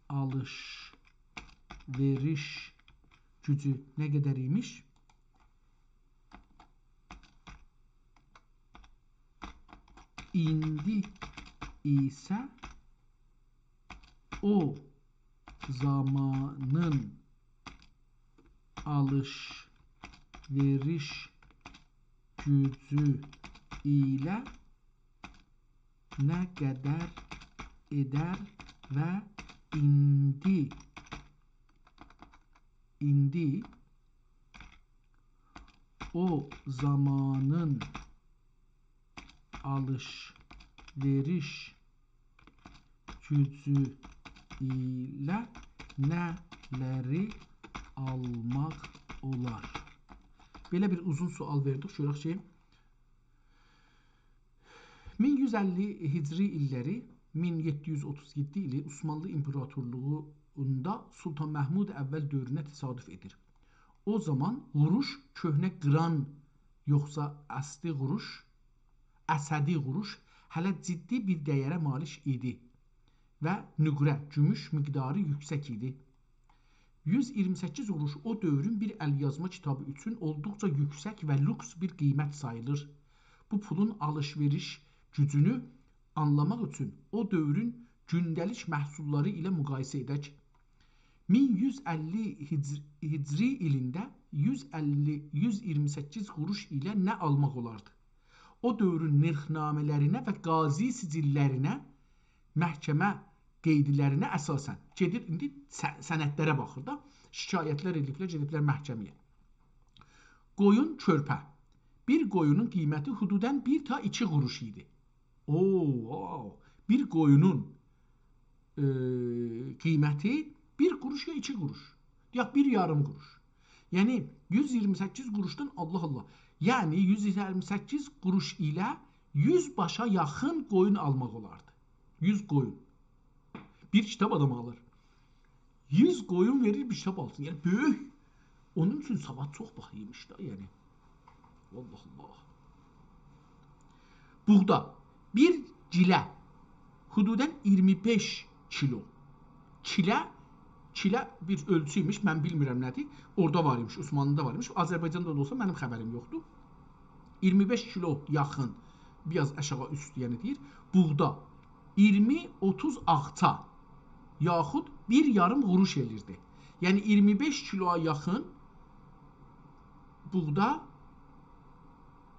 alış-veriş gücü nə qədər imiş? İndi isə o zamanın alış-veriş gücü ilə nə qədər edər və indi o zamanın alış-veriş gücü ilə nələri almaq olar? Belə bir uzun sual verdik. Görək ki, 1150 hicri illəri 1737 ili Osmanlı İmparatorluğunda Sultan Məhmud əvvəl dövrünə təsadüf edir. O zaman quruş köhnə qıran yoxsa əsdi quruş, əsədi quruş hələ ciddi bir dəyərə malik idi və nüqrə, gümüş miqdarı yüksək idi. 128 quruş o dövrün bir əlyazma kitabı üçün olduqca yüksək və lüks bir qiymət sayılır. Bu pulun alış-veriş gücünü anlamaq üçün o dövrün gündəlik məhsulları ilə müqayisə edək. 1150 hicri ilində 128 quruş ilə nə almaq olardı? O dövrün nirxnamələrinə və qazi sicillərinə, məhkəmə qeydlərinə əsasən gedir, indi sənədlərə baxır da, şikayətlər ediblər, gediblər məhkəməyə. Qoyun körpə. Bir qoyunun qiyməti hududən 1-2 quruş idi. Bir qoyunun qiyməti 1 quruş ya 2 quruş. Deyək, 1,5 quruş. Yəni, 128 quruşdan Allah. Yəni, 128 quruş ilə 100 başa yaxın qoyun almaq olardı. 100 qoyun. Bir kitab adam alır. 100 qoyun verir, bir kitab alsın. Yəni, böyük. Onun üçün savad çox baxıymış da, yəni. Allah. Buğda. Bir cilə. Hududən 25 kilo. Kilə bir ölçüymüş, mən bilmirəm nədir. Orada var imiş, Osmanlıda var imiş. Azərbaycanda da olsa mənim xəbərim yoxdur. 25 kilo yaxın, biraz aşağı üstü yəni deyir. Buğda 20-30 ağça yaxud 1,5 quruş elirdi. Yəni 25 kiloya yaxın buğda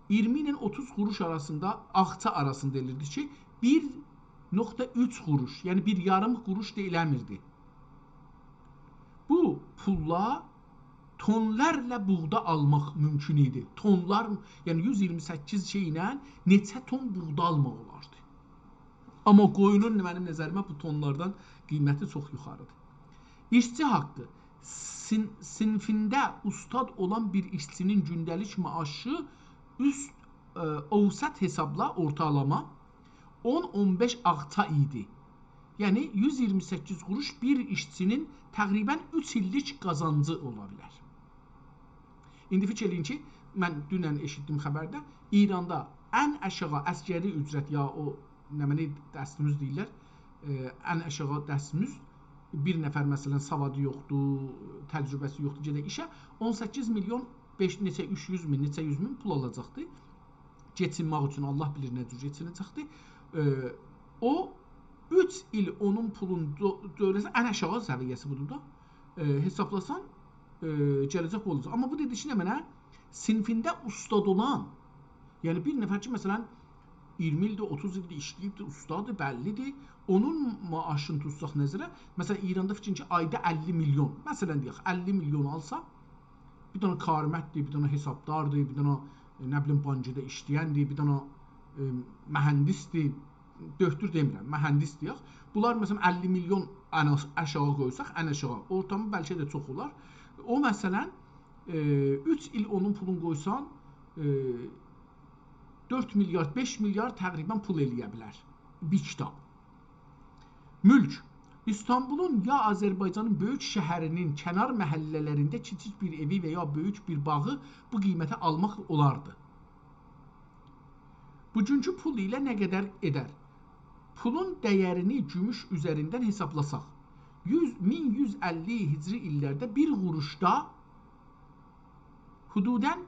20 ilə 30 quruş arasında, ağça arasında elirdi ki, 1.3 quruş, yəni bir yarım quruş da eləmirdi. Bu pulla tonlarla buğda almaq mümkün idi. Tonlar, yəni 128 şey ilə neçə ton buğda almaq olardı. Amma qoyunun mənim nəzərimə bu tonlardan qiyməti çox yuxarıdır. İşçi haqqı. Sinfində ustad olan bir işçinin gündəlik maaşı üst ovsat hesabla ortalama 10-15 ağça idi. Yəni 128 quruş bir işçinin təqribən 3 illik qazancı ola bilər. İndi fikir eləyin ki, mən dünən eşitdim xəbərdə, İranda ən aşağı əsgəri ücrət ya o nəməni dəstimiz deyirlər, ən aşağı dəstimiz bir nəfər məsələn savadı yoxdur, təcrübəsi yoxdur, gedək işə 18 milyon 5 neçə 300 min, neçə 100 min pul alacaqdı. Geçinmək üçün Allah bilir nə cür geçinəcəkdi. O 3 il onun pulun dövləsi ən aşağı səviyyəsi budur da. Hesablasan gələcək bu olacaq. Amma bu dediyi nə mənə? Sinfində ustad olan, yəni bir nəfər ki məsələn 20 ildir, 30 ildir işləyibdir, ustadır, bəllidir. Onun maaşını tutsaq nəzərə, məsələn İranda fikrin ki ayda 50 milyon, məsələn deyək 50 milyon alsa, bir dənə karmətdir, bir dənə hesabdardır, bir dənə nə bilim bankada işləyəndir, bir dənə mühəndisdir, döktür demirəm, mühəndis deyək. Bunlar məsələn 50 milyon aşağı qoysaq, ən aşağı, ortamı bəlkə də çox olar. O məsələn 3 il onun pulunu qoysan 4 milyard, 5 milyard təqribən pul eləyə bilər bir kitab. Mülk. İstanbulun ya Azərbaycanın böyük şəhərinin kənar məhəllələrində kiçik bir evi və ya böyük bir bağı bu qiymətə almaq olardı. Bugünkü pul ilə nə qədər edər? Pulun dəyərini gümüş üzərindən hesablasaq, 1150 hicri illərdə bir quruşda hududən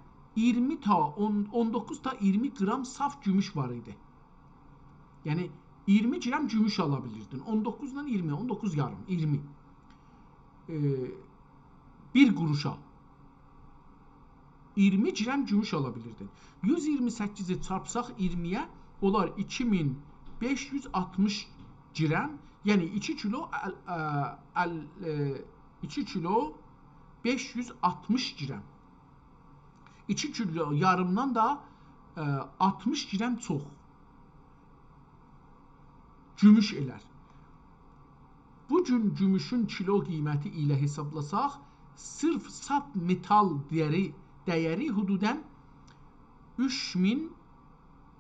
19 ta 20 qram saf gümüş var idi. Yəni 20 qram gümüş ala bilirdin. 19 ilə 20, 19 yarım, 20. Bir quruşa 20 qram gümüş ala bilirdin. 128-i çarpsaq 20-yə olar 2560 qram, yəni 2 kilo 560 qram. 2 kilo yarımdan da 60 qram çox gümüş elər. Bu gün gümüşün kilo qiyməti ilə hesablasaq, sırf saf metal dəyəri hududən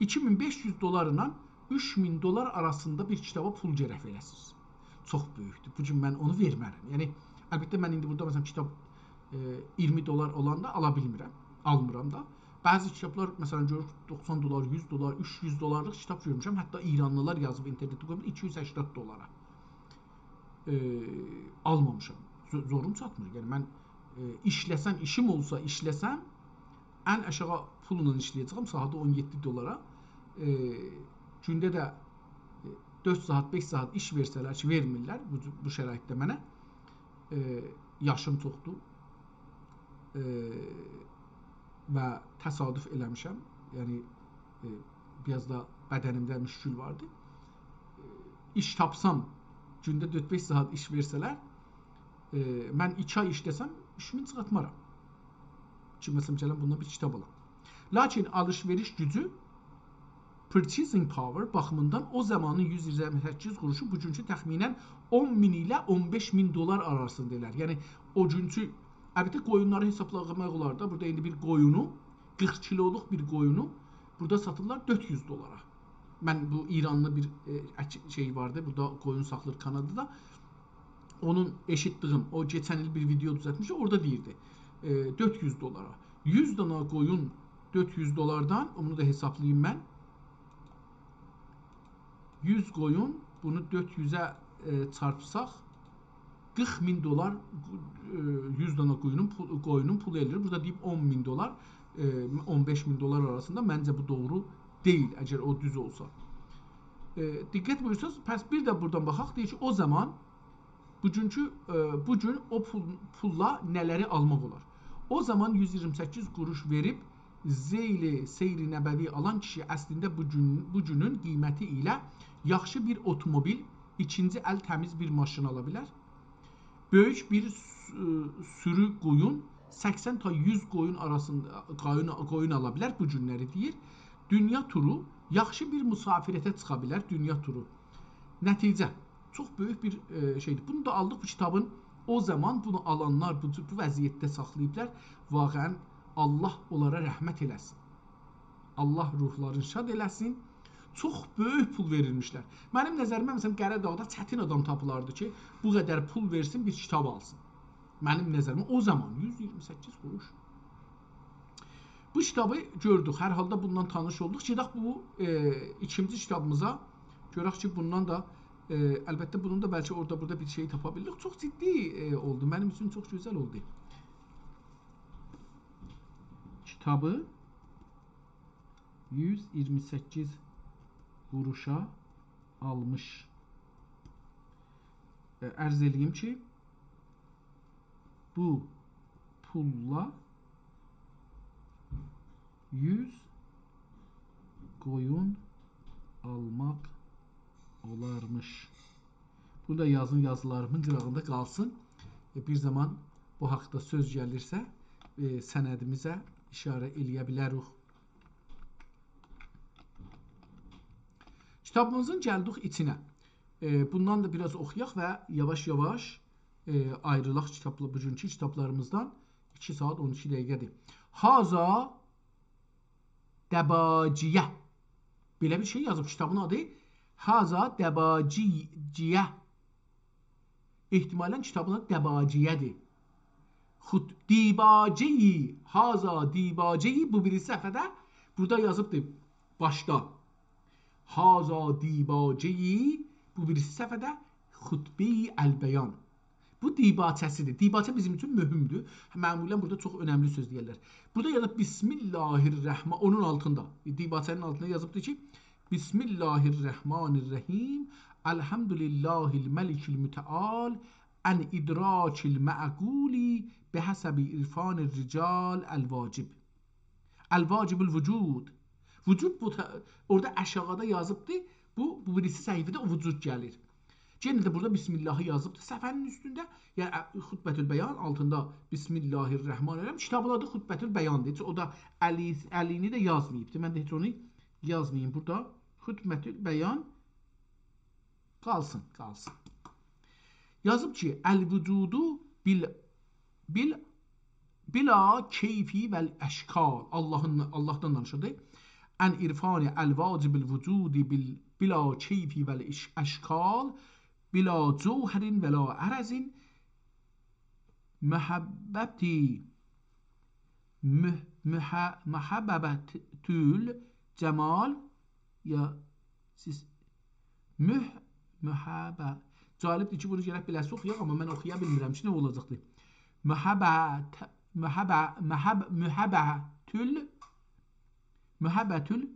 2500 dolarla 3000 dolar arasında bir kitaba pul gərək verəsiniz. Çox böyükdür. Bu gün mən onu vermərəm. Yəni əlbəttə mən indi burada məsələn kitab 20 dolar olanda ala bilmirəm. Almıram da. Bəzi kitablar məsələn görürük 90 dolar, 100 dolar, 300 dolarlıq kitab görmüşəm. Hətta İranlılar yazıb internetdə qoyub 280 dolara. Almamışam. Zorum çatmır. Yəni mən işləsəm, işim olsa işləsəm ən aşağı pulla işləyəcəm saatı 17 dolara. Gündə də 4 saat, 5 saat iş versələr ki, vermirlər bu şəraitdə mənə. Yaşım çoxdur. Və təsadüf eləmişəm. Yəni biraz da bədənimdə müşkül vardı. İş tapsam, gündə 4-5 saat iş versələr, mən 2 ay işləsəm, işimi çıxartmaram. Ki, məsələn, gələm bundan bir kitab alam. Lakin alış-veriş gücü, purchasing power baxımından o zamanın 128 quruşu bugünkü təxminən 10 min ilə 15 min dolar arasında elər. Yəni, o günkü əlbəttə qoyunları hesablamaq olar da. Burada indi bir qoyunu, 40 kiloluq bir qoyunu burada satırlar 400 dolara. Mən bu İranlı bir şey vardı. Burada qoyun saxlır Kanadada. Onun eşitdiyim, o geçən il bir video düzəltmişdi. Orada deyirdi 400 dolara. 100 dana qoyun 400 dolardan, onu da hesablayayım mən. 100 qoyun, bunu 400'ə çarpsaq 40 min dolar 100 dana qoyunun pulu edilir. Burada deyib 10 min dolar 15 min dolar arasında. Məncə bu doğru deyil, əgər o düz olsa. Diqqət buyursanız, pəs bir də buradan baxaq, deyir ki, o zaman bugün o pulla nələri almaq olar? O zaman 128 quruş verib zeyli seyri nəbəvi alan kişi əslində bu günün qiyməti ilə yaxşı bir otomobil, ikinci əl təmiz bir maşın ala bilər. Böyük bir sürü qoyun, 80 ta 100 qoyun arasında qoyun ala bilər bu günləri deyir. Dünya turu, yaxşı bir müsafirətə çıxa bilər dünya turu. Nəticə, çox böyük bir şeydir. Bunu da aldıq bu kitabın. O zaman bunu alanlar bu vəziyyətdə saxlayıblar. Vaqəən Allah onlara rəhmət eləsin. Allah ruhlarını şad eləsin. Çox böyük pul verilmişlər. Mənim nəzərimə məsələn Qəradağda çətin adam tapılardı ki, bu qədər pul versin, bir kitab alsın. Mənim nəzərimə o zaman 128 quruş. Bu kitabı gördük. Hər halda bundan tanış olduq. Gedək bu ikinci kitabımıza. Görək ki, bundan da əlbəttə bunun da bəlkə orada-burada bir şey tapa bildik. Çox ciddi oldu. Mənim üçün çox gözəl oldu. Kitabı 128 quruşa almış. Ərz edeyim ki, bu pulla 100 qoyun almaq olarmış. Burada yazın yazılarımın qırağında qalsın. Bir zaman bu haqda söz gəlirsə, sənədimizə işarə eləyə bilərik. Kitabımızın gəldik içinə. Bundan da biraz oxuyaq və yavaş-yavaş ayrılaq bugünkü kitablarımızdan. 2 saat 12 dəqiqədir. Haza dəbaciyə. Belə bir şey yazıb kitabın adı. Haza dəbaciyə. İhtimalən kitabın adı dəbaciyədir. Dibaceyi. Haza dibaceyi. Bu birisi səhvədə burada yazıbdır. Başda. Haza dibaceyi. Bu birisi səhvədə xutbə-i əl-bəyan. Bu dibaçəsidir. Dibaçə bizim üçün mühümdür. Məmulən burada çox önəmli söz deyirlər. Burada yazıb Bismillahirrahman. Onun altında. Dibaçənin altında yazıbdır ki Bismillahirrahmanirrahim. Elhamdülillahil məlikil müteal. Ən idrakil mə'quli bihəsəbi irfanir rical el-vacib. El-vacibul vücud. Vücud orada aşağıda yazıbdır. Bu birisi səhifədə o vücud gəlir. Yenə də burada Bismillahı yazıbdır. Səfənin üstündə, yəni Xutbətül Bəyan altında Bismillahirrahmanirrahim. Kitabın adı Xutbətül Bəyandır. O da əlini də yazmayıbdır. Mən də heç onu yazmayayım burada. Xutbətül Bəyan qalsın. Yazıb ki, əl-vücudu bila keyfi vəl-əşkal. Allahdan danışırdı. Ən irfani əl-vacibil vücudi bila keyfi vəl-əşkal. Bila cevherin ve la arazin muhabbetül cemal ya siz muhabbet calibdir ki bunu gerek biləsi oxuyaq amma mən oxuya bilmirəm ki nə olacaqdır. Muhabbetül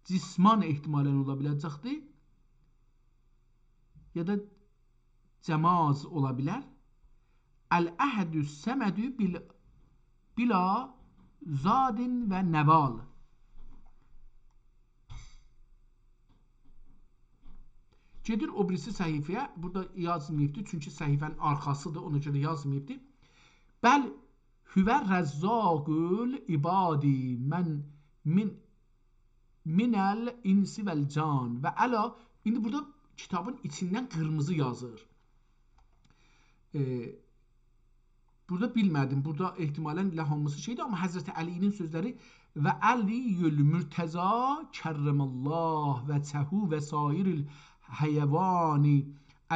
cisman ehtimalən ola biləcəkdir. Ya da cemaz ola bilər. El-əhədü səmədü bila zadin və nəval. Gedir o birisi səhifəyə. Burada yazmayıbdır. Çünki səhifənin arxasıdır. Ona görə yazmayıbdır. Bəl hüvər rəzzaqül ibadi minəl insi vəl can və əla. İndi burada kitabın içindən qırmızı yazır. Burada bilmədim. Burada ehtimalən hamısı şeydir. Amma Həzrəti Əlinin sözləri və Əliyül Mürtəza kərrəməllah və çəhu və sairil həyəvani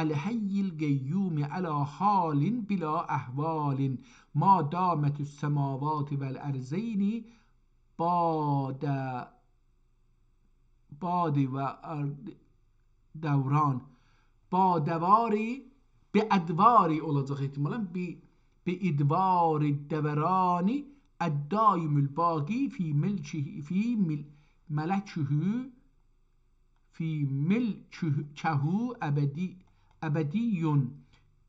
əl-həyyil qeyyumi ələ halin bila əhvalin ma damətüs səmavati vəl-ərzeyni badi və devran badevari be edvari olacaq ehtimalən be idvari deverani eddaimül baqi fi milkihi fi milkehu ebediyyun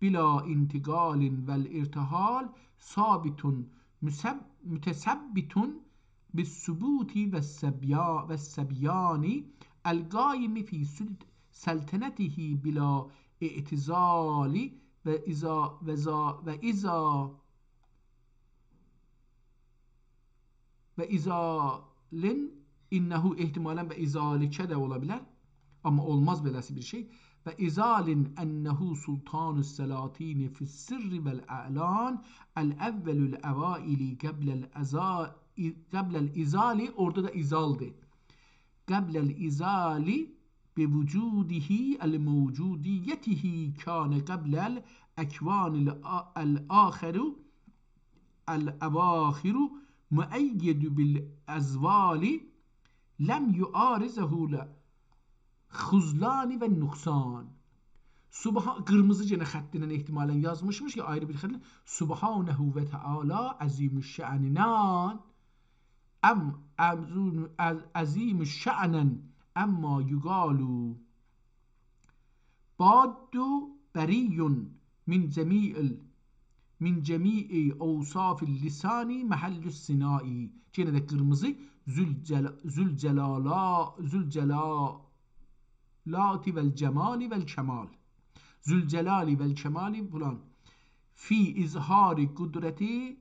bila intiqalin vel irtihal sabitun mütesabbitun bis-subuti ve's-sebyani el-gâimi fî seltenetihi bila i'tizali ve izalin innehu ihtimalen ve izalikə də ola bilər. Amma olmaz beləsi bir şey. Ve izalin ennehu sultanus selatini fi's-sirri vel-a'lan el-evvelul evaili qablel izali, orada da izaldı. Qablel izali bi vücudihi el-mevcudiyetihi kâne qablel ekvanil el-âhiru el-evâhiru müeyyedu bil-ezvali lem yuarizehu xuzlani ve nuksan. Kırmızı gene xəttindən ihtimalen yazmışmış ki, ayrı bir xətlə Subhanehu ve Teala azimüşşə'ninan azimüşşə'nen emma yugalu baddu beriyun min cemi'i avsafil lisani mahallus sinai. Gene de kırmızı Zülcelâlâti vel cemali vel kemal. Zülcelali vel kemali falan. Fi izhari kudreti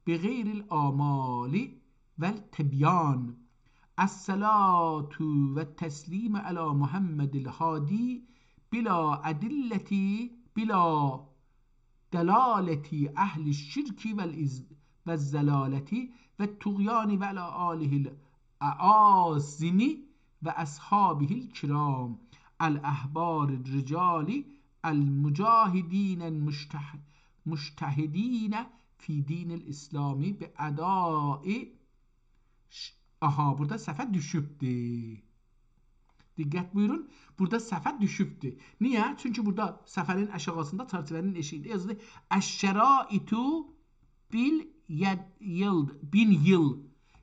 bi gayril amali vel tebyan. Es-salatu ve teslime ala Muhammedil hadi bila adilleti bila delaleti ehli şirki vel zelaleti ve tuğyani ve ala alihil aazimi ve ashabihil kiram el-ahbaril ricali el-mücahidinen müştehidine fi dinil İslami bi adai. Aha, burada səhvə düşübdür. Diqqət buyurun. Burada səhvə düşübdür. Niyə? Çünki burada səfərin aşağısında çərçivənin eşiğində yazılır. Əş-şəraitu bin yıl.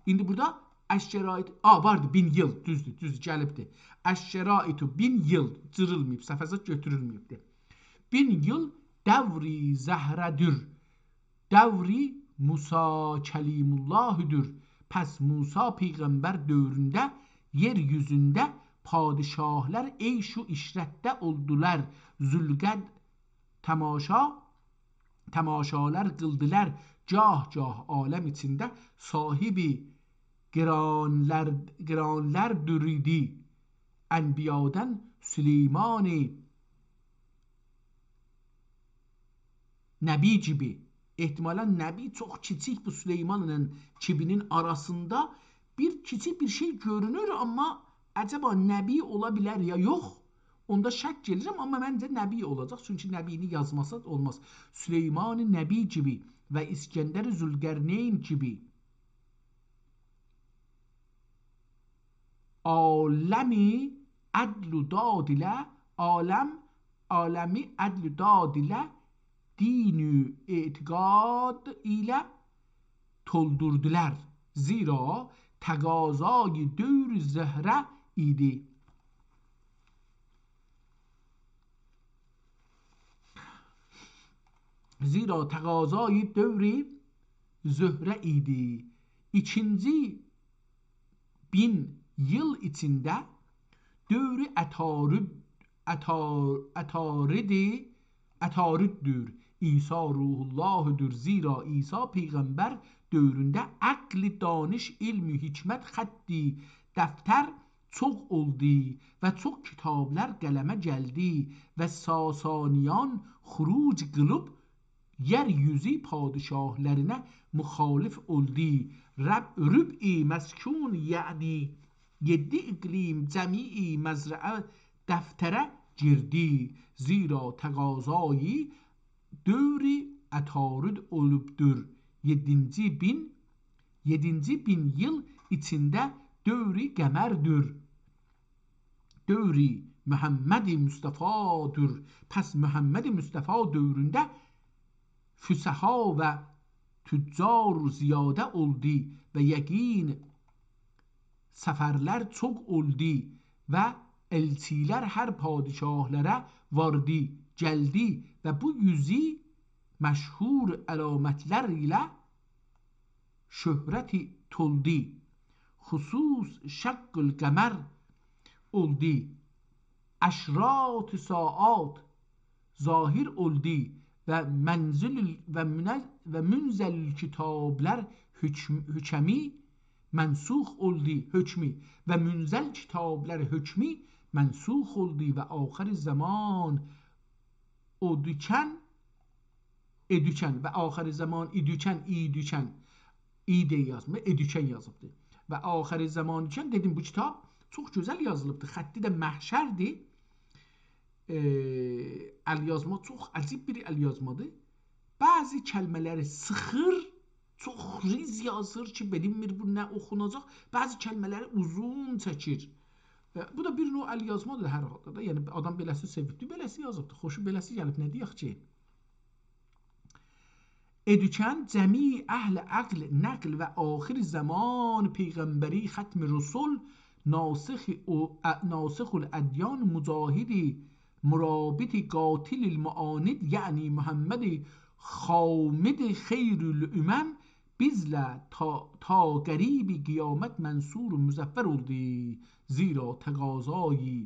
İndi burada əş-şərait vardı 1000 yıl. Düzdür, gəlibdir. Əş-şəraitu 1000 yıl cırılmayıb, səfəzət götürülməyibdir. 1000 yıl dəvri zəhrədir. Dəvri Musa Kelimullahüdür. Pes Musa peygamber dövründə yeryüzündə padişahlar eyşu işrətdə oldular. Zülqəd tamaşalar qıldılar. Cah aləm içində sahibi giranlər dürüdü. Ənbiyadan Süleymani Nəbi gibi. İhtimalen Nəbi çok kiçik bu Süleyman'ın kibinin arasında kiçik bir şey görünür ama acaba Nəbi olabilir ya yok? Onda şək gelirim ama məncə Nəbi olacaq. Çünki Nəbini yazmasa olmaz. Süleyman-ı Nəbi gibi ve İskender Zülqərneyn gibi alemi adlu dad ile alemi adlu dad ile dini itikad ile toldurdular. Zira tegazayı dövr zehre idi. Zira tegazayı dövr zehre idi. İkinci 1000 yıl içinde dövr etariddir. İsa ruhullahıdır. Zira İsa peygamber dövründə aqli, danış, ilmi, hikmət, xətti, dəftər çox oldu və çox kitablar qələmə gəldi və Sasaniyan xuruc qılıb yeryüzü padişahlarına müxalif oldu. Rüb'i məskun yəni 7 iqlim cəmi'i məzrəə dəftərə girdi. Zira təqazayı dövri etarid olubdur. 7. bin yıl içinde dövri qəmərdir. Dövri Muhammed-i Mustafa'dır. Pes Muhammed-i Mustafa dövründə füsaha və tüccar ziyadə oldu və yəqin səfərlər çox oldu və elçilər hər padişahlara vardı, gəldi və bu yüzü məşhur əlamətlər ilə şöhrəti toldi, xüsus şəqqül qəmər oldi, əşrat saat zahir oldi və mənzil və münzəl kitablər hükmi mənsux oldu, hökmi və münzəl kitablər hökmi mənsux oldu və axir zaman edükən və axir zaman idükən yazıbdı. Və axir zaman ikən dedim bu kitab çox gözəl yazılıbdı. Xətti də məhşərdir. Əlyazma çox əcib bir əlyazmadır. Bəzi kəlmələri sıxır, çox riz yazır ki, bilinmir bu nə oxunacaq. Bəzi kəlmələri uzun çəkir. Bu da bir növ əlyazmadır hər halda da. Yəni adam beləsi sevibdi, beləsi yazıbdı. Xoşu beləsi gəlib, nə deyək ki? Edükən cəmi əhl əql, nəql və axir zaman peyğəmbəri xətm rüsul nasıxul ədyan mücahidi مرابط قاتل المعاند یعنی محمد خامد خیر الامم bizlə ta qərib qiyamət mənsur müzəffər oldu. Zira təqazayı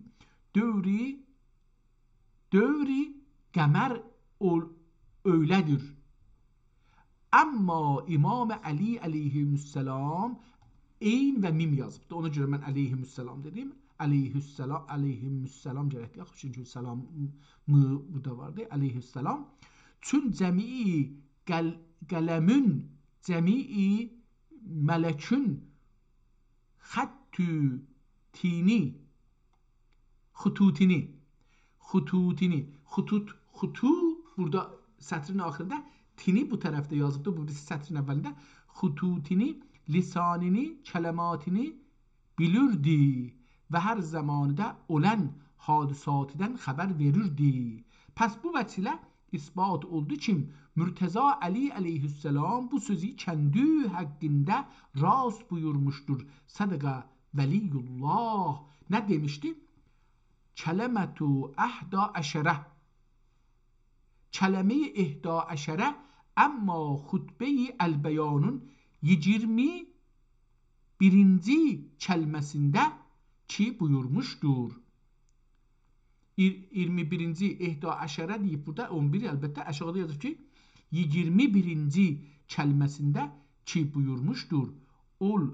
dövri qəmər öylədir. Amma İmam Əli əleyhissalam eyn və mim yazıbdı. Ona görə mən əleyhissalam dedim. Əleyhissalam gərəkdir. Çünki salam burada vardı. Əleyhissalam. Çün cəmi qələmün, cəmi mələkün xəttutini burada sətrin axırında, tini bu tərəfdə yazıbdı. Bu sətrin əvvəlində xututini, lisanini, kələmatini bilirdi və hər zamanında olan hadisatdan xəbər verirdi. Pəs bu vəsilə isbat oldu ki, Mürtəza Əli əleyhissalam bu sözü kəndi haqqında rast buyurmuşdur. Sədəqə veliyullah. Nə demişdi? Kələmətu əhda əşərə. Kələmə-i ehda əşərə əmma xutbə-i əl-bəyanın 21-ci kəlməsində ki buyurmuşdur. 21-ci ehda əşərə deyib burada, 11 əlbəttə aşağıda yazır ki 21-ci kəlməsində ki buyurmuşdur. Ol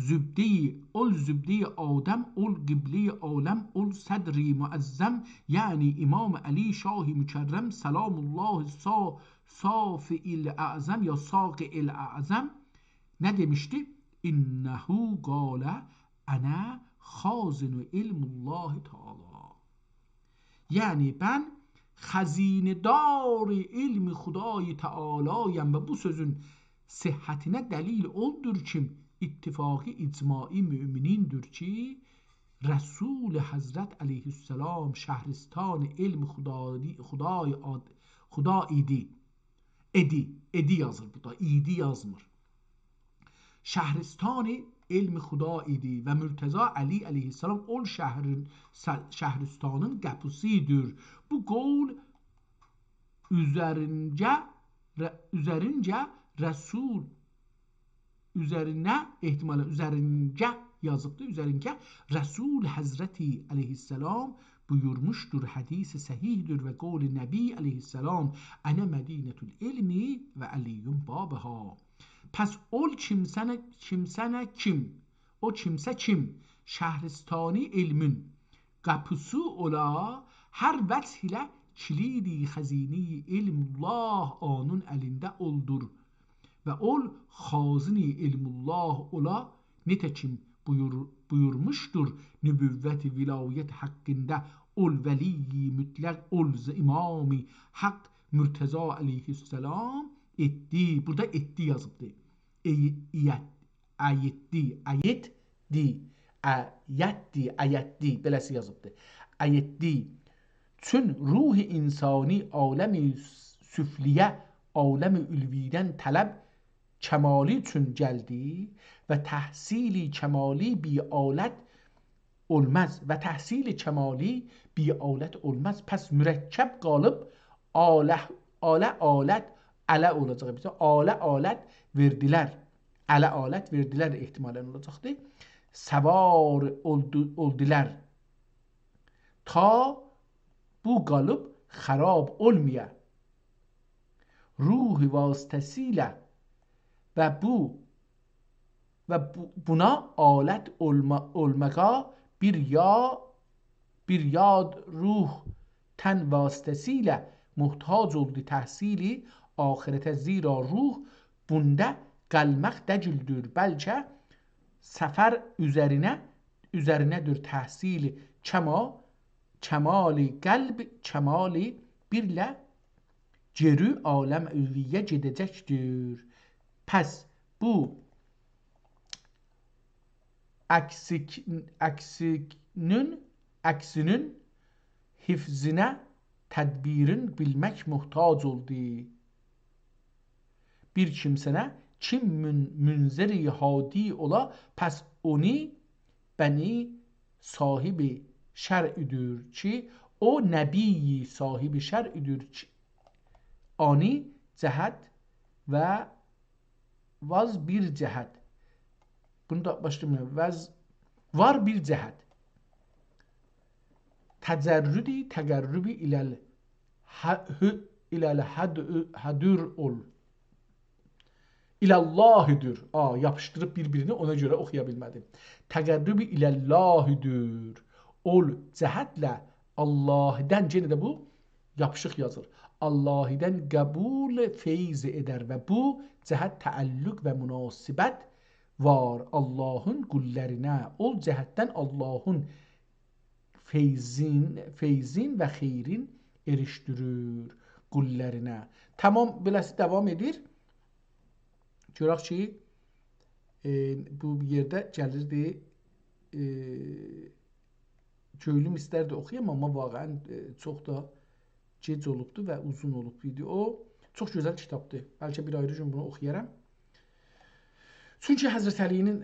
zübdi Adəm, ol qibli aləm, ol sədri müəzzəm, yəni İmam Əli Şah-ı Mükərrəm Salamullahi Safi-il Əzəm ya Saqi-il Əzəm nə demişdi? İnnəhu qalə ənə xazinu ilmullahi Teala. Yəni ben xəzinedar ilmi Xuday Teala'yəm və bu sözün sihhətinə dəlil oldur ki, ittifaqi icmai müminindir ki, Resul Hazret Aleyhisselam şəhristan ilm Xuda idi. Edi yazır burada, idi yazmır. Şəhristan-ı ilm Xuda idi və Mürtəza Əli əleyhissalam ol şəhristanın qapısıdır. Bu qol üzərincə Resul üzərinə ehtimalə üzərincə yazıbdır. Üzərincə Resul Hazreti Aleyhisselam buyurmuşdur. Hadisi səhihdir və qol-i Nəbi Aleyhisselam ənə mədinətül ilmi və əliyyum babıha. Pəs ol kimsənə kim? O kimsə kim? Şəhristani ilmin qapısı ola, hər vəch ilə kilidi xəzini ilmullah onun əlində oldur. Və ol xazini ilmullah ola, nitekim buyurmuşdur nübüvvət-i vilayət haqqında ol vəli mütləq ol imami haqq Mürtəza aleyhisselam etdi. Burada etdi yazıbdır. Əyətdi beləsi yazıbdır. Əyətdi. Çün ruhi insani aləmi süfliyə, aləmi ülvidən tələb kemali çün gəldi və təhsili kemali bi alət olmaz və təhsili kemali bi alət olmaz. Pəs mürəkkəb qalıb alət Ələ olacaq. Bizə alə alət verdilər. Ələ alət verdilər ehtimalən olacaqdır. Səvar oldular. Ta bu qalıb xarab olmaya. Ruhi vasitəsilə və buna alət olmağa bir yad ruh tən vasitəsilə muhtac oldu təhsili ahirətə, zira ruh bunda qalmaq dəcüldür, bəlkə səfər üzərinədir təhsili kəmali qəlb, kəmali birlə cerü aləm ülviyə gedəcəkdir. Pəs bu əksinin hifzinə tədbirin bilmək muhtac oldu. Bir kimsənə kim münziri hadi ola, pəs onu bəni sahibi şər'idir ki, o nəbiyi sahibi şər'idir ki, ani cəhət və vaz bir cəhət. Bunu da başlayalım. Var bir cəhət. Təqərrübi iləl hədur ol. İləllahidir. Yapışdırıb bir-birini, ona görə oxuya bilmədim. Təqərrübi iləllahidir. Ol cəhətlə Allah'dan, yenə də bu yapışıq yazır. Allah'dan qəbul feyz edər və bu cəhət təəllüq və münasibət var Allah'ın qullərinə. Ol cəhətdən Allah'ın feyzin və xeyrin erişdirir qullərinə. Tamam, beləsi davam edir. Görək ki, bu yerdə gəlirdi, göylüm istərdi oxuyam, amma vaqəən çox da gec olubdu və uzun olub video. Çox gözəl kitabdır. Bəlkə bir ayrı gün bunu oxuyaram. Çünki Həzrət Əlinin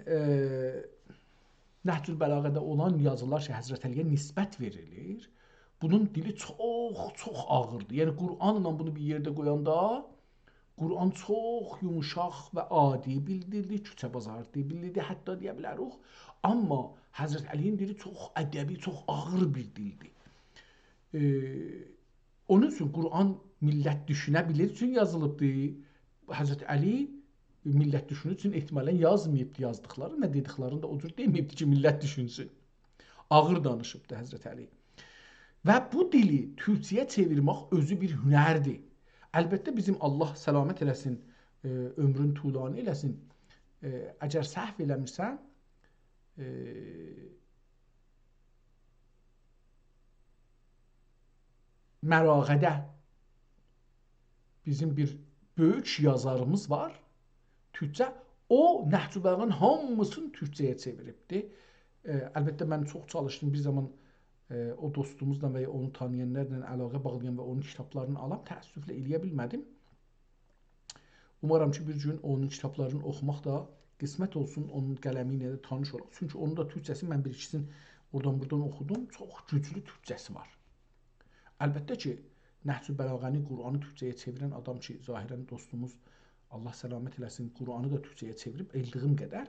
Nəhcül Bəlağədə olan yazılar ki, Həzrət Əliyə nisbət verilir. Bunun dili çox ağırdır. Yəni Qur'anla bunu bir yerdə qoyanda Qur'an çox yumuşaq və adi bildirilir, küçə bazar bildirilir, hətta deyə bilərik. Amma Həzrət Əliyin dili çox ədəbi, çox ağır bir dildir. Onun üçün Qur'an millət düşünə bilir üçün yazılıbdır. Həzrət Əli millət düşünür üçün ehtimalən yazmayıbdır yazdıqları, nə dediklərini də o cür deməyibdir ki, millət düşünsün. Ağır danışıbdır Həzrət Əli. Və bu dili türkçəyə çevirmək özü bir hünərdir. Əlbəttə bizim Allah səlamət eləsin, ömrün tulanı eləsin. Əgər səhv eləmirsən, Mərağədə bizim bir böyük yazarımız var, türkçə. O Nəhcül Bəlağənin hamısını türkçəyə çeviribdir. Əlbəttə mən çox çalışdım bir zaman o dostumuzla və ya onu tanıyanlarla əlaqə bağlayan və onun kitablarını alam, təəssüflə eləyə bilmədim. Umaram ki, bir gün onun kitablarını oxumaq da qismət olsun, onun qələmi ilə də tanış olaq. Çünki onun da türkçəsi, mən bir ikisini oradan-buradan oxudum, çox güclü türkçəsi var. Əlbəttə ki, Nəhcül Bəlağəni, Qur'anı türkçəyə çevirən adam ki, zahirən dostumuz, Allah səlamət eləsin, Qur'anı da türkçəyə çevirib, eldiyim qədər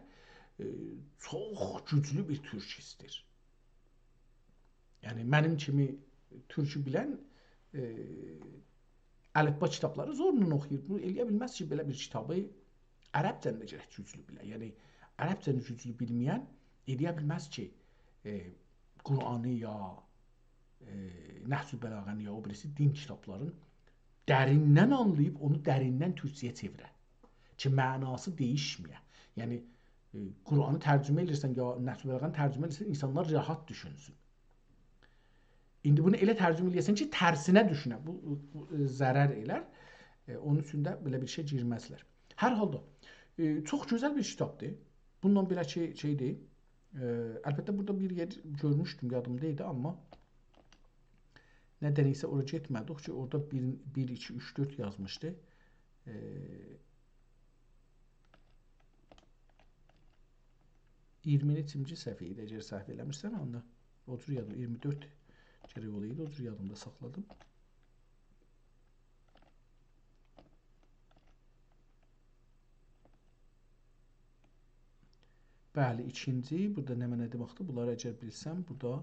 çox güclü bir türkistir. Yəni, mənim kimi türkü bilən əlifba kitabları zorla oxuyur. Bu, eləyə bilməz ki, belə bir kitabı ərəbcəni də gərək güclü bilə. Yəni, ərəbcəni güclü bilməyən eləyə bilməz ki, Qur'anı ya Nəhcül Bəlağəni ya o birisi din kitabların dərindən anlayıb, onu dərindən türkçəyə çevirə. Ki, mənası deyişməyə. Yəni, Qur'anı tərcümə edirsən, ya Nəhcül Bəlağəni tərcümə edirsən, insanlar rahat düşünsün. İndi bunu elə tərcümə eləyəsən ki, tərsinə düşünə. Bu zərər elər. Onun üçün də belə bir şey girməzlər. Hər halda, çox gözəl bir kitabdır. Bundan belə şeydir. Əlbəttə, burada bir yer görmüşdüm, yadımda idi, amma nədən isə oraya getmədik ki, orada 1, 2, 3, 4 yazmışdı. 20-ci səhvə idi, əgər səhv eləmirsən, onda o cür yadım, 24 gərək olaydı, o cür yadımda saxladım. Bəli, ikinci, burada nə mənə deməkdir? Bunları əgər bilsəm, burada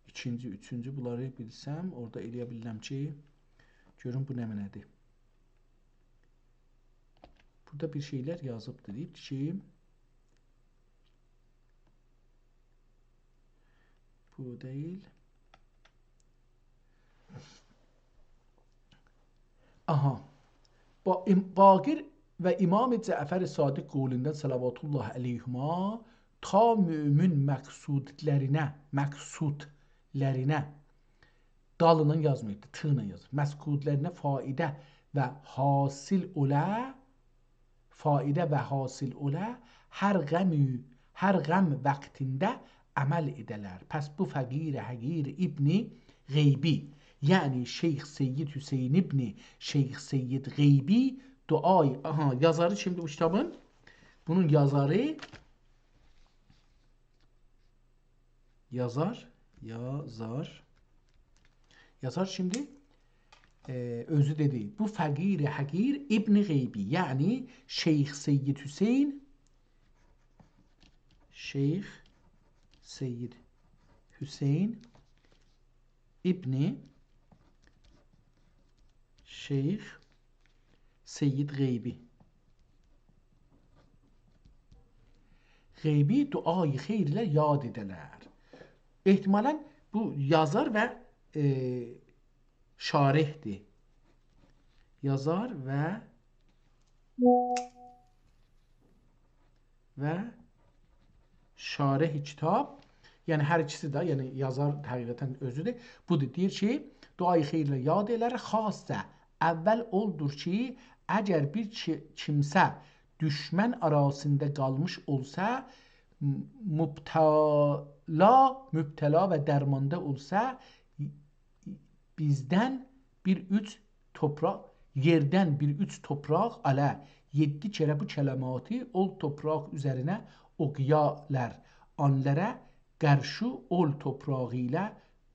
ikinci, üçüncü bunları bilsəm, orada eləyə bilirəm ki, görün bu nə mənədir. Burada bir şeylər yazıbdır, deyib ki, bu deyil. Aha. Baqir və İmam Cəfər Sadiq qolundən salavatullah əleyhuma ta mömin məqsudlərinə dalının yazmayıbdır, tığla yazır. Məqsudlərinə faidə və hasil olə hər qəm vaxtində əməl edələr. Pəs bu fəqir həqir İbni Qeybi, yəni Şeyx Seyyid Hüseyin İbni Şeyx Seyyid Qeybi duayı, yazarı kimdir bu kitabın? Bunun yazarı yazar şimdi özü dedi. Bu fəqir həqir İbni Qeybi, yəni Şeyx Seyyid Hüseyin İbni Şeyx Seyyid Qeybi. Qeybi duayı xeyr ilə yad edələr. Ehtimalən bu yazar və şarihdir. Yazar və şarih kitab. Yəni hər ikisi də, yəni yazar həqiqətən özüdür. Budur, deyir ki, duayı xeyirlə yad elər, xasə əvvəl oldur ki, əgər bir kimsə düşmən arasında qalmış olsa, mübtəla və dərmanda olsa, bizdən yerdən bir üç topraq alə 7 kərə bu kələmatı ol topraq üzərinə oqyalər. Onlara qarşı ol toprağı ilə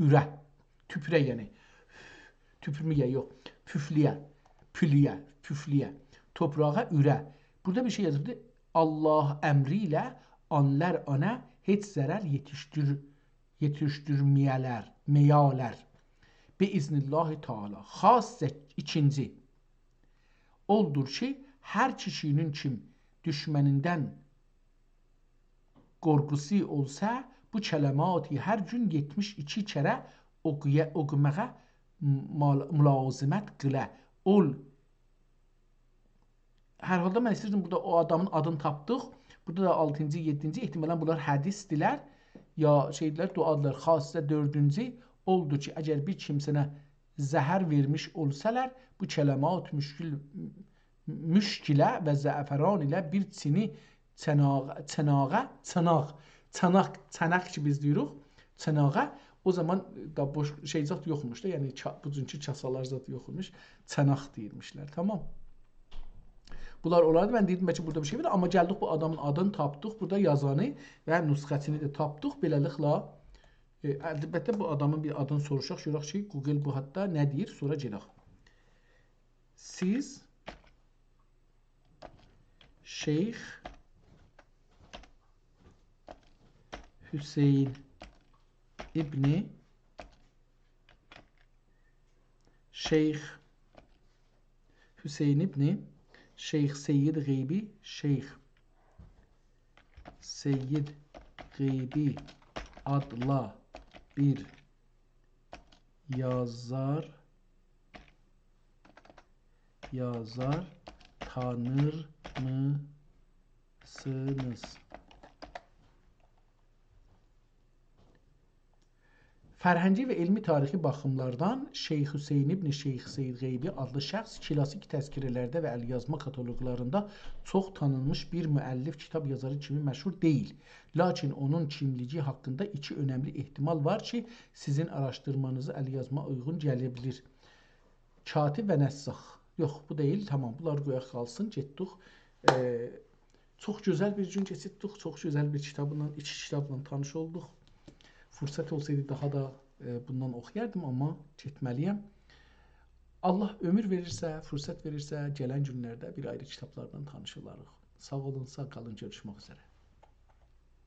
ürə. Tüpürə yəni. Tüpürməyə yox. Püfliyə. Toprağa ürə. Burada bir şey yazıldı. Allah əmri ilə onlar ona heç zərər yetişdirməyələr. Biiznillahü Teala. Xasə ikinci oldur ki, hər kişinin kim düşmənindən qorxusu olsa, bu kələmatı hər gün 72 kərə oxumağa mülazimət qılə. Hər halda mən istəyirdim, burada o adamın adını tapdıq. Burada da 6-cı, 7-ci ehtimalən bunlar hədisdirlər, ya şeydilər, duadılar. Xasə 4-cü oldu ki, əgər bir kimsənə zəhər vermiş olsalar, bu kələmat müşkilə və zəfəran ilə bir çini çanaq ki biz deyirik, çanağa, o zaman da boş şey zat yoxmuş da, yəni bu cünkü kasalar zat yoxmuş, çanaq deyirmişlər, tamam. Bunlar olardı, mən deyirdim ki, burada bir şey var, amma gəldik bu adamın adını tapdıq, burada yazanı və nüsxətini də tapdıq, beləliklə, əlbəttə bu adamın bir adını soruşaq, görək ki, Google bu hatta nə deyir, sonra gedək. Siz Şeyx Hüseyin İbni Şeyx Seyyid Qeybi, Şeyx Seyyid Qeybi adla bir yazar tanır mısınız? Fərhəngi və elmi tarixi baxımlardan Şeyx Hüseyin İbni Şeyx Seyyid Qeybi adlı şəxs klasik təzkirələrdə və əlyazma kataloqlarında çox tanınmış bir müəllif kitab yazarı kimi məşhur deyil. Lakin onun kimliyi haqqında iki önəmli ehtimal var ki, sizin araşdırmanızı əlyazma uyğun gələ bilir. Katib və nəssax. Yox, bu deyil. Tamam, bunlar qoyaq qalsın. Getdik. Çox gözəl bir gün keçirdik. Çox gözəl bir kitabla, iki kitabla tanış olduq. Fürsət olsaydı daha da bundan oxuyardım, amma getməliyəm. Allah ömür verirsə, fürsət verirsə, gələn günlərdə bir ayrı kitablardan tanış olarıq. Sağ olun, sağ qalın, görüşmək üzrə.